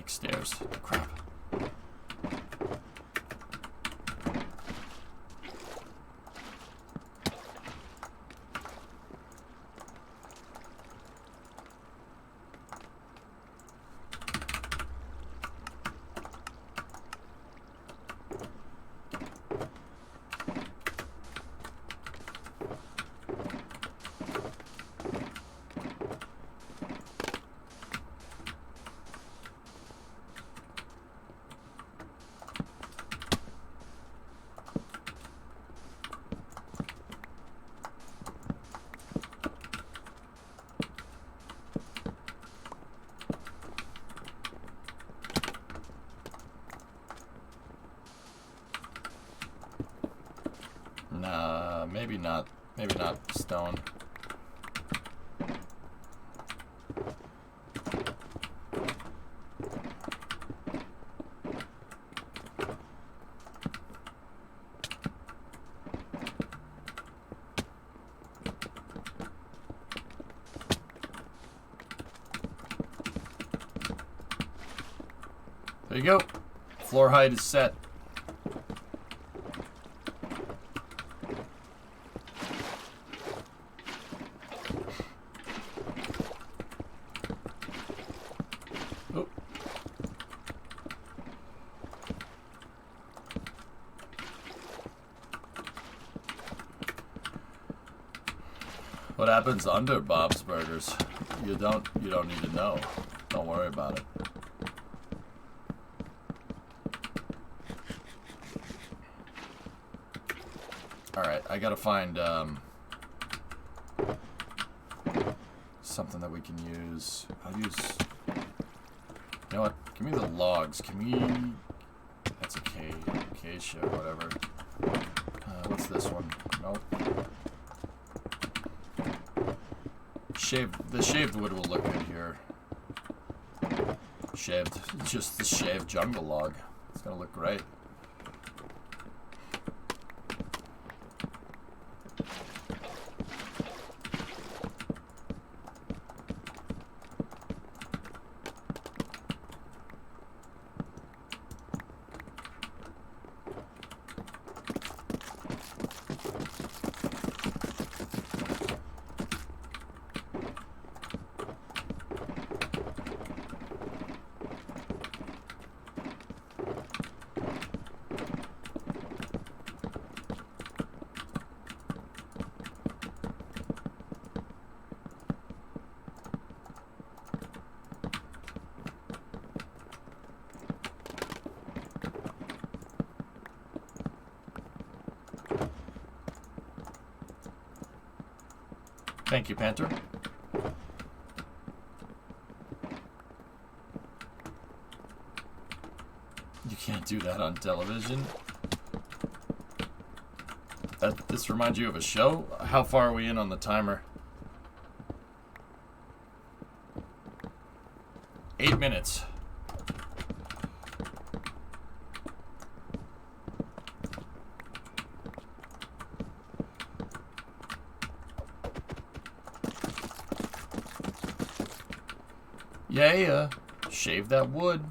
Stairs. Crap. Nah, maybe not. Maybe not stone. There you go. Floor height is set. Oh. What happens under Bob's Burgers? You don't need to know. Don't worry about it. Alright, I gotta find something that we can use. I'll use... You know what? Give me the logs. Can we... That's acacia or whatever. What's this one? Nope. The shaved wood will look good here. Shaved. Just the shaved jungle log. It's gonna look great. Thank you, Panther. can't do that on television. This reminds you of a show? How far are we in on the timer? 8 minutes. Yeah, shave that wood.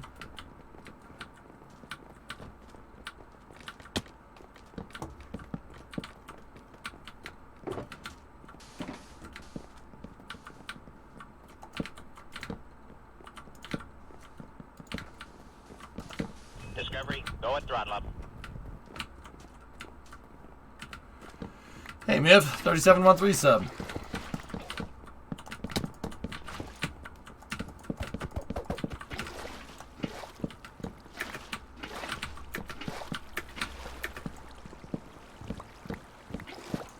Discovery, go at throttle up. Hey, Miv, 3713 sub.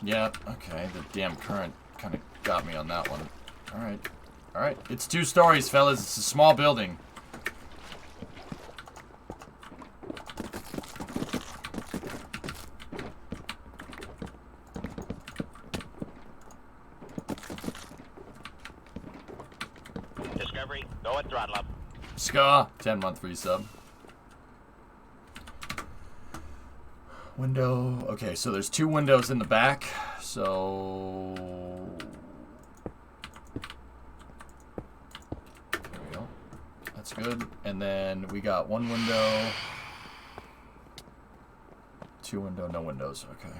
Yeah, okay, the damn current kind of got me on that one. Alright. Alright, it's 2 stories, fellas. It's a small building. Discovery, go at throttle up. Ska, 10-month resub. Window. Okay, so there's 2 windows in the back. So there we go. That's good. And then we got 1 window, 2 window, no windows. Okay.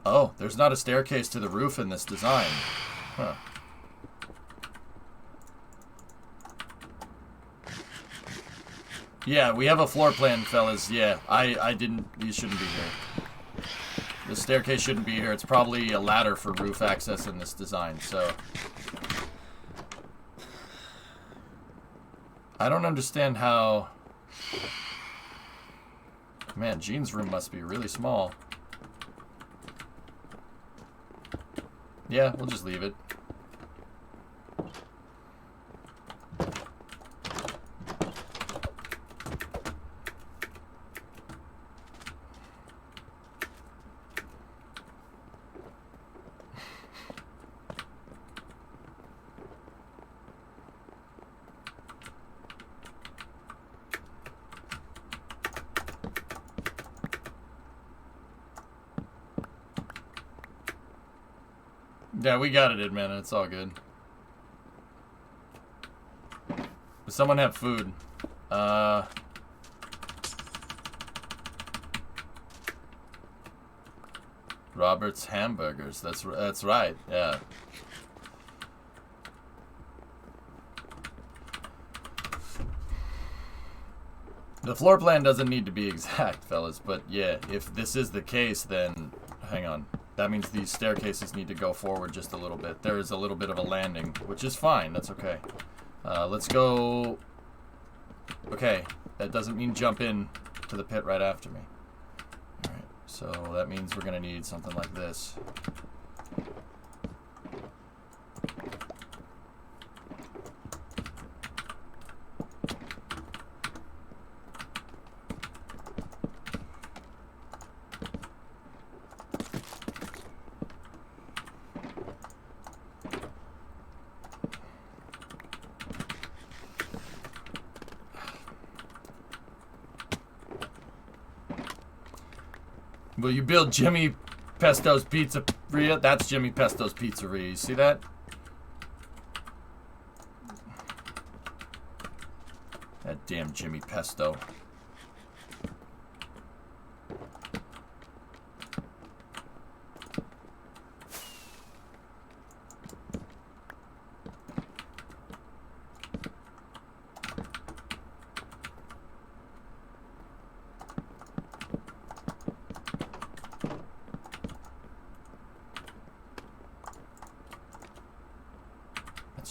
Oh, there's not a staircase to the roof in this design. Huh. Yeah, we have a floor plan, fellas. Yeah, I didn't... You shouldn't be here. The staircase shouldn't be here. It's probably a ladder for roof access in this design, so... I don't understand how... Man, Gene's room must be really small. Yeah, we'll just leave it. Yeah, we got it in, man. It's all good. Does someone have food? Robert's Hamburgers. That's right. Yeah. The floor plan doesn't need to be exact, fellas, but yeah, if this is the case, then hang on. That means these staircases need to go forward just a little bit. There is a little bit of a landing, which is fine. That's okay. Let's go... Okay, that doesn't mean jump in to the pit right after me. Alright, so that means we're going to need something like this. Will you build Jimmy Pesto's Pizzeria? That's Jimmy Pesto's Pizzeria. You see that? That damn Jimmy Pesto.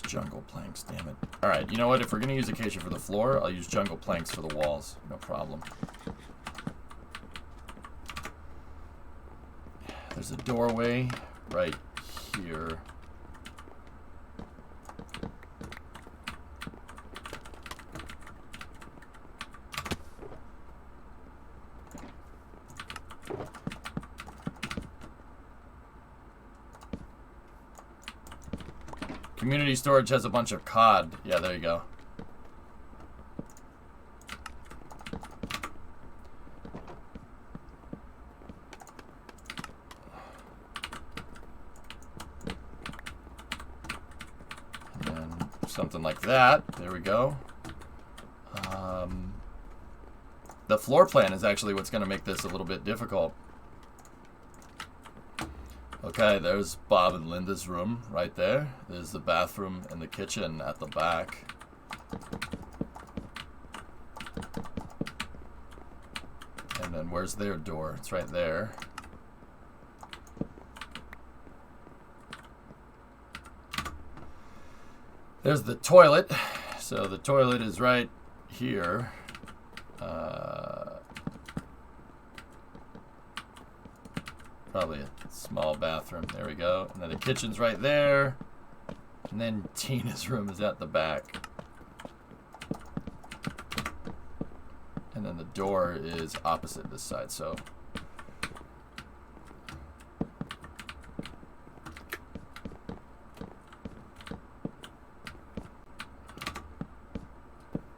Jungle planks, damn it. Alright, you know what? If we're going to use acacia for the floor, I'll use jungle planks for the walls. No problem. There's a doorway right here. Community storage has a bunch of cod. Yeah, there you go. And then something like that. There we go. The floor plan is actually what's going to make this a little bit difficult. Okay, there's Bob and Linda's room right there. There's the bathroom and the kitchen at the back. And then where's their door? It's right there. There's the toilet. So the toilet is right here. Probably a small bathroom. There we go. And then the kitchen's right there. And then Tina's room is at the back. And then the door is opposite this side, so.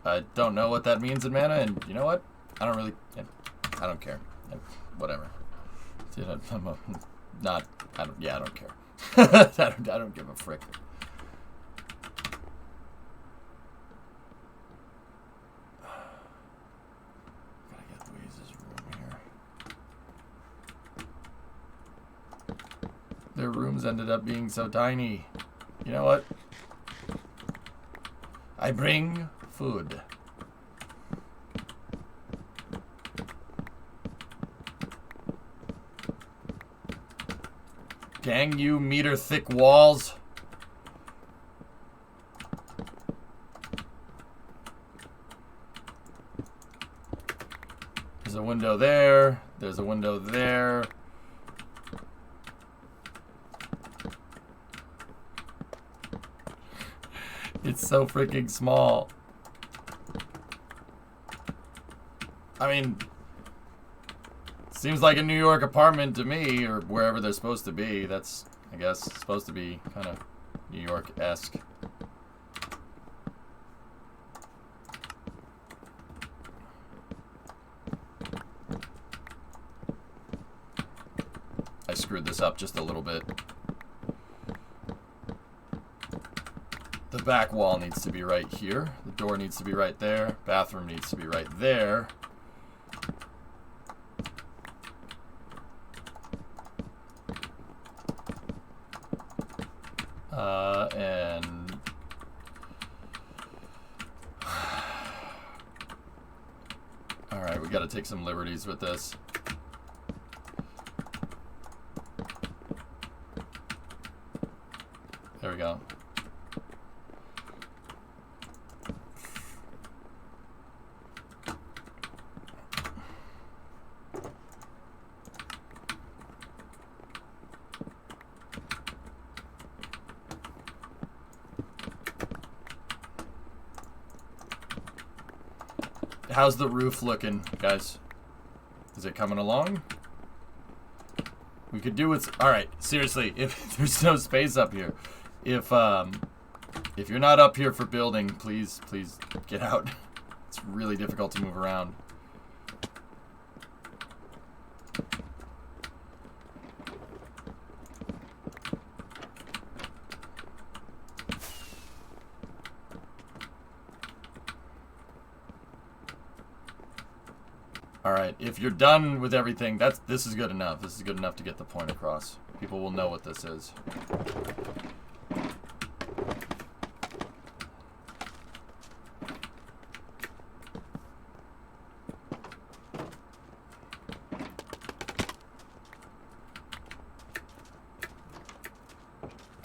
I don't know what that means in mana, and you know what? I don't care. Whatever. Dude, I'm not. I don't care. I don't give a frick. Gotta get Louise's room here. Their rooms ended up being so tiny. You know what? I bring food. Dang you meter-thick walls. There's a window there. There's a window there. It's so freaking small. I mean, seems like a New York apartment to me, or wherever they're supposed to be. That's, I guess, supposed to be kind of New York-esque. I screwed this up just a little bit. The back wall needs to be right here. The door needs to be right there. Bathroom needs to be right there. And all right, we got to take some liberties with this. There we go. How's the roof looking, guys? Is it coming along? We could do what's... Alright, seriously, if there's no space up here. If you're not up here for building, please get out. It's really difficult to move around. Alright, if you're done with everything, this is good enough. This is good enough to get the point across. People will know what this is.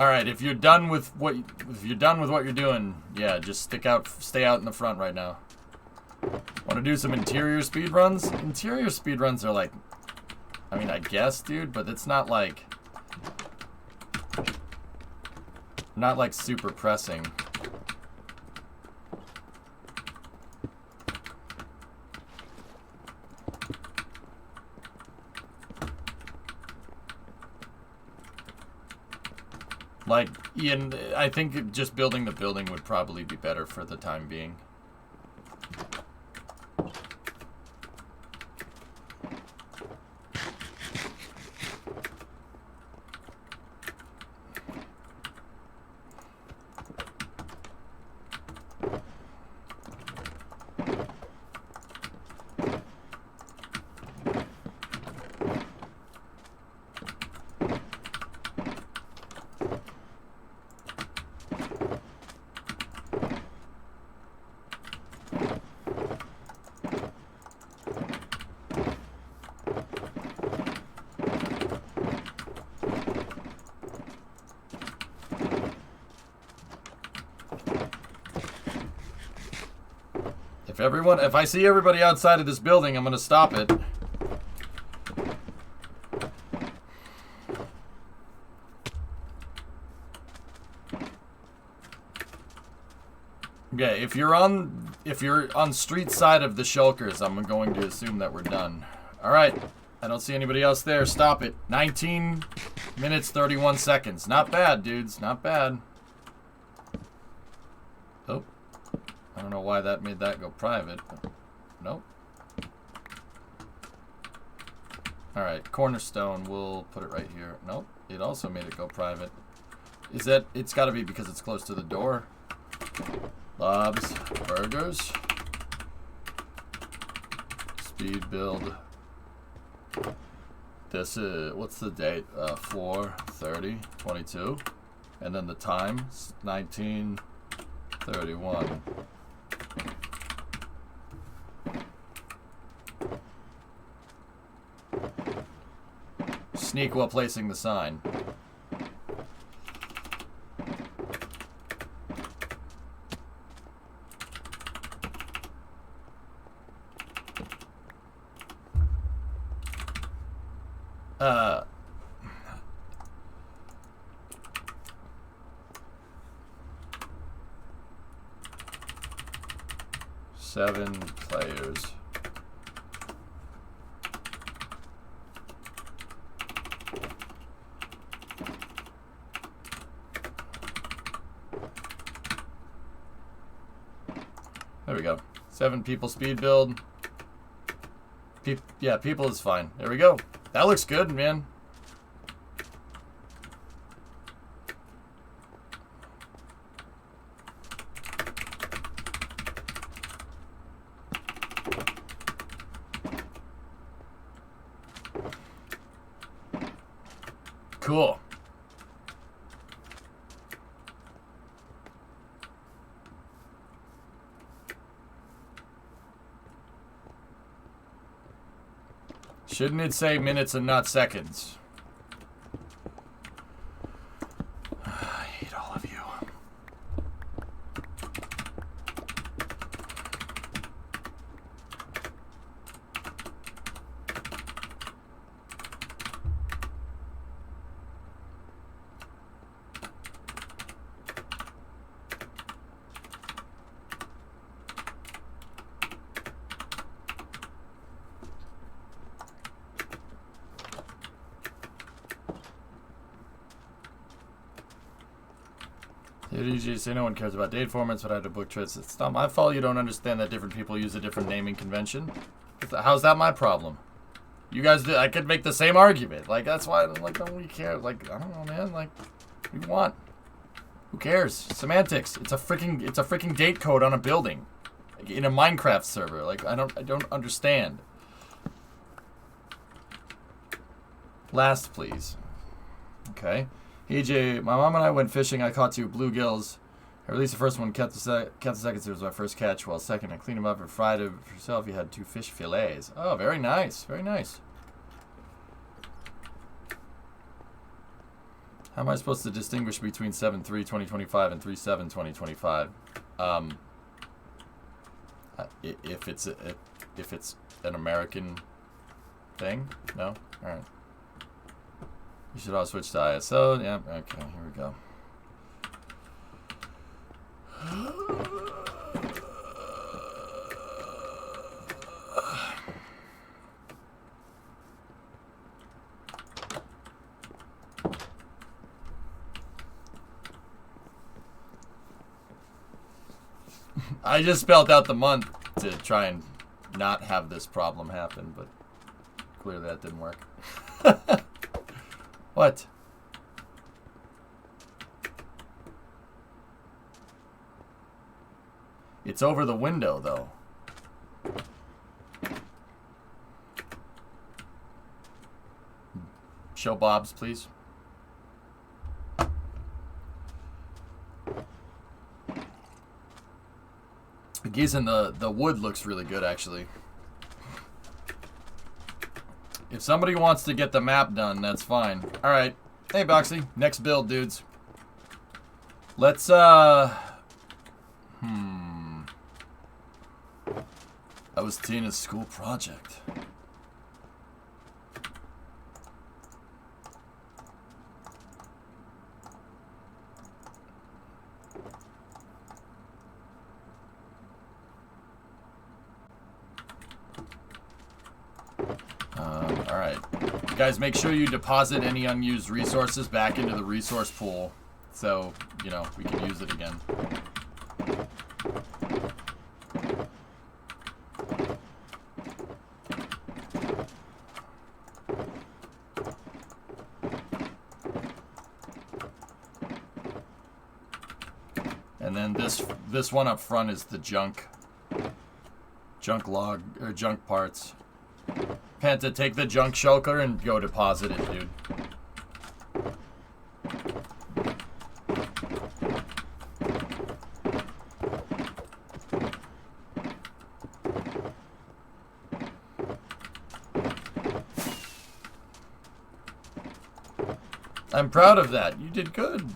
Alright, if you're done with what you're doing, yeah, just stay out in the front right now. Want to do some interior speed runs? Interior speed runs are like, I mean, I guess, dude, but it's not like super pressing. Like, Ian, I think just building the building would probably be better for the time being. If I see everybody outside of this building, I'm gonna stop it. Okay, if you're on street side of the shulkers, I'm going to assume that we're done. All right, I don't see anybody else there. Stop it. 19 minutes 31 seconds. Not bad, dudes. Not bad. Oh. I don't know why that made that go private. Nope. Alright, cornerstone, we'll put it right here. Nope, it also made it go private. Is that, it's gotta be because it's close to the door. Bob's Burgers. Speed build. This is, what's the date? 4/30/22. And then the time, 19:31. Sneak while placing the sign. Seven players. There we go. 7 people speed build. Yeah, people is fine. There we go. That looks good, man. Cool. Shouldn't it say minutes and not seconds? I hate all of you. You say no one cares about date formats, but I had to book trips. It's not my fault you don't understand that different people use a different naming convention. How's that my problem? You guys I could make the same argument. Like, that's why, like, don't we care? Like, I don't know, man. Like, what do you want? Who cares? Semantics. It's a freaking date code on a building. Like, in a Minecraft server. Like, I don't understand. Last, please. Okay. EJ, my mom and I went fishing. I caught 2 bluegills. I released the first one, kept the second. It was my first catch. While second, I cleaned them up and fried it for yourself. You had 2 fish fillets. Oh, very nice. Very nice. How am I supposed to distinguish between 7/3/2025 and 3/7/2025? If it's an American thing? No? All right. You should all switch to ISO. Yeah, okay, here we go. I just spelled out the month to try and not have this problem happen, but clearly that didn't work. What? It's over the window, though. Show Bob's, please. Gießen, the wood looks really good, actually. If somebody wants to get the map done, that's fine. Alright. Hey, Boxy. Next build, dudes. Let's, That was Tina's school project. Alright. Guys, make sure you deposit any unused resources back into the resource pool so, you know, we can use it again. And then this one up front is the junk log, or junk parts. Penta, take the junk shulker and go deposit it, dude. I'm proud of that. You did good.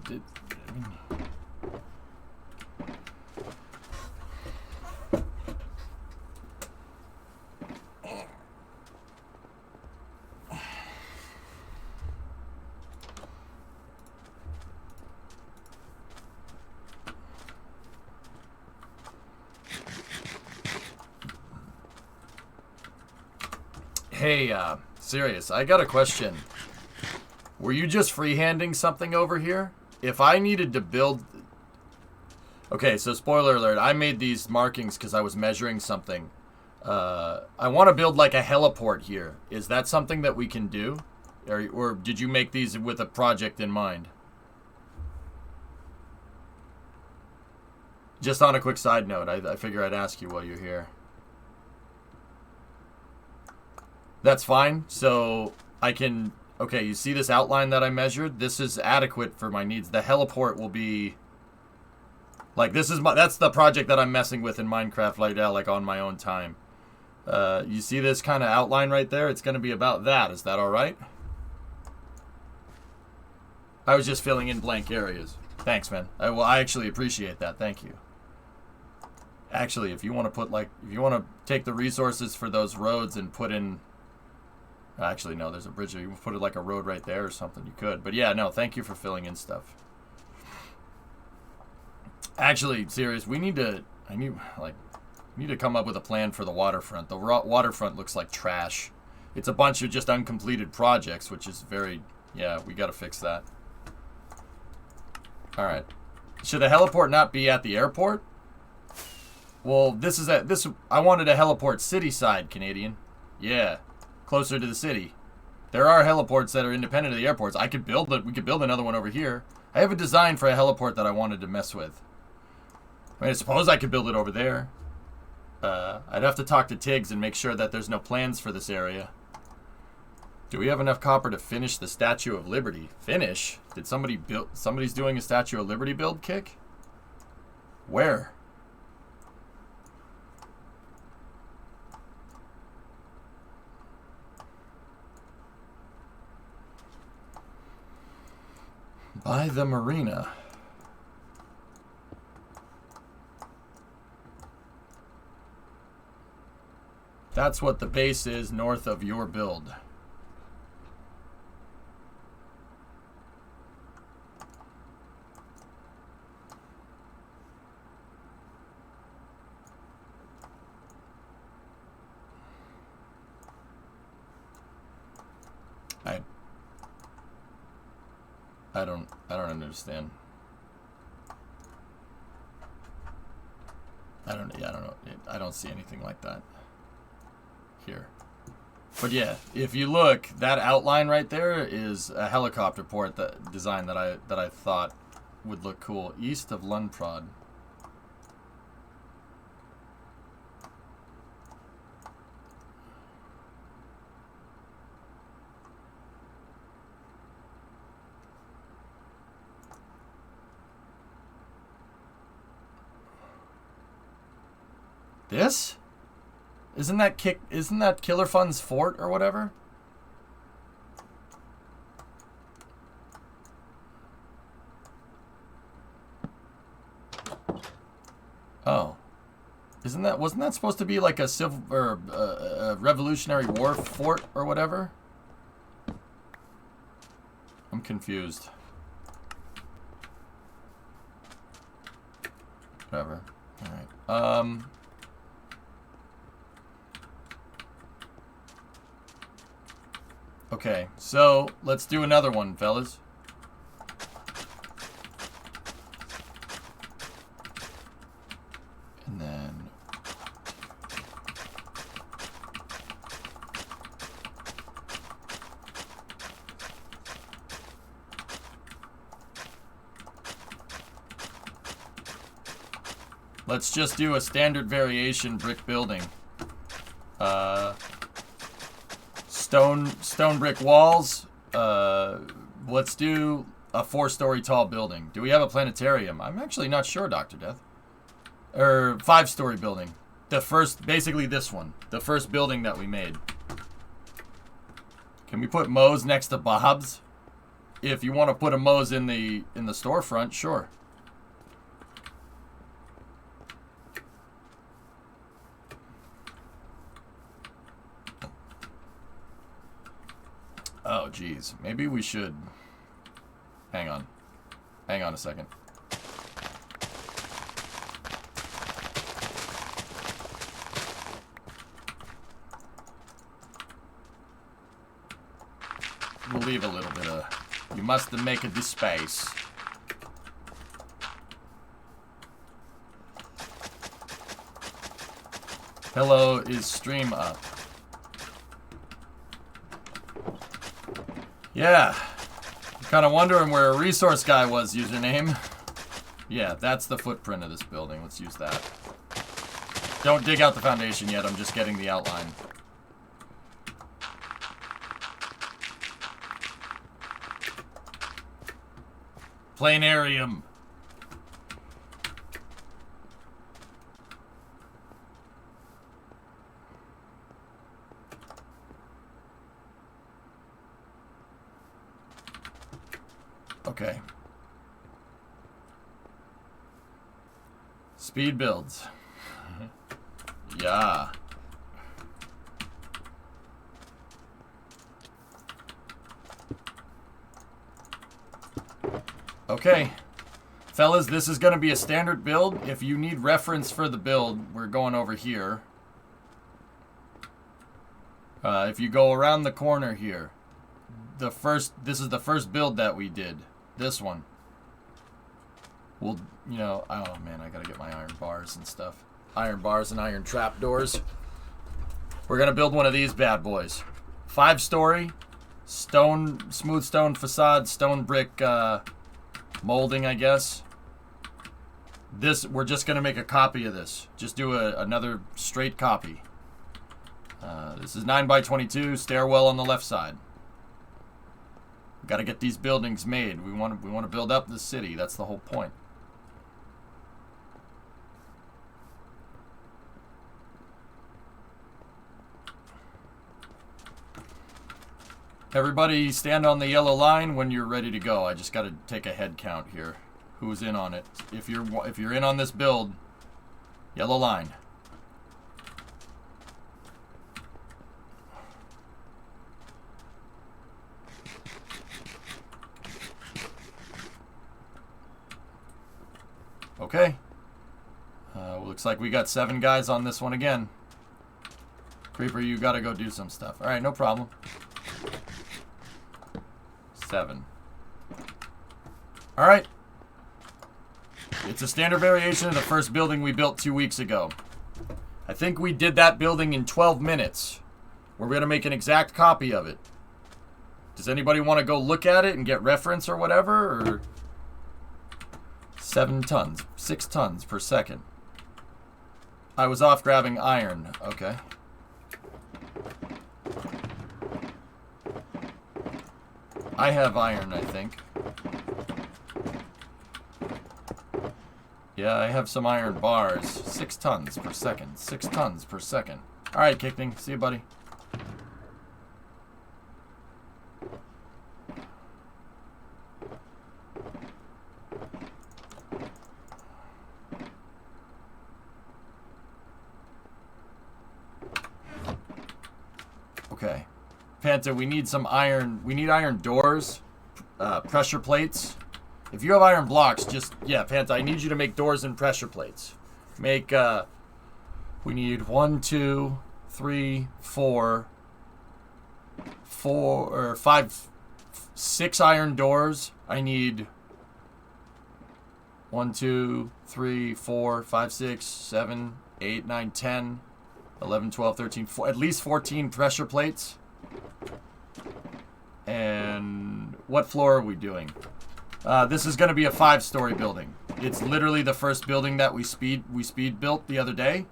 Hey, serious, I got a question. Were you just freehanding something over here? If I needed to build... Okay, so spoiler alert, I made these markings because I was measuring something. I want to build like a heliport here. Is that something that we can do? Or did you make these with a project in mind? Just on a quick side note, I figure I'd ask you while you're here. That's fine. So I can... Okay, you see this outline that I measured? This is adequate for my needs. The heliport will be... Like, this is that's the project that I'm messing with in Minecraft right now, like, on my own time. You see this kind of outline right there? It's going to be about that. Is that alright? I was just filling in blank areas. Thanks, man. I actually appreciate that. Thank you. Actually, if you want to put, like... If you want to take the resources for those roads and put in... Actually, no, there's a bridge there. You can put it like a road right there or something. You could. But yeah, no, thank you for filling in stuff. Actually, serious, we need to... I need to come up with a plan for the waterfront. The waterfront looks like trash. It's a bunch of just uncompleted projects, which is very... Yeah, we gotta fix that. Alright. Should the heliport not be at the airport? Well, I wanted a heliport city side, Canadian. Yeah. Closer to the city. There are heliports that are independent of the airports. I could build it. We could build another one over here. I have a design for a heliport that I wanted to mess with. I mean, I suppose I could build it over there. I'd have to talk to Tiggs and make sure that there's no plans for this area. Do we have enough copper to finish the Statue of Liberty? Finish? Did somebody build... Somebody's doing a Statue of Liberty build kick? Where? By the marina. That's what the base is north of your build. I don't understand. I I don't know. I don't see anything like that here. But yeah, if you look, that outline right there is a helicopter port design that I thought would look cool. East of Lundprod. This? Isn't that Killer Fun's fort or whatever? Oh. Wasn't that supposed to be like a civil or a Revolutionary War fort or whatever? I'm confused. Whatever. All right. Okay, so let's do another one, fellas. And then let's just do a standard variation brick building. Stone brick walls. Let's do a 4-story tall building. Do we have a planetarium? I'm actually not sure, Dr. Death. Or 5-story building. The first, basically this one. The first building that we made. Can we put Moe's next to Bob's? If you want to put a Moe's in the storefront, sure. Oh, geez. Maybe we should... Hang on. Hang on a second. We'll leave a little bit of... You must make a space. Hello, is stream up? Yeah. I'm kind of wondering where a resource guy was, username. Yeah, that's the footprint of this building. Let's use that. Don't dig out the foundation yet. I'm just getting the outline. Planarium. Okay. Speed builds. Yeah. Okay. Fellas, this is going to be a standard build. If you need reference for the build, we're going over here. If you go around the corner here, this is the first build that we did. This one. We'll, you know, oh man, I gotta get my iron bars and stuff. Iron bars and iron trap doors. We're gonna build one of these bad boys. 5-story, stone, smooth stone facade, stone brick molding, I guess. This, we're just gonna make a copy of this. Just do another straight copy. This is 9x22, stairwell on the left side. Got to get these buildings made. We want to build up the city. That's the whole point. Everybody stand on the yellow line when you're ready to go. I just got to take a head count here. Who's in on it? If you're in on this build, yellow line. Okay. Looks like we got 7 guys on this one again. Creeper, you gotta go do some stuff. Alright, no problem. 7. Alright. It's a standard variation of the first building we built 2 weeks ago. I think we did that building in 12 minutes. We're going to make an exact copy of it. Does anybody want to go look at it and get reference or whatever? Or 7 tons, 6 tons per second. I was off grabbing iron. Okay. I have iron, I think. Yeah, I have some iron bars. 6 tons per second. 6 tons per second. Alright, Kickning. See you, buddy. Okay. Panta, we need some iron. We need iron doors, pressure plates. If you have iron blocks, just, yeah, Panta, I need you to make doors and pressure plates. Make, we need 1, 2, 3, 4, 5, 6 iron doors. I need 1, 2, 3, 4, 5, 6, 7, 8, 9, 10, 11, 12, 13, at least 14 pressure plates. And what floor are we doing? This is going to be a 5-story building. It's literally the first building that we speed built the other day.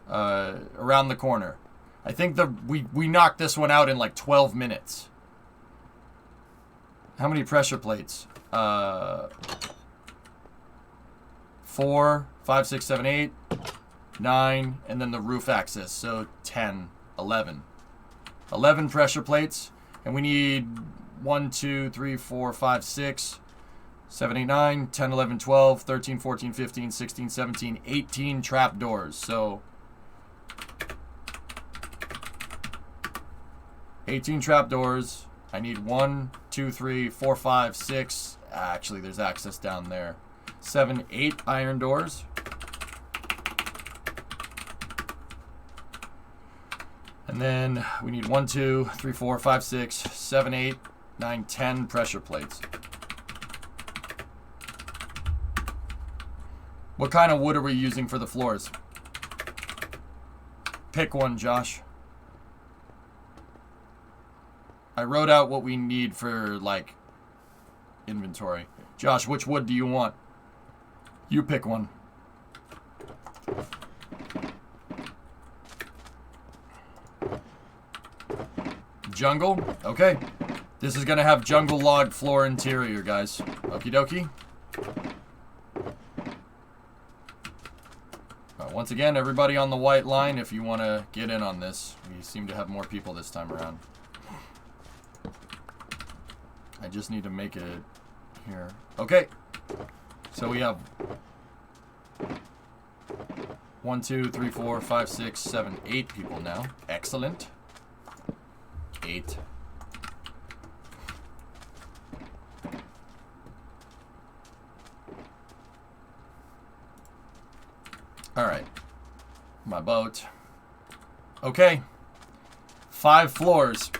Around the corner. I think we knocked this one out in like 12 minutes. How many pressure plates? 4, 5, 6, 7, 8, 9, and then the roof access. So 10, 11. 11 pressure plates. And we need 1, 2, 3, 4, 5, 6, 7, 8, 9, 10, 11, 12, 13, 14, 15, 16, 17, 18 trap doors. So 18 trap doors. I need 1, 2, 3, 4, 5, 6. Actually, there's access down there. 7, 8 iron doors. And then we need 1, 2, 3, 4, 5, 6, 7, 8, 9, 10 pressure plates. What kind of wood are we using for the floors? Pick one, Josh. I wrote out what we need for, like, inventory. Josh, which wood do you want? You pick one. Jungle? Okay. This is going to have jungle log floor interior, guys. Okie dokie. Once again, everybody on the white line, if you want to get in on this. We seem to have more people this time around. I just need to make it here. Okay. So we have 1, 2, 3, 4, 5, 6, 7, 8 people now. Excellent. 8. All right. My boat. Okay. 5 floors.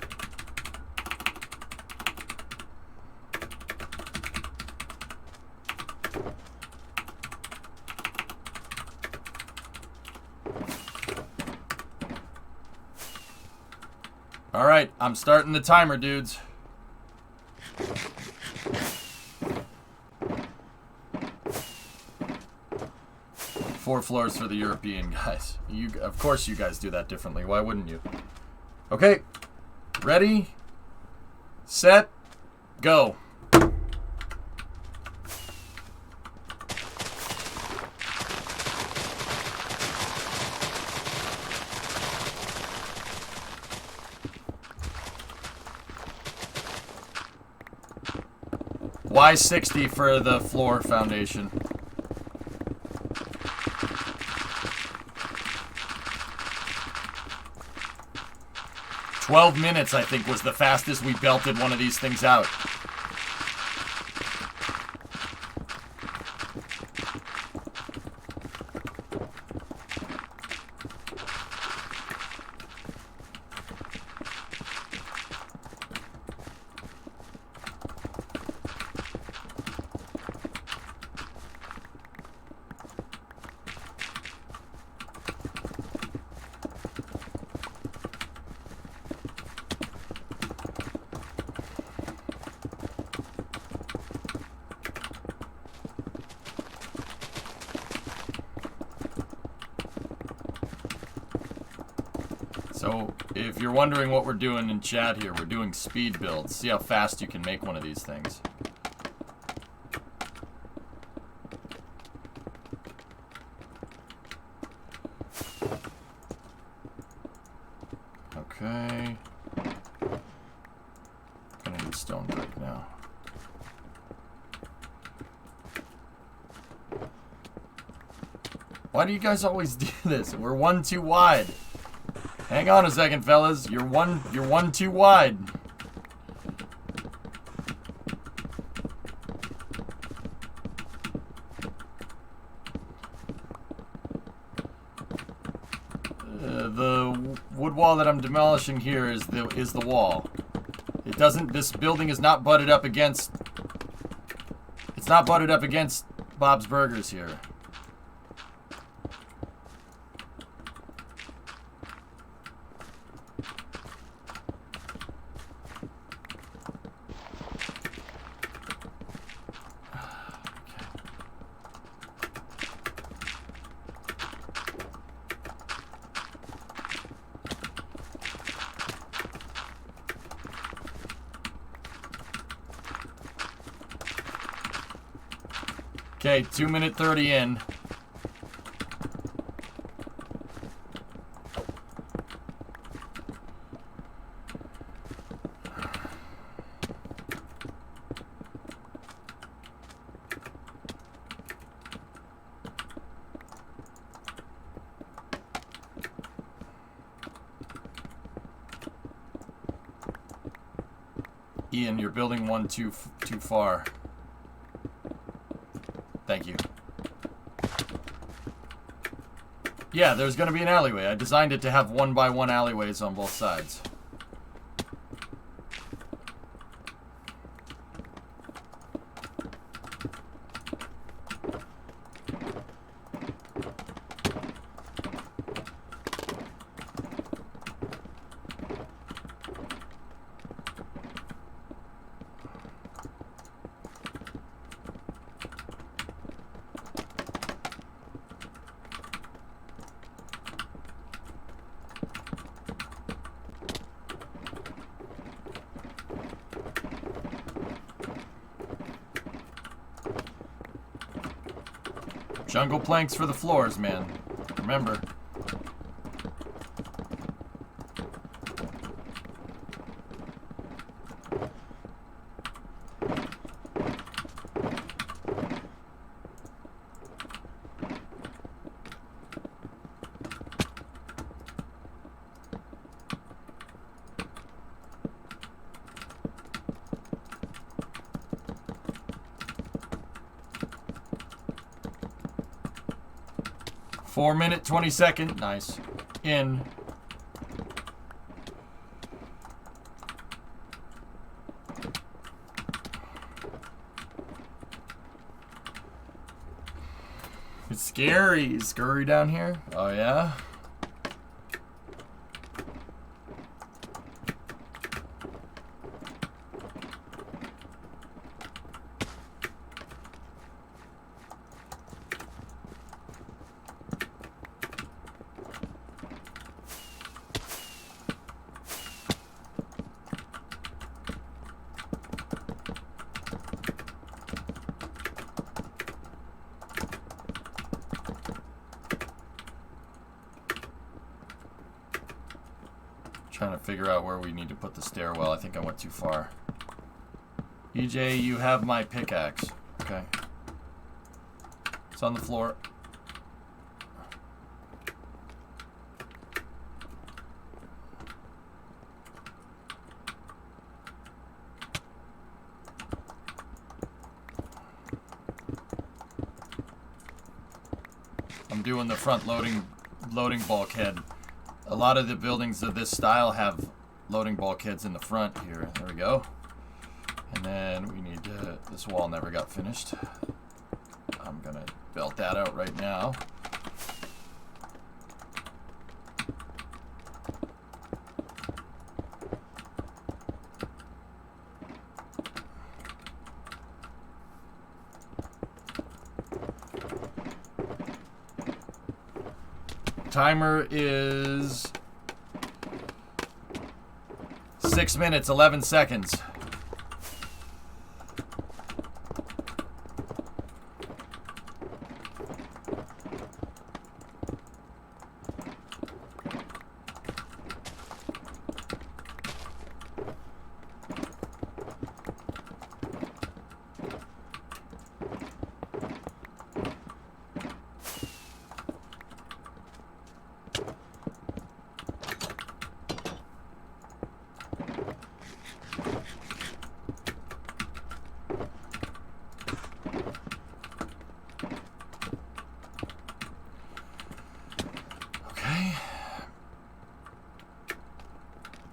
All right, I'm starting the timer, dudes. Four floors for the European guys. Of course you guys do that differently. Why wouldn't you? Okay. Ready, set, go. Why 60 for the floor foundation? "12 minutes, I think, was the fastest we belted one of these things out. If you're wondering what we're doing in chat here, we're doing speed builds. See how fast you can make one of these things. Okay. Gonna need stone brick now. Why do you guys always do this? We're one too wide. Hang on a second, fellas. You're one too wide. The wood wall that I'm demolishing here is the wall. It doesn't. This building is not butted up against. It's not butted up against Bob's Burgers here. Okay, 2 minute 30 in. Ian, you're building one too far. Thank you. Yeah, there's gonna be an alleyway. I designed it to have 1x1 alleyways on both sides. Jungle planks for the floors, man. Remember. Four minute, 20-second. Nice. In. It's scary. Is scurry down here? Oh, yeah? Trying to figure out where we need to put the stairwell. I think I went too far. EJ, you have my pickaxe. Okay. It's on the floor. I'm doing the front loading bulkhead. A lot of the buildings of this style have loading bulkheads in the front here. There we go. And then we need to, this wall never got finished. I'm gonna belt that out right now. Timer is 6 minutes, 11 seconds.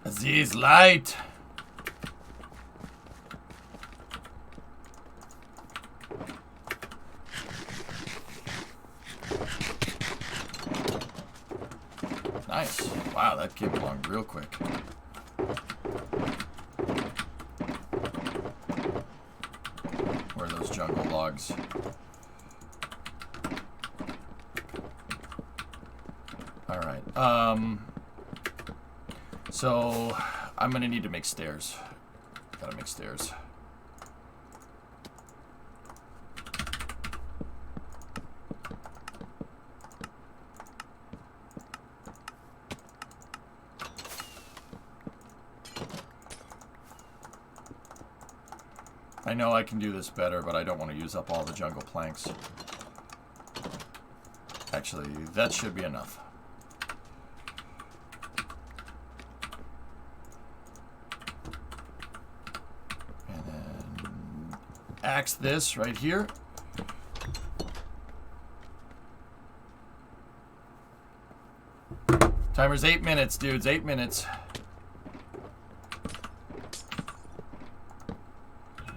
Aziz, light. Nice. Wow, that came along real quick. Where are those jungle logs? All right. So I'm gonna need to make stairs. Gotta make stairs. I know I can do this better, but I don't want to use up all the jungle planks. Actually, that should be enough. And then axe this right here. Timer's 8 minutes, dudes. 8 minutes.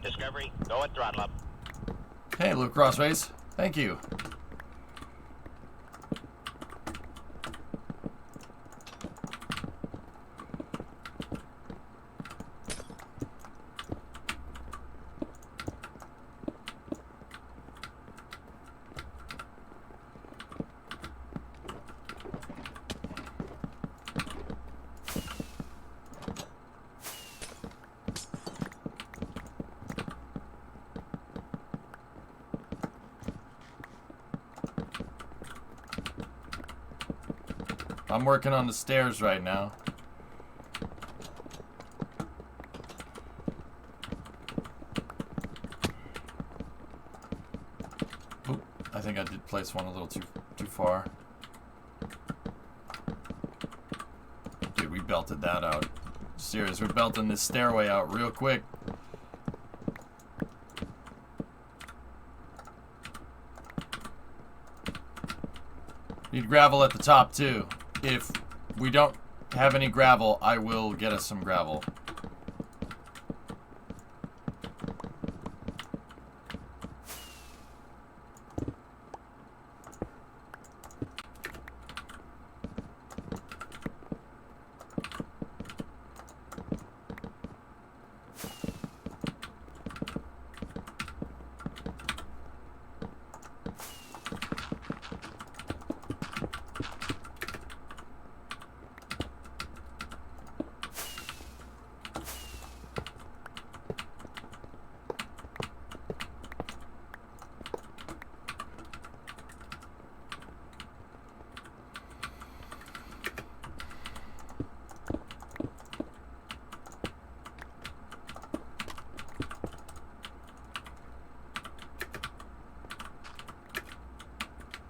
Discovery, go at throttle up. Hey, Blue Cross Race. Thank you. I'm working on the stairs right now. Oop, I think I did place one a little too far. Dude, we belted that out. Serious, we're belting this stairway out real quick. Need gravel at the top too. If we don't have any gravel, I will get us some gravel.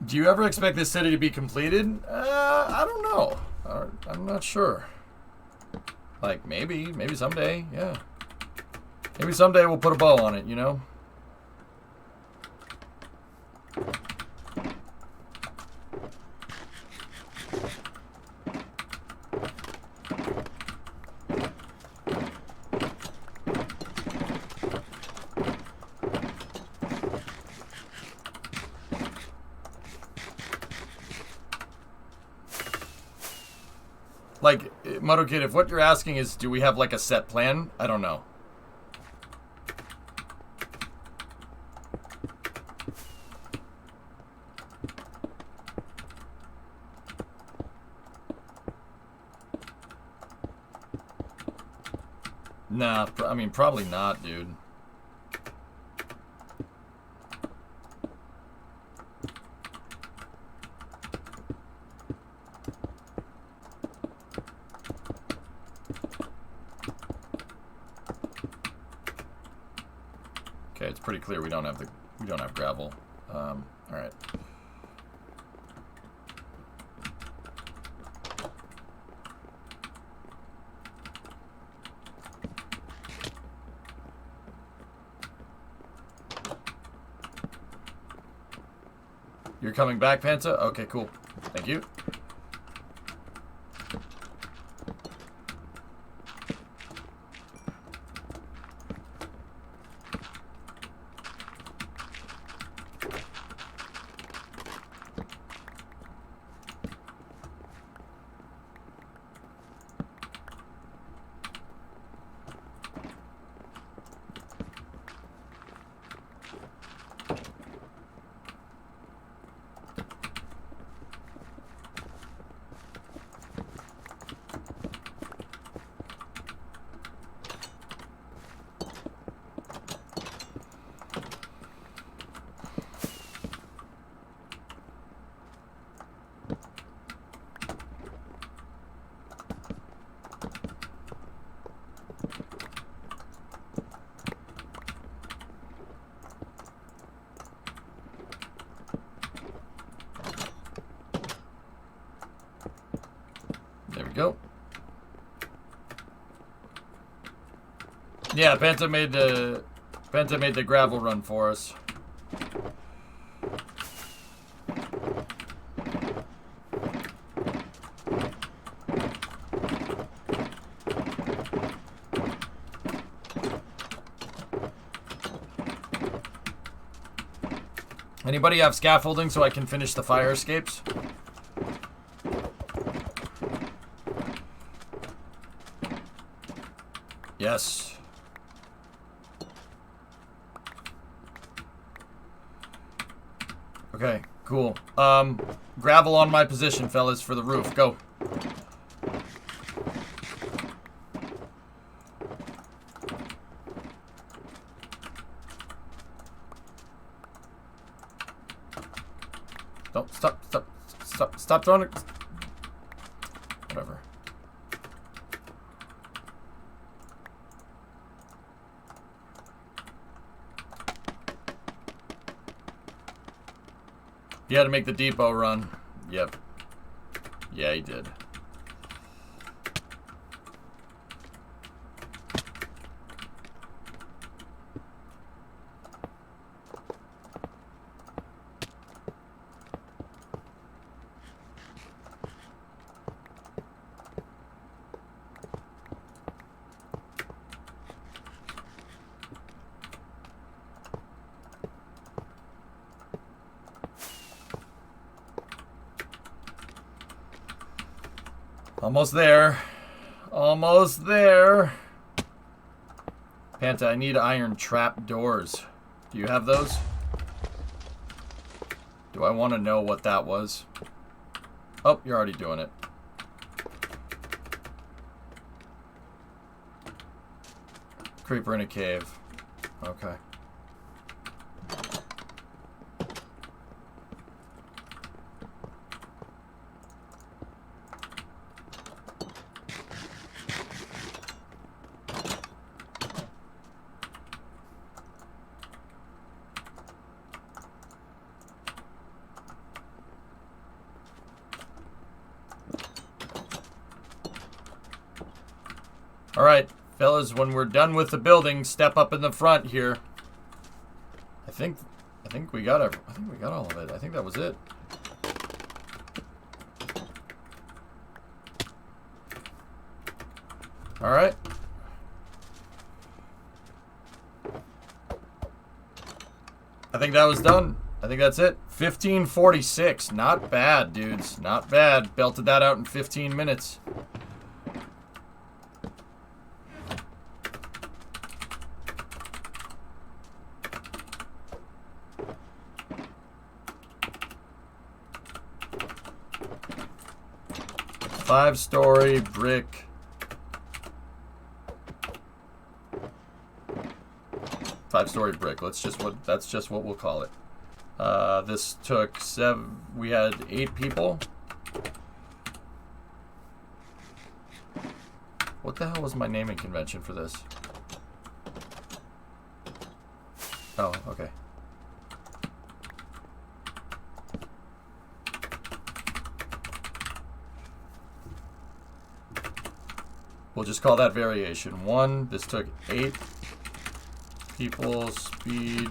Do you ever expect this city to be completed? I don't know. I'm not sure. Like, maybe someday, yeah. Maybe someday we'll put a bow on it, you know? Like, Moto Kid, if what you're asking is, do we have like a set plan? I don't know. Nah, I mean, probably not, dude. Okay, it's pretty clear we don't have gravel. All right. You're coming back, Panta? Okay, cool. Thank you. There we go. Yeah, Penta made the gravel run for us. Anybody have scaffolding so I can finish the fire escapes? Yes. Okay, cool. Gravel on my position, fellas, for the roof. Go. Don't stop throwing it. Whatever. He had to make the depot run. Yep. Yeah, he did. Almost there. Almost there. Panta, I need iron trap doors. Do you have those? Do I want to know what that was? Oh, you're already doing it. Creeper in a cave. Okay. Alright, fellas, when we're done with the building, step up in the front here. I think we got all of it. I think that was it. Alright. I think that was done. I think that's it. 1546. Not bad, dudes. Not bad. Belted that out in 15 minutes. Five-story brick 5-story brick. That's just what we'll call it. This took 7. We had 8 people. What the hell was my naming convention for this? Oh, okay. We'll just call that variation 1. This took 8 people. Speed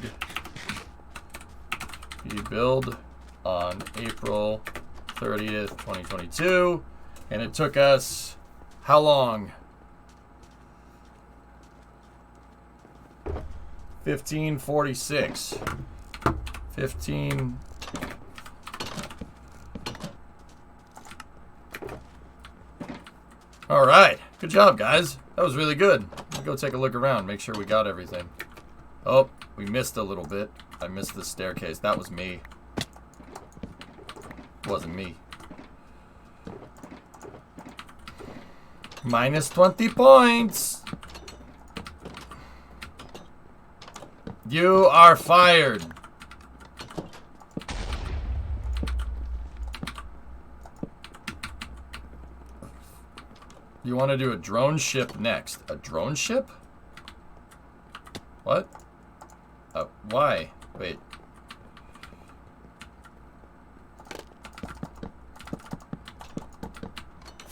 build on April 30th, 2022. And it took us how long? 1546. 15. All right. Good job, guys. That was really good. Let's go take a look around, make sure we got everything. Oh, we missed a little bit. I missed the staircase. That was me. It wasn't me. Minus 20 points. You are fired. You want to do a drone ship next. A drone ship? What? Why? Wait.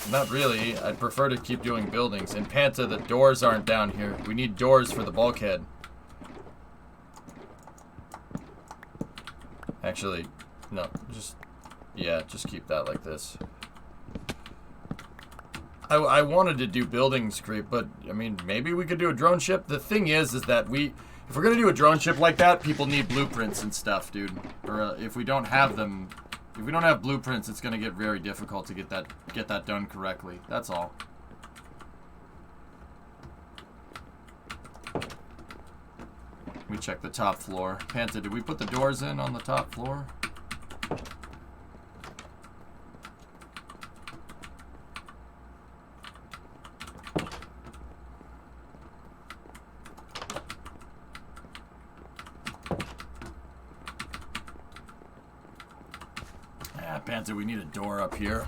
Not really. I'd prefer to keep doing buildings. In Panta, the doors aren't down here. We need doors for the bulkhead. Actually, no. Just keep that like this. I wanted to do buildings creep, but I mean, maybe we could do a drone ship. The thing is that if we're gonna do a drone ship like that, people need blueprints and stuff, dude. Or if we don't have them, if we don't have blueprints, it's gonna get very difficult to get that done correctly. That's all. Let me check the top floor. Panta, did we put the doors in on the top floor? Panta, we need a door up here.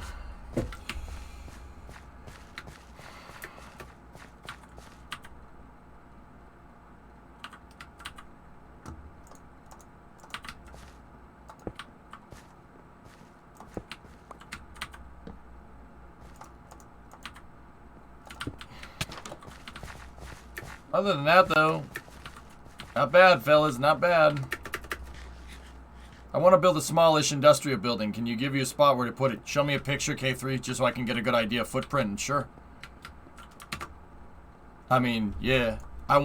Other than that, though, not bad, fellas, not bad. I want to build a smallish industrial building. Can you give you a spot where to put it? Show me a picture, K3, just so I can get a good idea of footprint, and sure. I mean, yeah. We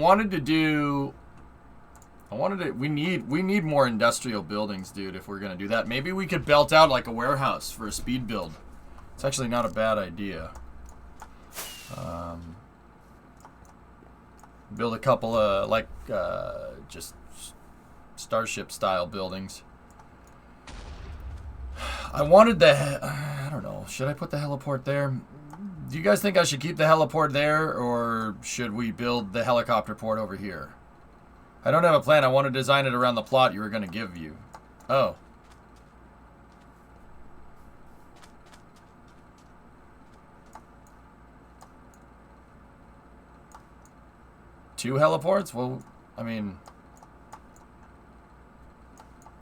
need more industrial buildings, dude, if we're going to do that. Maybe we could belt out like a warehouse for a speed build. It's actually not a bad idea. Build a couple of, like, just Starship-style buildings. I wanted the... I don't know. Should I put the heliport there? Do you guys think I should keep the heliport there, or should we build the helicopter port over here? I don't have a plan. I want to design it around the plot you were going to give you. Oh. Two heliports? Well, I mean...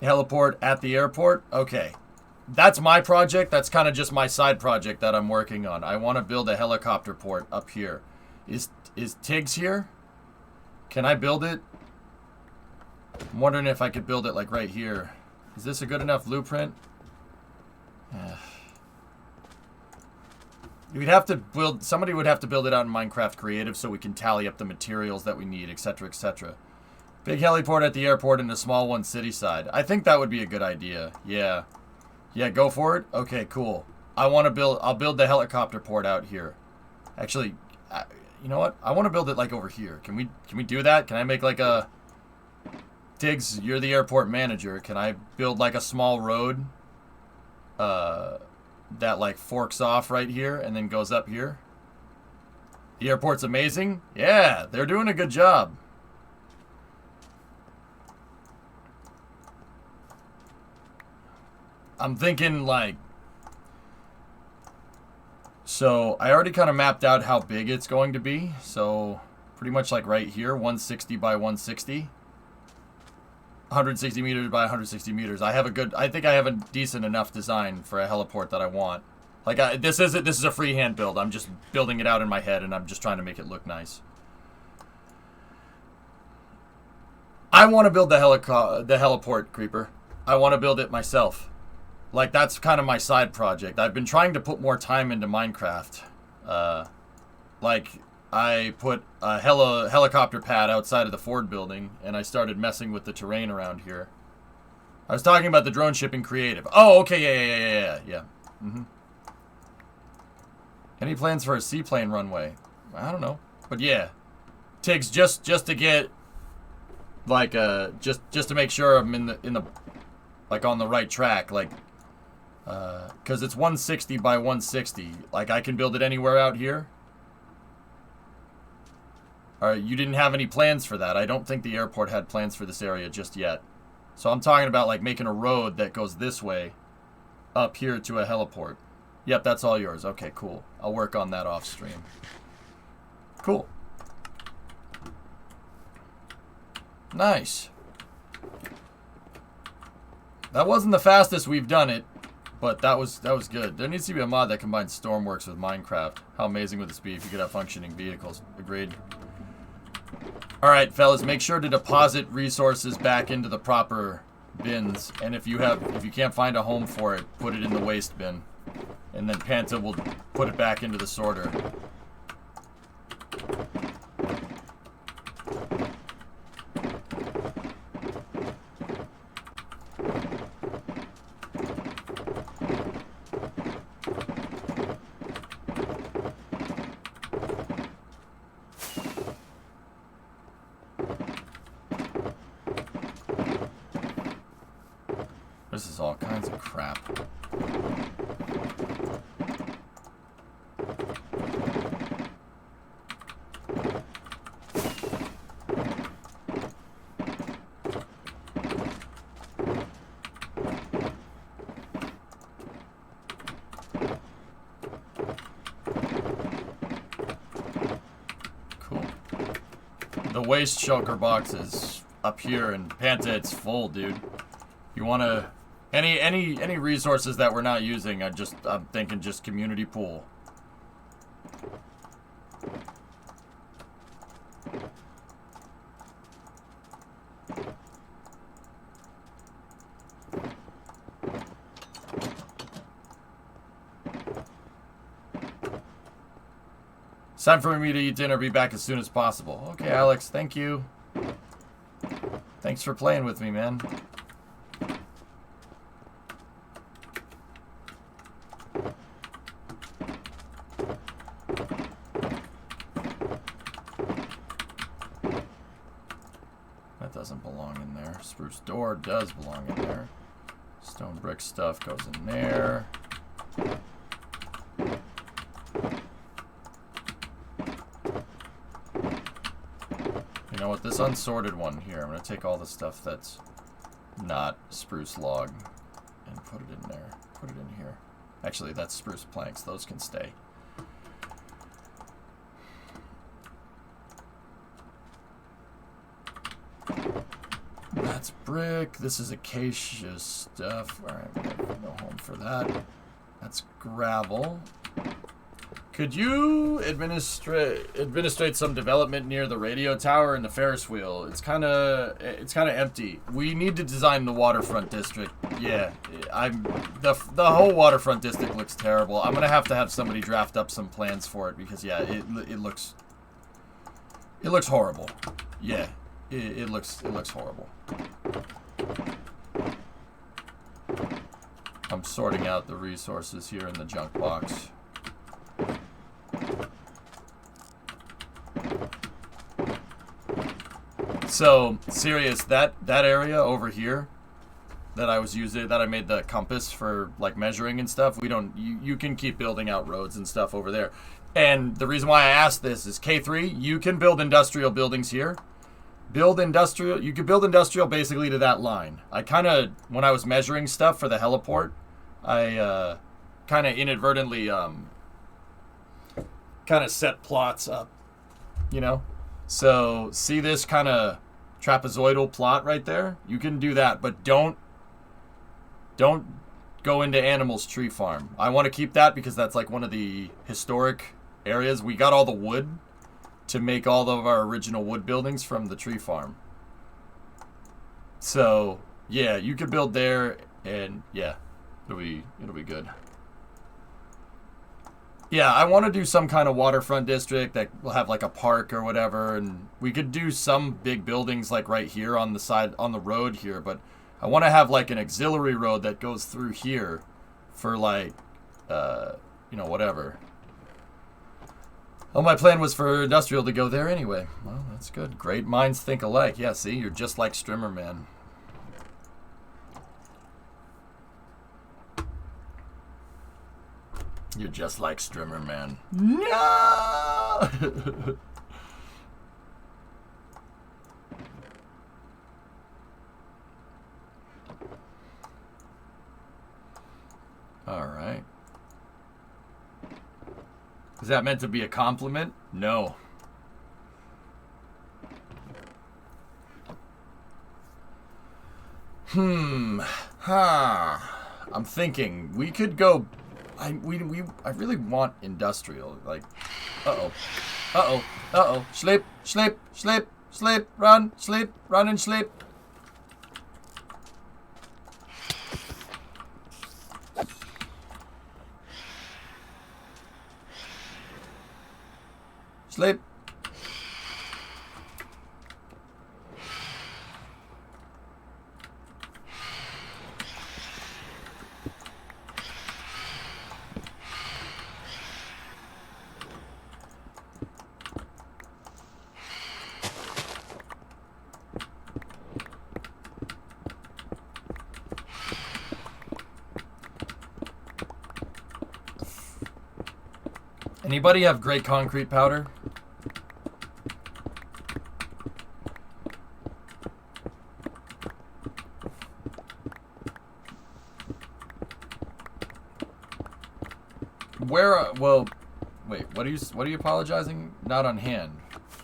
Heliport at the airport? Okay. That's my project. That's kind of just my side project that I'm working on. I want to build a helicopter port up here. Is Tiggs here? Can I build it? I'm wondering if I could build it like right here. Is this a good enough blueprint? We'd have to build... Somebody would have to build it out in Minecraft Creative so we can tally up the materials that we need, etc., etc. Big heliport at the airport and a small one city side. I think that would be a good idea. Yeah. Yeah, go for it? Okay, cool. I'll build the helicopter port out here. Actually, you know what? I want to build it like over here. Can we do that? Can I make like a... Tiggs, you're the airport manager. Can I build like a small road that like forks off right here and then goes up here? The airport's amazing? Yeah, they're doing a good job. I'm thinking like, so I already kind of mapped out how big it's going to be. So pretty much like right here, 160 by 160. 160 meters by 160 meters. I think I have a decent enough design for a heliport that I want. Like, this is a freehand build. I'm just building it out in my head, and I'm just trying to make it look nice. I want to build the heliport, Creeper. I want to build it myself. Like, that's kind of my side project. I've been trying to put more time into Minecraft. Like, I put a helicopter pad outside of the Ford building, and I started messing with the terrain around here. I was talking about the drone shipping creative. Oh, okay, yeah. Mm-hmm. Any plans for a seaplane runway? I don't know, but yeah, Tiggs, just to get like just to make sure I'm in the like on the right track, like because it's 160 by 160. Like I can build it anywhere out here. All right, you didn't have any plans for that. I don't think the airport had plans for this area just yet. So I'm talking about like making a road that goes this way up here to a heliport. Yep, that's all yours. Okay, cool. I'll work on that off stream. Cool. Nice. That wasn't the fastest we've done it, but that was good. There needs to be a mod that combines Stormworks with Minecraft. How amazing would this be if you could have functioning vehicles? Agreed. All right, fellas, make sure to deposit resources back into the proper bins, and if you can't find a home for it, put it in the waste bin. And then Panta will put it back into the sorter. This is all kinds of crap. The waste shulker box is up here, and Panta, it's full, dude. You wanna any resources that we're not using? I'm thinking just community pool. It's time for me to eat dinner. Be back as soon as possible. Okay, Alex, thank you. Thanks for playing with me, man. That doesn't belong in there. Spruce door does belong in there. Stone brick stuff goes in there. You know what, this unsorted one here, I'm going to take all the stuff that's not spruce log and put it in there. Put it in here. Actually, that's spruce planks. Those can stay. That's brick. This is acacia stuff. Alright, we have no home for that. That's gravel. Could you administrate some development near the radio tower and the Ferris wheel? It's kind of empty. We need to design the waterfront district. Yeah, the whole waterfront district looks terrible. I'm gonna have to have somebody draft up some plans for it because yeah, it looks horrible. Yeah, it looks horrible. I'm sorting out the resources here in the junk box. So, serious, that area over here that I was using, that I made the compass for like measuring and stuff, you can keep building out roads and stuff over there. And the reason why I asked this is K3, you can build industrial buildings here. You could build industrial basically to that line. I kind of, when I was measuring stuff for the heliport, I kind of inadvertently kind of set plots up, you know? So see this kind of trapezoidal plot right there? You can do that, but don't go into Animals Tree Farm. I want to keep that because that's like one of the historic areas. We got all the wood to make all of our original wood buildings from the tree farm. So yeah, you could build there, and yeah, it'll be good. Yeah, I want to do some kind of waterfront district that will have like a park or whatever, and we could do some big buildings like right here on the side, on the road here, but I want to have like an auxiliary road that goes through here for like, you know, whatever. Oh, my plan was for industrial to go there anyway. Well, that's good. Great minds think alike. Yeah, see, you're just like Strimmer Man. You're just like Strimmer Man. No! All right. Is that meant to be a compliment? No. I'm thinking we could go. I really want industrial. Like, Sleep, sleep, sleep, sleep, run, sleep, run and sleep. Sleep. Anybody have great concrete powder? Where, well, wait, what are you apologizing? Not on hand.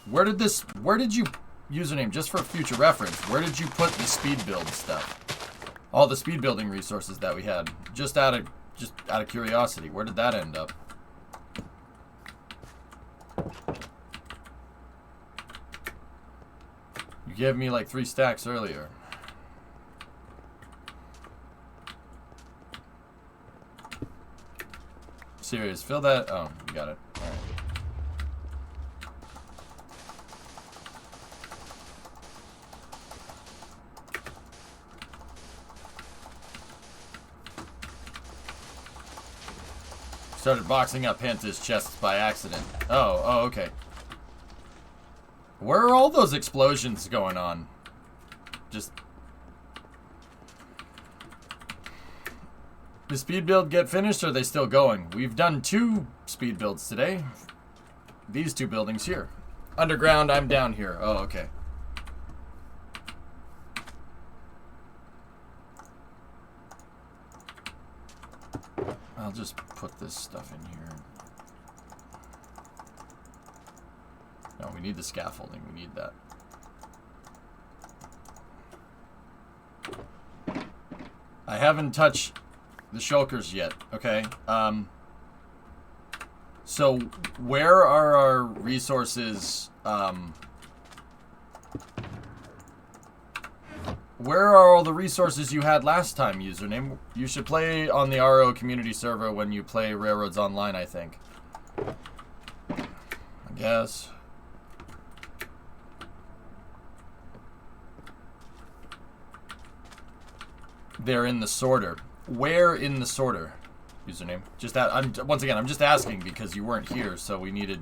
Where did you, username, just for future reference, where did you put the speed build stuff? All the speed building resources that we had. Just out of curiosity, where did that end up? You gave me like 3 stacks earlier. Serious, fill that. Oh, you got it. All right. Started boxing up Panta's chests by accident. Oh, okay. Where are all those explosions going on? Just... The speed build get finished, or are they still going? We've done 2 speed builds today. These 2 buildings here. Underground, I'm down here. Oh, okay. I'll just put this stuff in here. No, we need the scaffolding. We need that. I haven't touched the shulkers yet, okay? So where are our resources, where are all the resources you had last time, username? You should play on the RO community server when you play Railroads Online, I think. I guess. They're in the sorter. Where in the sorter, username? Just that. Once again, I'm just asking because you weren't here, so we needed.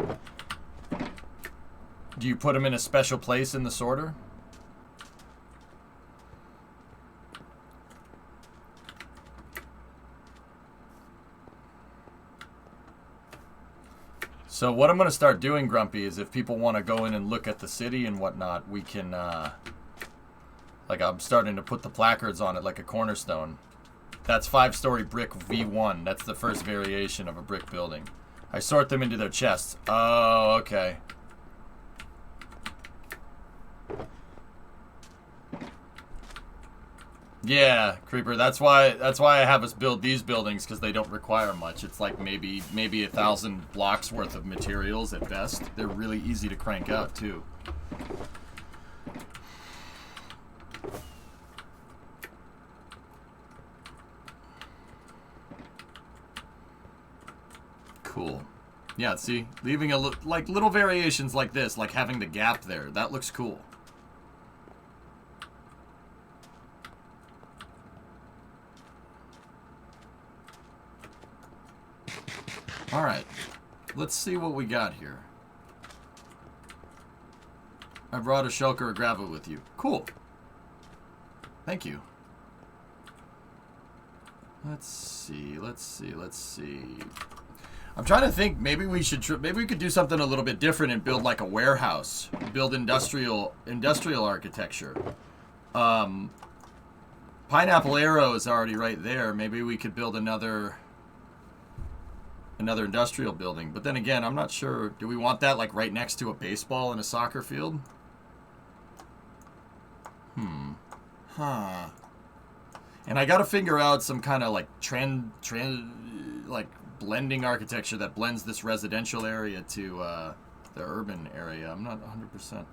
Do you put them in a special place in the sorter? So what I'm going to start doing, Grumpy, is if people want to go in and look at the city and whatnot, we can, like, I'm starting to put the placards on it like a cornerstone. That's 5-story brick V1. That's the first variation of a brick building. I sort them into their chests. Oh, okay. Yeah, Creeper. That's why I have us build these buildings, because they don't require much. It's like maybe 1,000 blocks worth of materials at best. They're really easy to crank out too. Cool. Yeah, see, leaving like little variations like this, like having the gap there, that looks cool. Alright, let's see what we got here. I brought a shulker of gravel with you. Cool. Thank you. Let's see. I'm trying to think, maybe we could do something a little bit different and build like a warehouse. Build industrial architecture. Pineapple Arrow is already right there. Maybe we could build another industrial building. But then again, I'm not sure. Do we want that like right next to a baseball and a soccer field? Huh. And I gotta figure out some kind of like like blending architecture that blends this residential area to the urban area. I'm not 100%.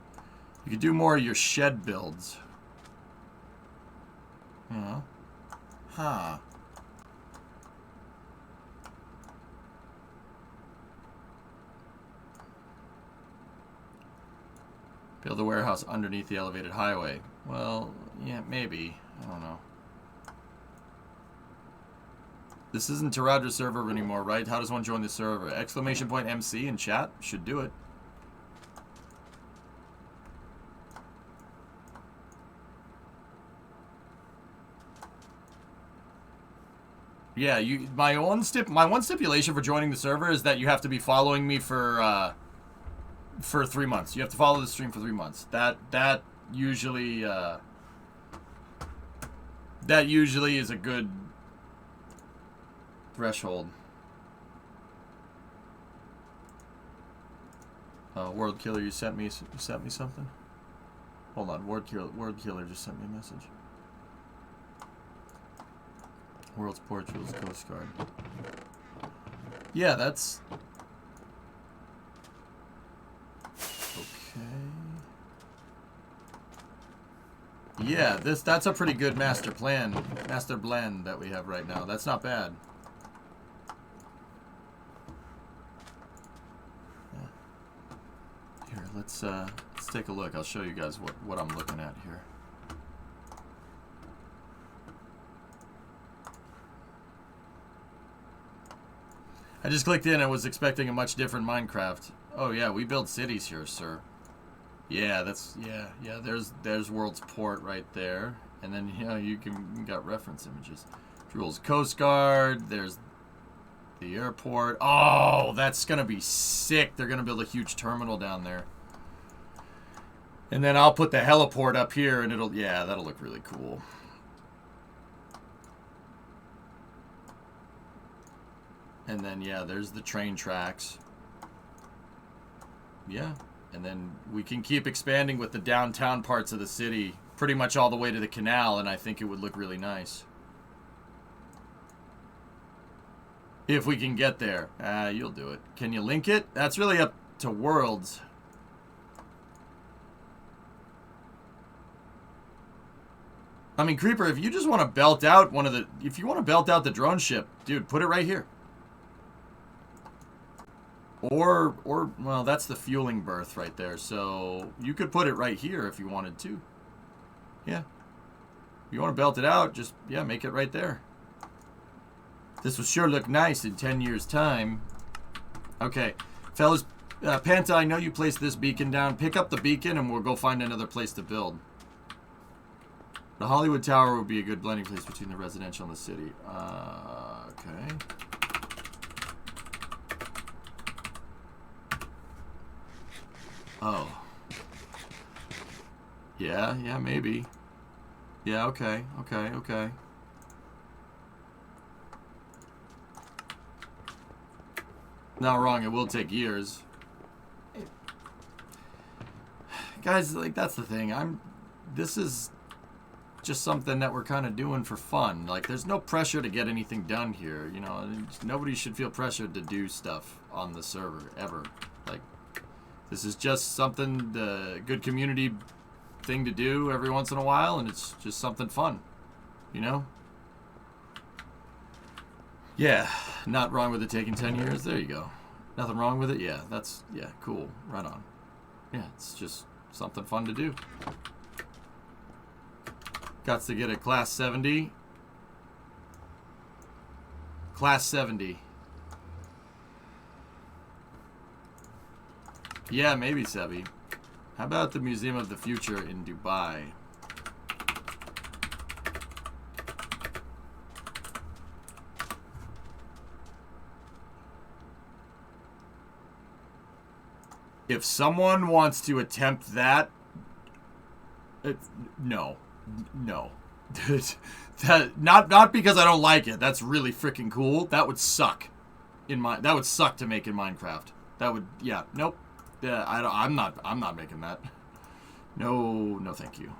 You could do more of your shed builds. Huh. Build a warehouse underneath the elevated highway. Well, yeah, maybe. I don't know. This isn't Taradra's server anymore, right? How does one join the server? Exclamation point MC in chat should do it. Yeah, my one stipulation for joining the server is that you have to be following me for 3 months. You have to follow the stream for 3 months. That usually is a good threshold. World Killer, you sent me something? Hold on, Word Killer just sent me a message. World's Portugal's Coast Guard. Yeah, that's okay. Yeah, that's a pretty good master blend that we have right now. That's not bad. Yeah. Here, let's take a look. I'll show you guys what I'm looking at here. I just clicked in and was expecting a much different Minecraft. Oh yeah, we build cities here, sir. Yeah, yeah. There's World's Port right there, and then you got reference images. Drool's Coast Guard. There's the airport. Oh, that's gonna be sick. They're gonna build a huge terminal down there, and then I'll put the heliport up here, and that'll look really cool. And then there's the train tracks. Yeah. And then we can keep expanding with the downtown parts of the city pretty much all the way to the canal, and I think it would look really nice. If we can get there. You'll do it. Can you link it? That's really up to Worlds. I mean, Creeper, if you just want to belt out if you want to belt out the drone ship, dude, put it right here. Or, well, that's the fueling berth right there. So you could put it right here if you wanted to. Yeah. If you want to belt it out, just, make it right there. This will sure look nice in 10 years' time. Okay. Fellas, Panta, I know you placed this beacon down. Pick up the beacon and we'll go find another place to build. The Hollywood Tower would be a good blending place between the residential and the city. Okay. Oh. Yeah, maybe. Yeah, okay. Not wrong, it will take years. Guys, like, that's the thing. This is just something that we're kind of doing for fun. Like, there's no pressure to get anything done here, you know. Nobody should feel pressured to do stuff on the server, ever. Like, this is just something, the good community thing to do every once in a while, and it's just something fun, you know? Yeah, not wrong with it taking 10 years. There you go. Nothing wrong with it? Yeah, that's, yeah, cool. Right on. Yeah, it's just something fun to do. Got to get a class 70. Class 70. Yeah, maybe, Sebi. How about the Museum of the Future in Dubai? If someone wants to attempt that, no. That not because I don't like it. That's really freaking cool. That would suck. That would suck to make in Minecraft. That would, yeah, nope. Yeah, I'm not making that. No, thank you.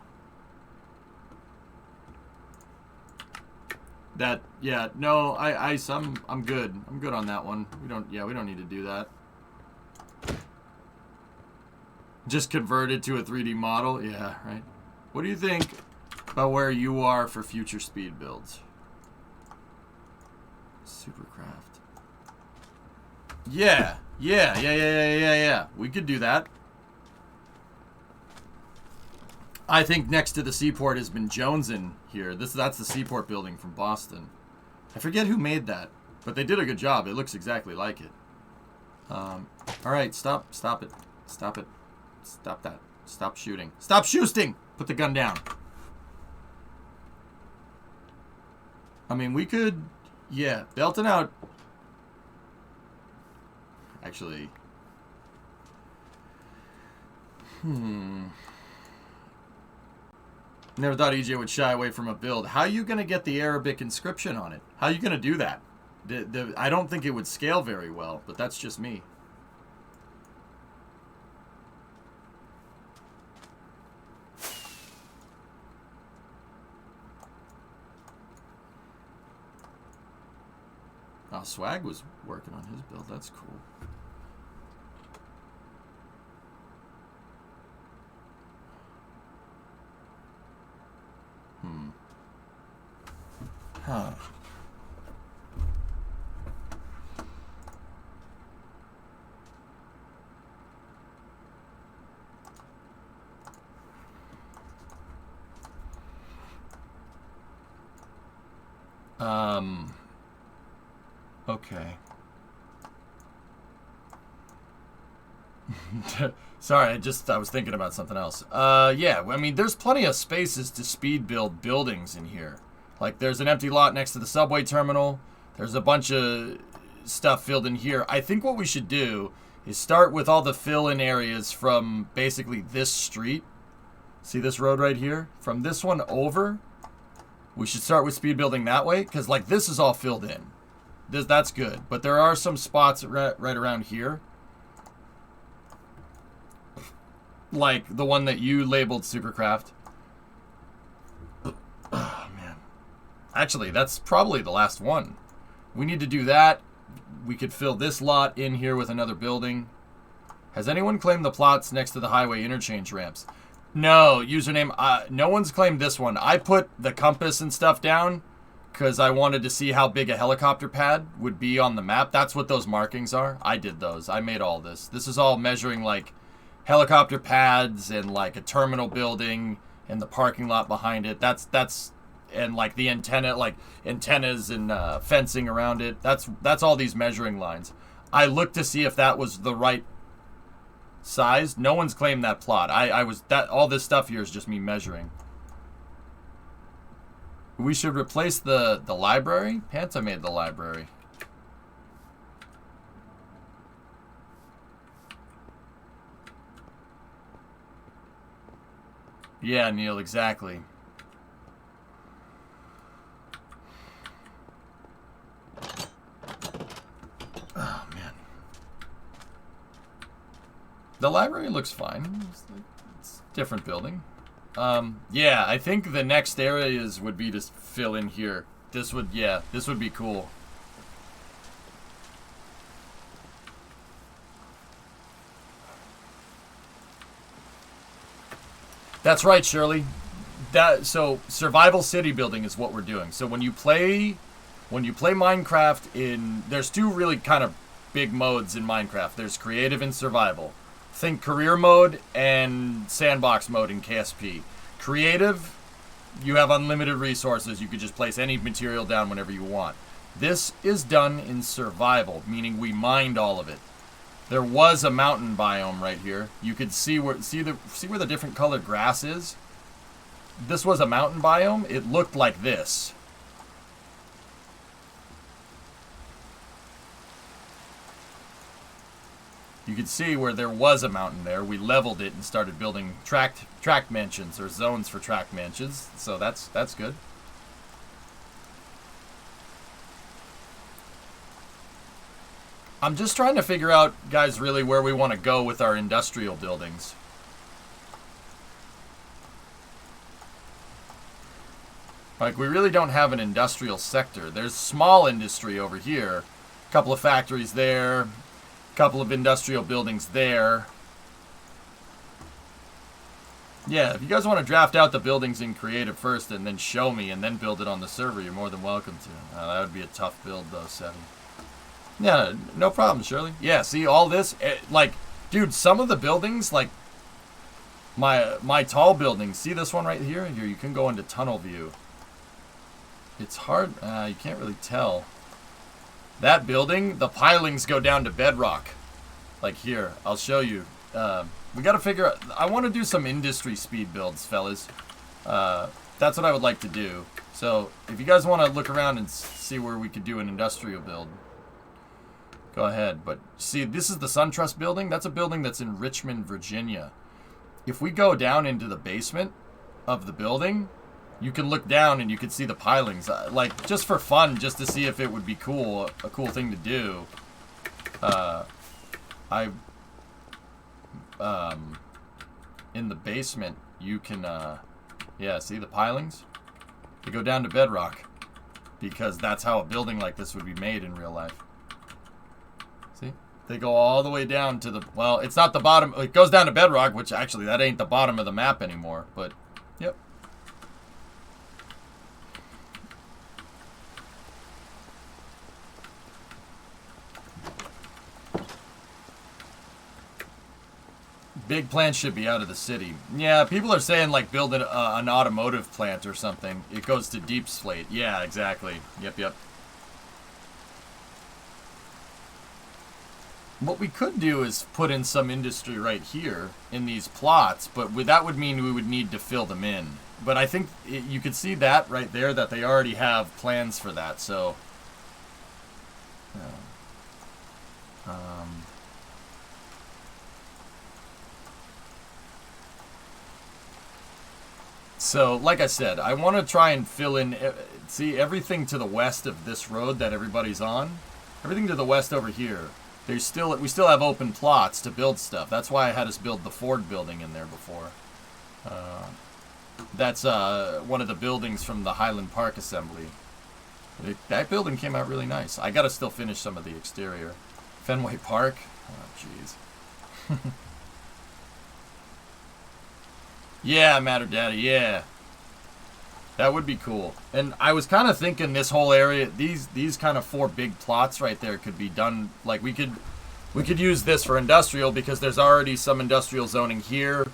That, yeah, no, I'm good. I'm good on that one. We don't need to do that. Just converted to a 3D model? Yeah, right. What do you think about where you are for future speed builds? Supercraft. Yeah. We could do that. I think next to the seaport has been Jonesin here. That's the seaport building from Boston. I forget who made that, but they did a good job. It looks exactly like it. All right, stop it. Stop it. Stop that. Stop shooting. Stop shooting! Put the gun down. I mean, we could... Yeah, belting out... Actually... Never thought EJ would shy away from a build. How are you going to get the Arabic inscription on it? How are you going to do that? I don't think it would scale very well, but that's just me. Oh, Swag was working on his build. That's cool. Huh. Okay. Sorry, I was thinking about something else. Yeah, I mean, there's plenty of spaces to speed build buildings in here. Like, there's an empty lot next to the subway terminal. There's a bunch of stuff filled in here. I think what we should do is start with all the fill-in areas from basically this street. See this road right here? From this one over, we should start with speed building that way, because, like, this is all filled in. That's good. But there are some spots right around here. Like the one that you labeled Supercraft. Oh, man. Actually, that's probably the last one. We need to do that. We could fill this lot in here with another building. Has anyone claimed the plots next to the highway interchange ramps? No, username. No one's claimed this one. I put the compass and stuff down because I wanted to see how big a helicopter pad would be on the map. That's what those markings are. I did those. I made all this. This is all measuring, like, helicopter pads and, like, a terminal building and the parking lot behind it. That's and, like, the antenna, like, antennas and fencing around it. That's all these measuring lines. I looked to see if that was the right size. No one's claimed that plot. All this stuff here is just me measuring. We should replace the library? Panta made the library. Yeah, Neil, exactly. Oh, man. The library looks fine. It's a different building. Yeah, I think the next areas would be to fill in here. This would be cool. That's right, Shirley. So survival city building is what we're doing. So when you play Minecraft there's two really kind of big modes in Minecraft. There's creative and survival. Think career mode and sandbox mode in KSP. Creative, you have unlimited resources. You could just place any material down whenever you want. This is done in survival, meaning we mined all of it. There was a mountain biome right here. You could see where the different colored grass is. This was a mountain biome. It looked like this. You could see where there was a mountain there. We leveled it and started building tract mansions or zones for tract mansions. So that's good. I'm just trying to figure out, guys, really where we want to go with our industrial buildings. Like, we really don't have an industrial sector. There's small industry over here. A couple of factories there. A couple of industrial buildings there. Yeah, if you guys want to draft out the buildings in creative first and then show me and then build it on the server, you're more than welcome to. That would be a tough build, though, Sevi. Yeah, no problem, Shirley. Yeah, see, all this, like, dude, some of the buildings, like, my tall buildings, see this one right here? Here, you can go into tunnel view. It's hard, you can't really tell. That building, the pilings go down to bedrock. Like here, I'll show you. We gotta figure out, I want to do some industry speed builds, fellas. That's what I would like to do. So, if you guys want to look around and see where we could do an industrial build, go ahead. But see, this is the SunTrust building. That's a building that's in Richmond, Virginia. If we go down into the basement of the building, you can look down and you can see the pilings. Like, just for fun, just to see if it would be cool, a cool thing to do. In the basement, you can, yeah, see the pilings? They go down to bedrock. Because that's how a building like this would be made in real life. See? They go all the way down to the, well, it's not the bottom, it goes down to bedrock, which actually, that ain't the bottom of the map anymore, but, yep. Big plants should be out of the city. Yeah, people are saying, like, build an automotive plant or something. It goes to deep slate. Yeah, exactly. Yep. What we could do is put in some industry right here in these plots, but that would mean we would need to fill them in. But I think you could see that right there, that they already have plans for that, so... So, like I said, I want to try and fill in, see, everything to the west of this road that everybody's on. Everything to the west over here. We still have open plots to build stuff. That's why I had us build the Ford building in there before. That's one of the buildings from the Highland Park Assembly. That building came out really nice. I got to still finish some of the exterior. Fenway Park? Oh, jeez. Yeah, Matter Daddy, yeah. That would be cool. And I was kind of thinking this whole area, these kind of 4 big plots right there could be done, like we could use this for industrial because there's already some industrial zoning here,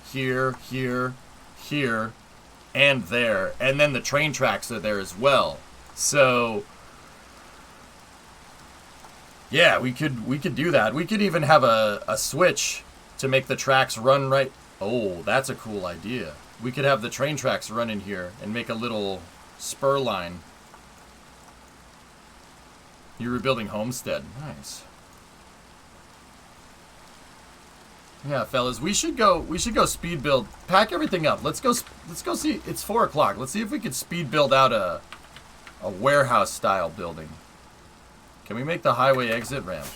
and there. And then the train tracks are there as well. So yeah, we could do that. We could even have a switch to make the tracks run right. Oh, that's a cool idea. We could have the train tracks run in here and make a little spur line. You're rebuilding Homestead. Nice. Yeah, fellas, we should go speed build. Pack everything up. Let's go see. It's 4 o'clock. Let's see if we could speed build out a warehouse style building. Can we make the highway exit ramp?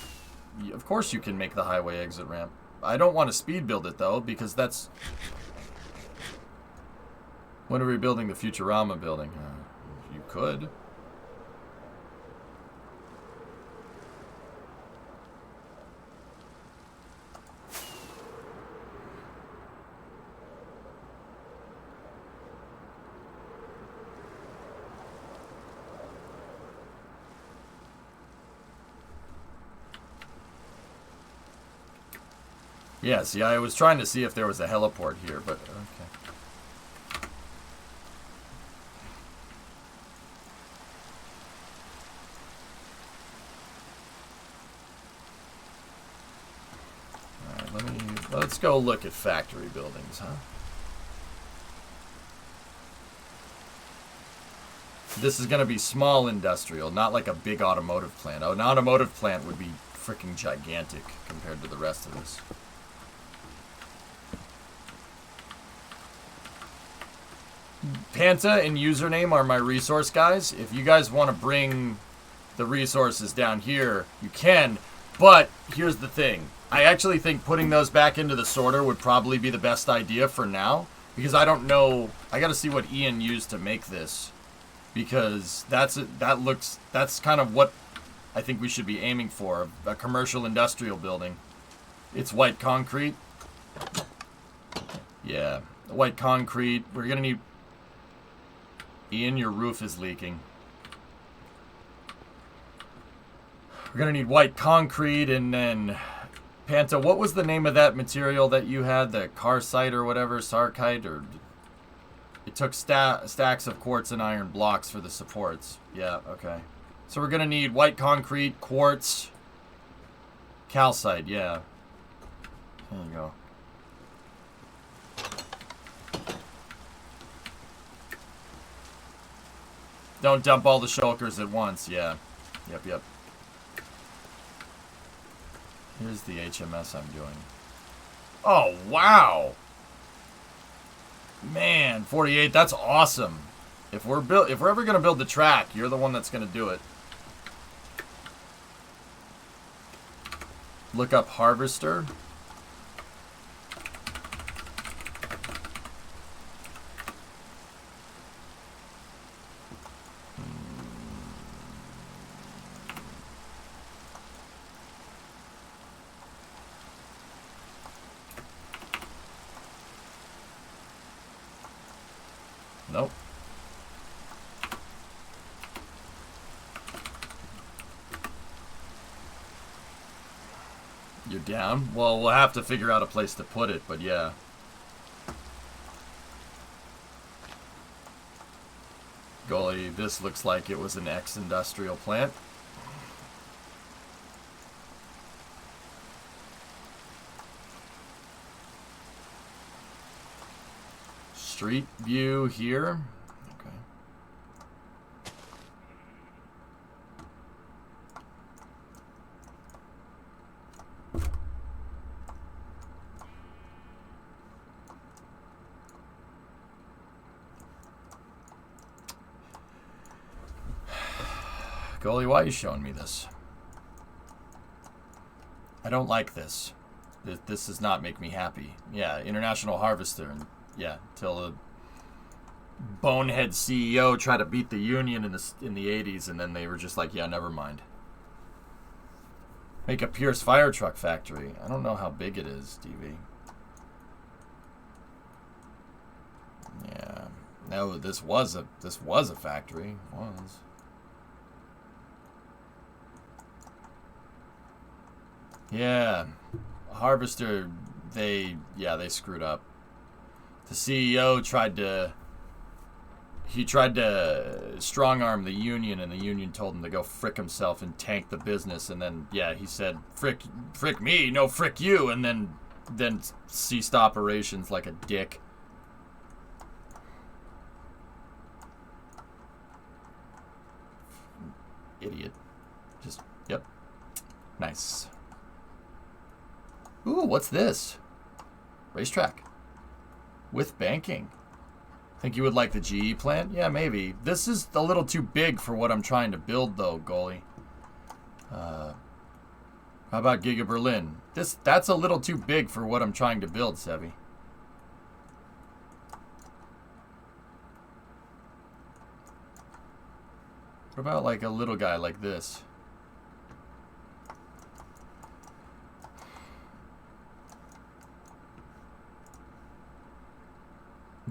Of course you can make the highway exit ramp. I don't want to speed build it, though, because that's... When are we building the Futurama building? You could. Yeah, see, I was trying to see if there was a heliport here, but okay. Alright, let's go look at factory buildings, huh? This is gonna be small industrial, not like a big automotive plant. Oh, an automotive plant would be freaking gigantic compared to the rest of this. Panta and username are my resource guys. If you guys want to bring the resources down here, you can. But here's the thing. I actually think putting those back into the sorter would probably be the best idea for now. Because I don't know. I got to see what Ian used to make this. Because that's kind of what I think we should be aiming for. A commercial industrial building. It's white concrete. Yeah. White concrete. We're going to need... Ian, your roof is leaking. We're gonna need white concrete, and then... Panta, what was the name of that material that you had? The Carsite or whatever? Sarkite? Or... It took stacks of quartz and iron blocks for the supports. Yeah, okay. So we're gonna need white concrete, quartz, calcite, yeah. There you go. Don't dump all the shulkers at once, yeah. Yep. Here's the HMS I'm doing. Oh, wow! Man, 48, that's awesome. If we're ever gonna build the track, you're the one that's gonna do it. Look up harvester. Nope. You're down? Well, we'll have to figure out a place to put it, but yeah. Golly, this looks like it was an ex-industrial plant. Street view here. Okay. Goalie, why are you showing me this? I don't like this. This does not make me happy. Yeah, International Harvester. And yeah, till the bonehead CEO tried to beat the union in the 80s, and then they were just like, yeah, never mind. Make a Pierce fire truck factory. I don't know how big it is, DV. Yeah. No, this was a factory. It was. Yeah. Harvester, they screwed up. The CEO tried to strong arm the union, and the union told him to go frick himself and tank the business, and then yeah, he said frick me, no frick you, and then ceased operations like a dick. Idiot. Just yep. Nice. Ooh, what's this? Racetrack. With banking. Think you would like the GE plant? Yeah, maybe. This is a little too big for what I'm trying to build, though, goalie. How about Giga Berlin? That's a little too big for what I'm trying to build, Sevi. What about like a little guy like this?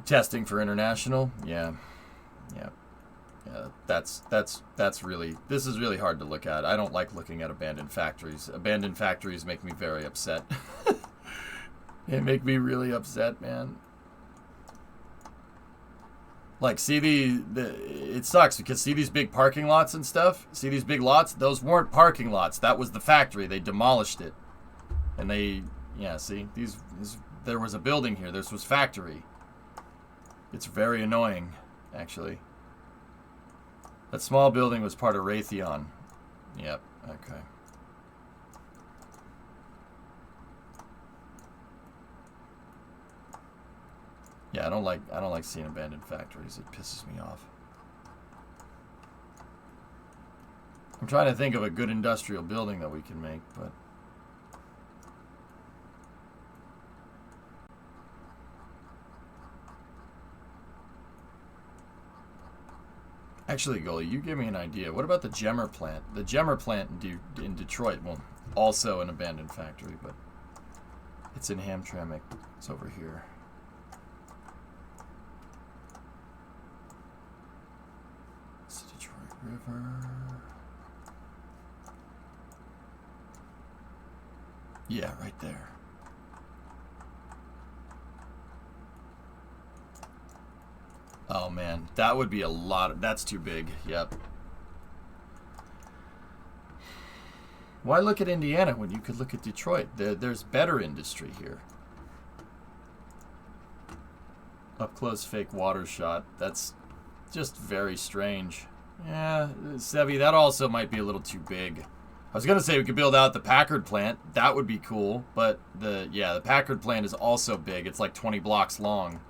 Testing for international? Yeah. Yeah. Yeah, that's really, this is really hard to look at. I don't like looking at abandoned factories. Abandoned factories make me very upset. They make me really upset, man. Like, see it sucks because see these big parking lots and stuff? See these big lots? Those weren't parking lots. That was the factory. They demolished it. And they, yeah, see, there was a building here. This was factory. It's very annoying, actually. That small building was part of Raytheon. Yep, okay. Yeah, I don't like seeing abandoned factories. It pisses me off. I'm trying to think of a good industrial building that we can make, but actually, Goalie, you give me an idea. What about the Gemmer plant? The Gemmer plant in Detroit, well, also an abandoned factory, but it's in Hamtramck. It's over here. It's the Detroit River. Yeah, right there. Oh man, that would be a lot. That's too big. Yep. Why look at Indiana when you could look at Detroit? There's better industry here. Up close fake water shot. That's just very strange. Yeah, Sevi, that also might be a little too big. I was gonna say we could build out the Packard plant. That would be cool, but the Packard plant is also big. It's like 20 blocks long.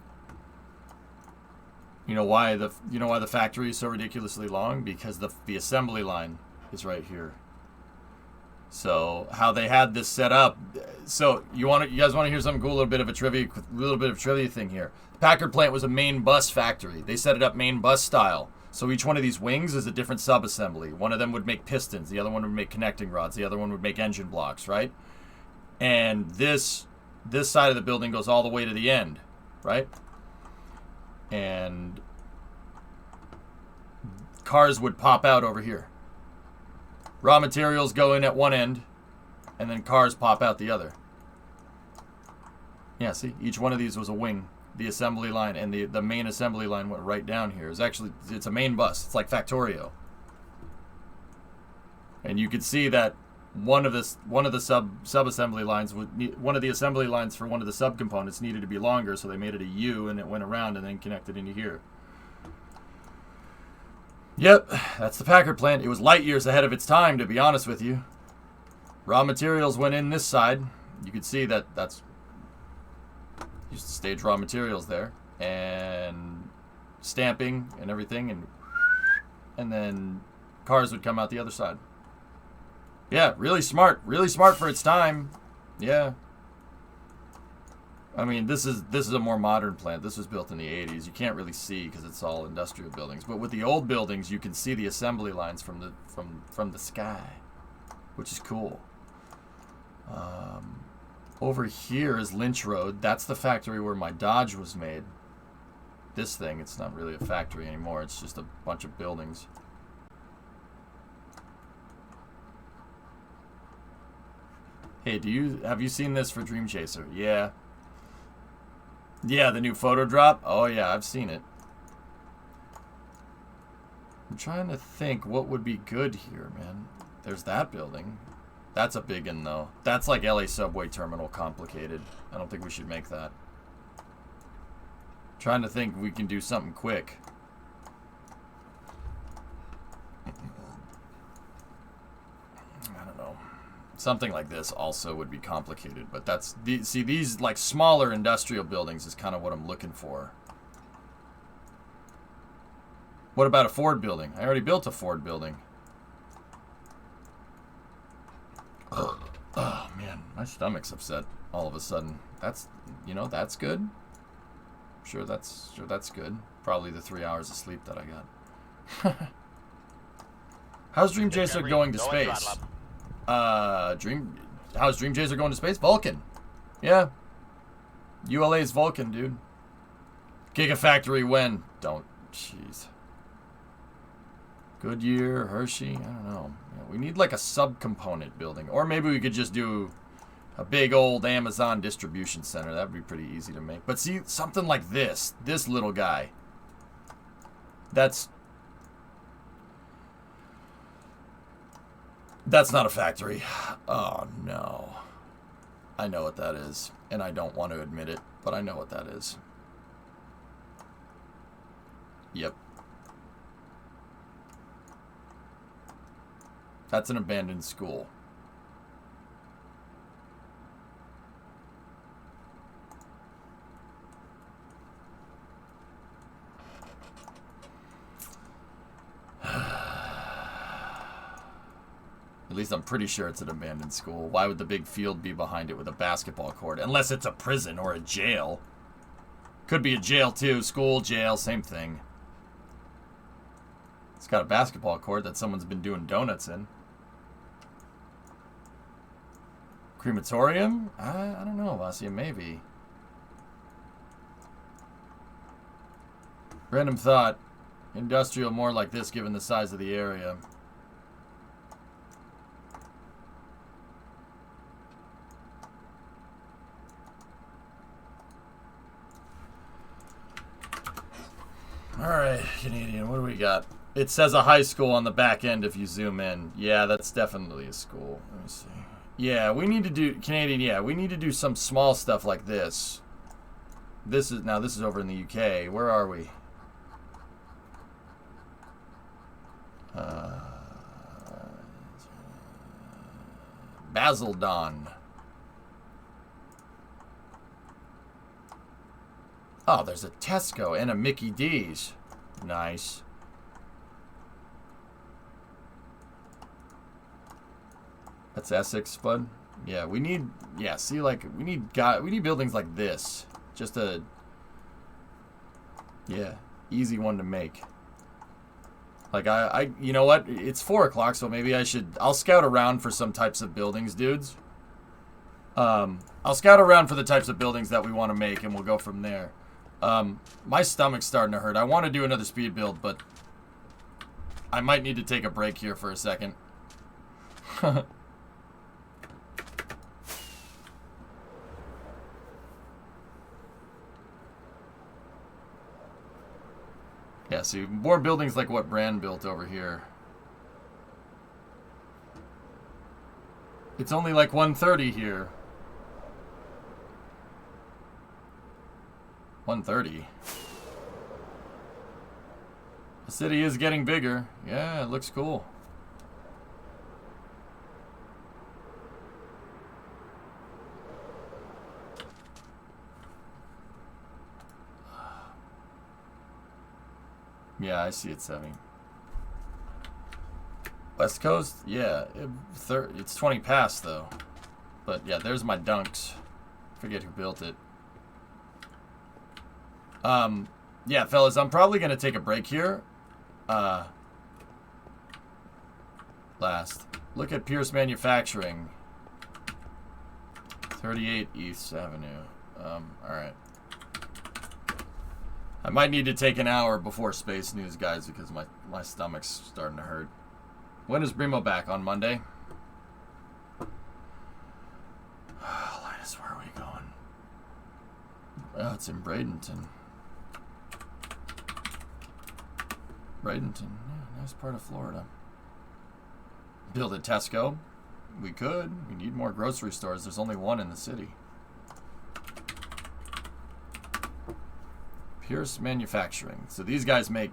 You know why the factory is so ridiculously long? Because the assembly line is right here. So how they had this set up. So you guys want to hear something cool? A little bit of a trivia thing here. The Packard plant was a main bus factory. They set it up main bus style. So each one of these wings is a different sub-assembly. One of them would make pistons. The other one would make connecting rods. The other one would make engine blocks, right? And this side of the building goes all the way to the end, right? And cars would pop out over here. Raw materials go in at one end, and then cars pop out the other. Yeah, see? Each one of these was a wing. The assembly line and the main assembly line went right down here. It's a main bus. It's like Factorio. And you could see that one of the sub-assembly lines one of the assembly lines for one of the subcomponents needed to be longer, so they made it a U and it went around and then connected into here. Yep, that's the Packard plant. It was light years ahead of its time, to be honest with you. Raw materials went in this side. You could see that's used to stage raw materials there, and stamping and everything, and then cars would come out the other side. Yeah, really smart for its time. Yeah. I mean, this is a more modern plant. This was built in the 80s. You can't really see because it's all industrial buildings. But with the old buildings, you can see the assembly lines from the sky, which is cool. Over here is Lynch Road. That's the factory where my Dodge was made. This thing, it's not really a factory anymore. It's just a bunch of buildings. Hey, have you seen this for Dream Chaser? Yeah. Yeah, the new photo drop? Oh yeah, I've seen it. I'm trying to think what would be good here, man. There's that building. That's a big one, though. That's like LA subway terminal complicated. I don't think we should make that. Trying to think we can do something quick. I don't know. Something like this also would be complicated, but that's these like smaller industrial buildings is kind of what I'm looking for. What about a Ford building? I already built a Ford building. Oh man, My stomach's upset all of a sudden. That's, you know, that's good. Sure that's good. Probably the 3 hours of sleep that I got. How's Dream Chaser going to space? How's Dream Chaser going to space? Vulcan. Yeah. ULA's Vulcan, dude. Gigafactory when? Don't. Jeez. Goodyear, Hershey, I don't know. Yeah, we need like a subcomponent building. Or maybe we could just do a big old Amazon distribution center. That would be pretty easy to make. But see, something like this. This little guy. That's not a factory. Oh, no. I know what that is. And I don't want to admit it, but I know what that is. Yep. That's an abandoned school. At least I'm pretty sure it's an abandoned school. Why would the big field be behind it with a basketball court? Unless it's a prison or a jail. Could be a jail too. School, jail, same thing. It's got a basketball court that someone's been doing donuts in. Crematorium? I don't know, Vasia, maybe. Random thought. Industrial more like this given the size of the area. Alright, Canadian, what do we got? It says a high school on the back end if you zoom in. Yeah, that's definitely a school. Let me see. Yeah, we need to do, Canadian, yeah, we need to do some small stuff like this. This is over in the UK. Where are we? Basildon. Oh, there's a Tesco and a Mickey D's. Nice. That's Essex, bud. Yeah, we need. Yeah, see, like we need buildings like this. Just a. Yeah, easy one to make. Like you know what? It's 4 o'clock, so maybe I'll scout around for some types of buildings, dudes. I'll scout around for the types of buildings that we want to make, and we'll go from there. My stomach's starting to hurt. I want to do another speed build, but I might need to take a break here for a second. Yeah, see, more buildings like what Brand built over here. It's only like 1:30 here. 1:30. The city is getting bigger. Yeah, it looks cool. Yeah, I see it, 70. West Coast? Yeah, it's 20 past, though. But, yeah, there's my dunks. Forget who built it. Yeah, fellas, I'm probably going to take a break here. Last. Look at Pierce Manufacturing. 38 East Avenue. Alright. I might need to take an hour before Space News, guys, because my stomach's starting to hurt. When is Brimo back? On Monday? Linus, where are we going? Oh, it's in Bradenton. Bradenton, yeah, nice part of Florida. Build a Tesco? We could. We need more grocery stores. There's only one in the city. Pierce Manufacturing. So these guys make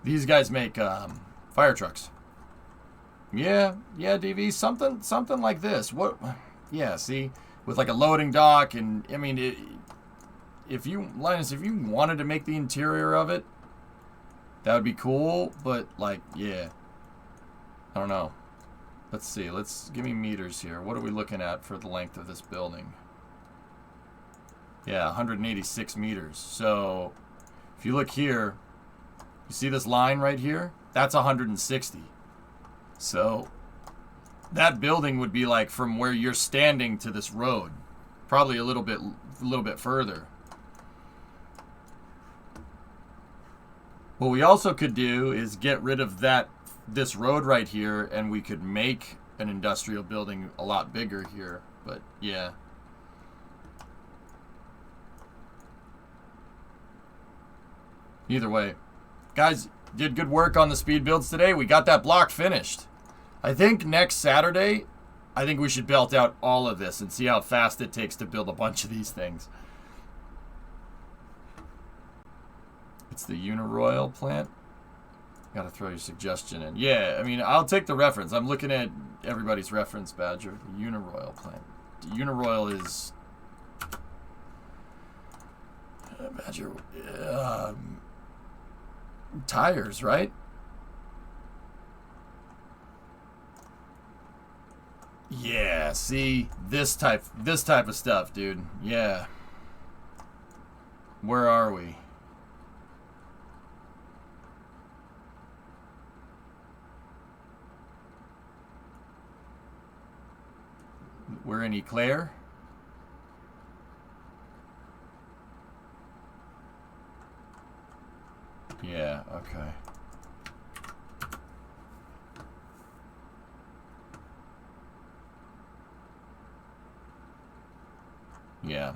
fire trucks. Yeah, DV, something like this. What? Yeah, see, with like a loading dock, and I mean, Linus, if you wanted to make the interior of it, that would be cool. But like, yeah, I don't know. Let's see. Let's give me meters here. What are we looking at for the length of this building? Yeah, 186 meters. So if you look here, you see this line right here? That's 160. So that building would be like from where you're standing to this road, probably a little bit further. What we also could do is get rid of this road right here, and we could make an industrial building a lot bigger here. But yeah. Either way, guys, did good work on the speed builds today. We got that block finished. I think next Saturday, I think we should belt out all of this and see how fast it takes to build a bunch of these things. It's the Uniroyal plant. Gotta throw your suggestion in. Yeah, I mean, I'll take the reference. I'm looking at everybody's reference, Badger. The Uniroyal plant. The Uniroyal is... Badger... tires, right? Yeah, see, this type of stuff, dude. Yeah. Where are we? We're in Eclair. Yeah, okay. Yeah.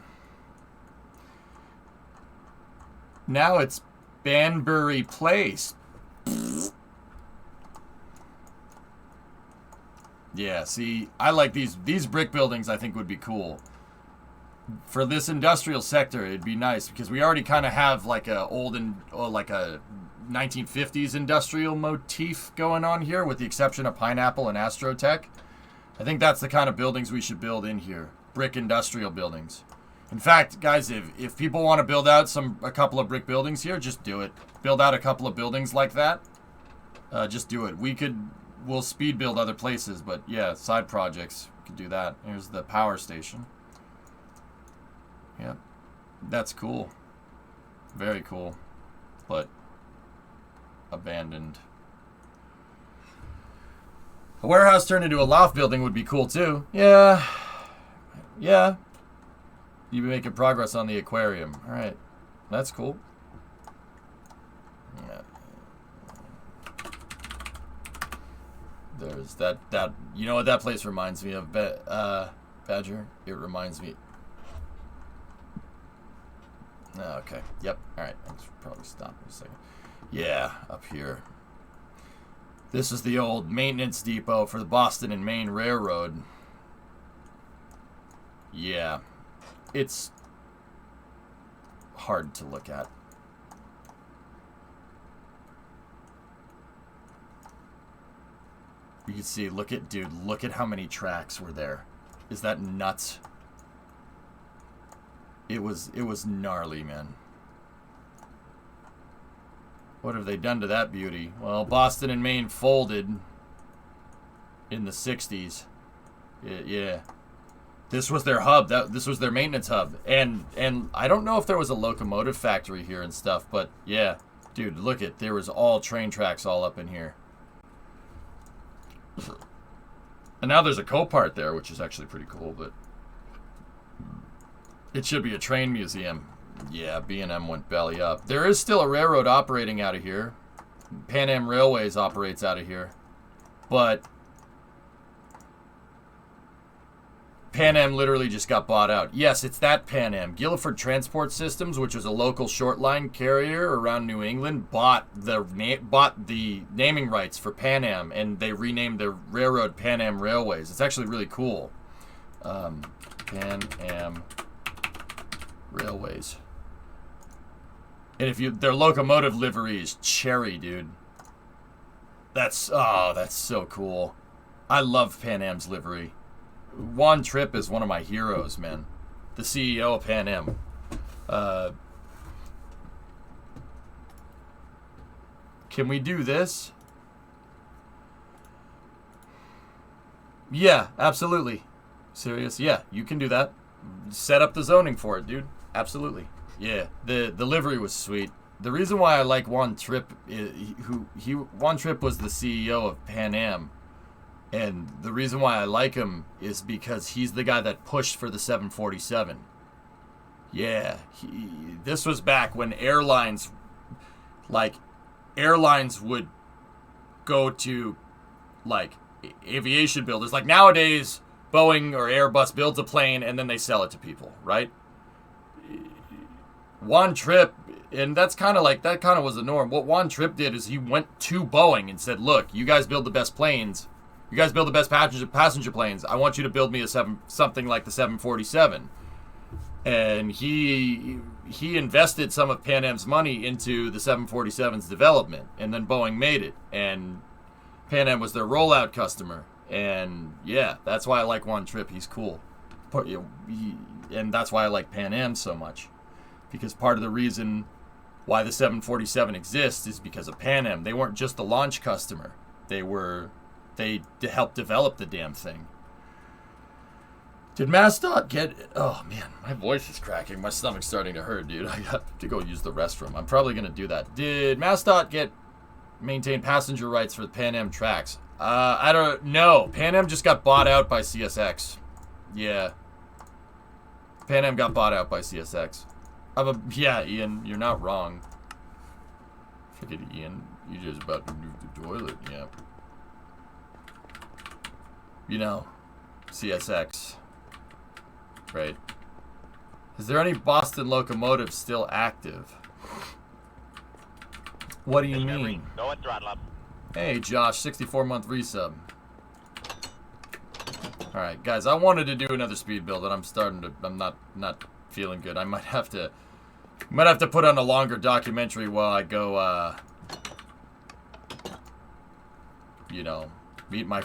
Now it's Banbury Place. Yeah, see, I like these brick buildings. I think would be cool. For this industrial sector, it'd be nice because we already kind of have like a like a 1950s industrial motif going on here, with the exception of Pineapple and Astrotech. I think that's the kind of buildings we should build in here. Brick industrial buildings. In fact, guys, if people want to build out a couple of brick buildings here, just do it. Build out a couple of buildings like that. Just do it. We'll speed build other places, but yeah, side projects, we could do that. Here's the power station. Yep. That's cool. Very cool. But abandoned. A warehouse turned into a loft building would be cool too. Yeah. Yeah. You've been making progress on the aquarium. Alright. That's cool. Yeah. There's that you know what that place reminds me of, Badger? It reminds me. Oh, okay. Yep. Alright. I should probably stop in a second. Yeah, up here. This is the old maintenance depot for the Boston and Maine Railroad. Yeah. It's hard to look at. You can see, look at how many tracks were there. Is that nuts? It was gnarly, man. What have they done to that beauty? Well, Boston and Maine folded in the 60s. Yeah. This was their hub. This was their maintenance hub. And I don't know if there was a locomotive factory here and stuff, but yeah. Dude, look at, there was all train tracks all up in here. And now there's a Copart there, which is actually pretty cool, but it should be a train museum. Yeah, B&M went belly up. There is still a railroad operating out of here. Pan Am Railways operates out of here. But Pan Am literally just got bought out. Yes, it's that Pan Am. Guilford Transport Systems, which was a local short line carrier around New England, bought the naming rights for Pan Am, and they renamed their railroad Pan Am Railways. It's actually really cool. Pan Am Railways. And their locomotive livery is cherry, dude. That's so cool. I love Pan Am's livery. Juan Tripp is one of my heroes, man. The CEO of Pan Am. Can we do this? Yeah, absolutely. Serious? Yeah, you can do that. Set up the zoning for it, dude. Absolutely. Yeah, the livery was sweet. The reason why I like Juan Tripp, Juan Tripp was the CEO of Pan Am, and the reason why I like him is because he's the guy that pushed for the 747. Yeah, this was back when airlines would go to, like, aviation builders. Like, nowadays, Boeing or Airbus builds a plane and then they sell it to people, right? Juan Tripp, and that kind of was the norm. What Juan Tripp did is he went to Boeing and said, look, you guys build the best planes. You guys build the best passenger planes. I want you to build me something like the 747. And he invested some of Pan Am's money into the 747's development, and then Boeing made it, and Pan Am was their rollout customer. And yeah, that's why I like Juan Tripp. He's cool, and that's why I like Pan Am so much, because part of the reason why the 747 exists is because of Pan Am. They weren't just the launch customer; they helped develop the damn thing. Did MassDOT get... Oh, man, my voice is cracking. My stomach's starting to hurt, dude. I have to go use the restroom. I'm probably going to do that. Did MassDOT maintain passenger rights for the Pan Am tracks? I don't know. Pan Am just got bought out by CSX. Yeah. Pan Am got bought out by CSX. Yeah, Ian, you're not wrong. Forget it, Ian. You're just about to move the toilet. Yeah. You know, CSX. Right. Is there any Boston locomotives still active? What do you mean? Go at throttle up. Hey, Josh, 64-month resub. All right, guys, I wanted to do another speed build, and I'm not feeling good. I might have to put on a longer documentary while I go, you know, meet my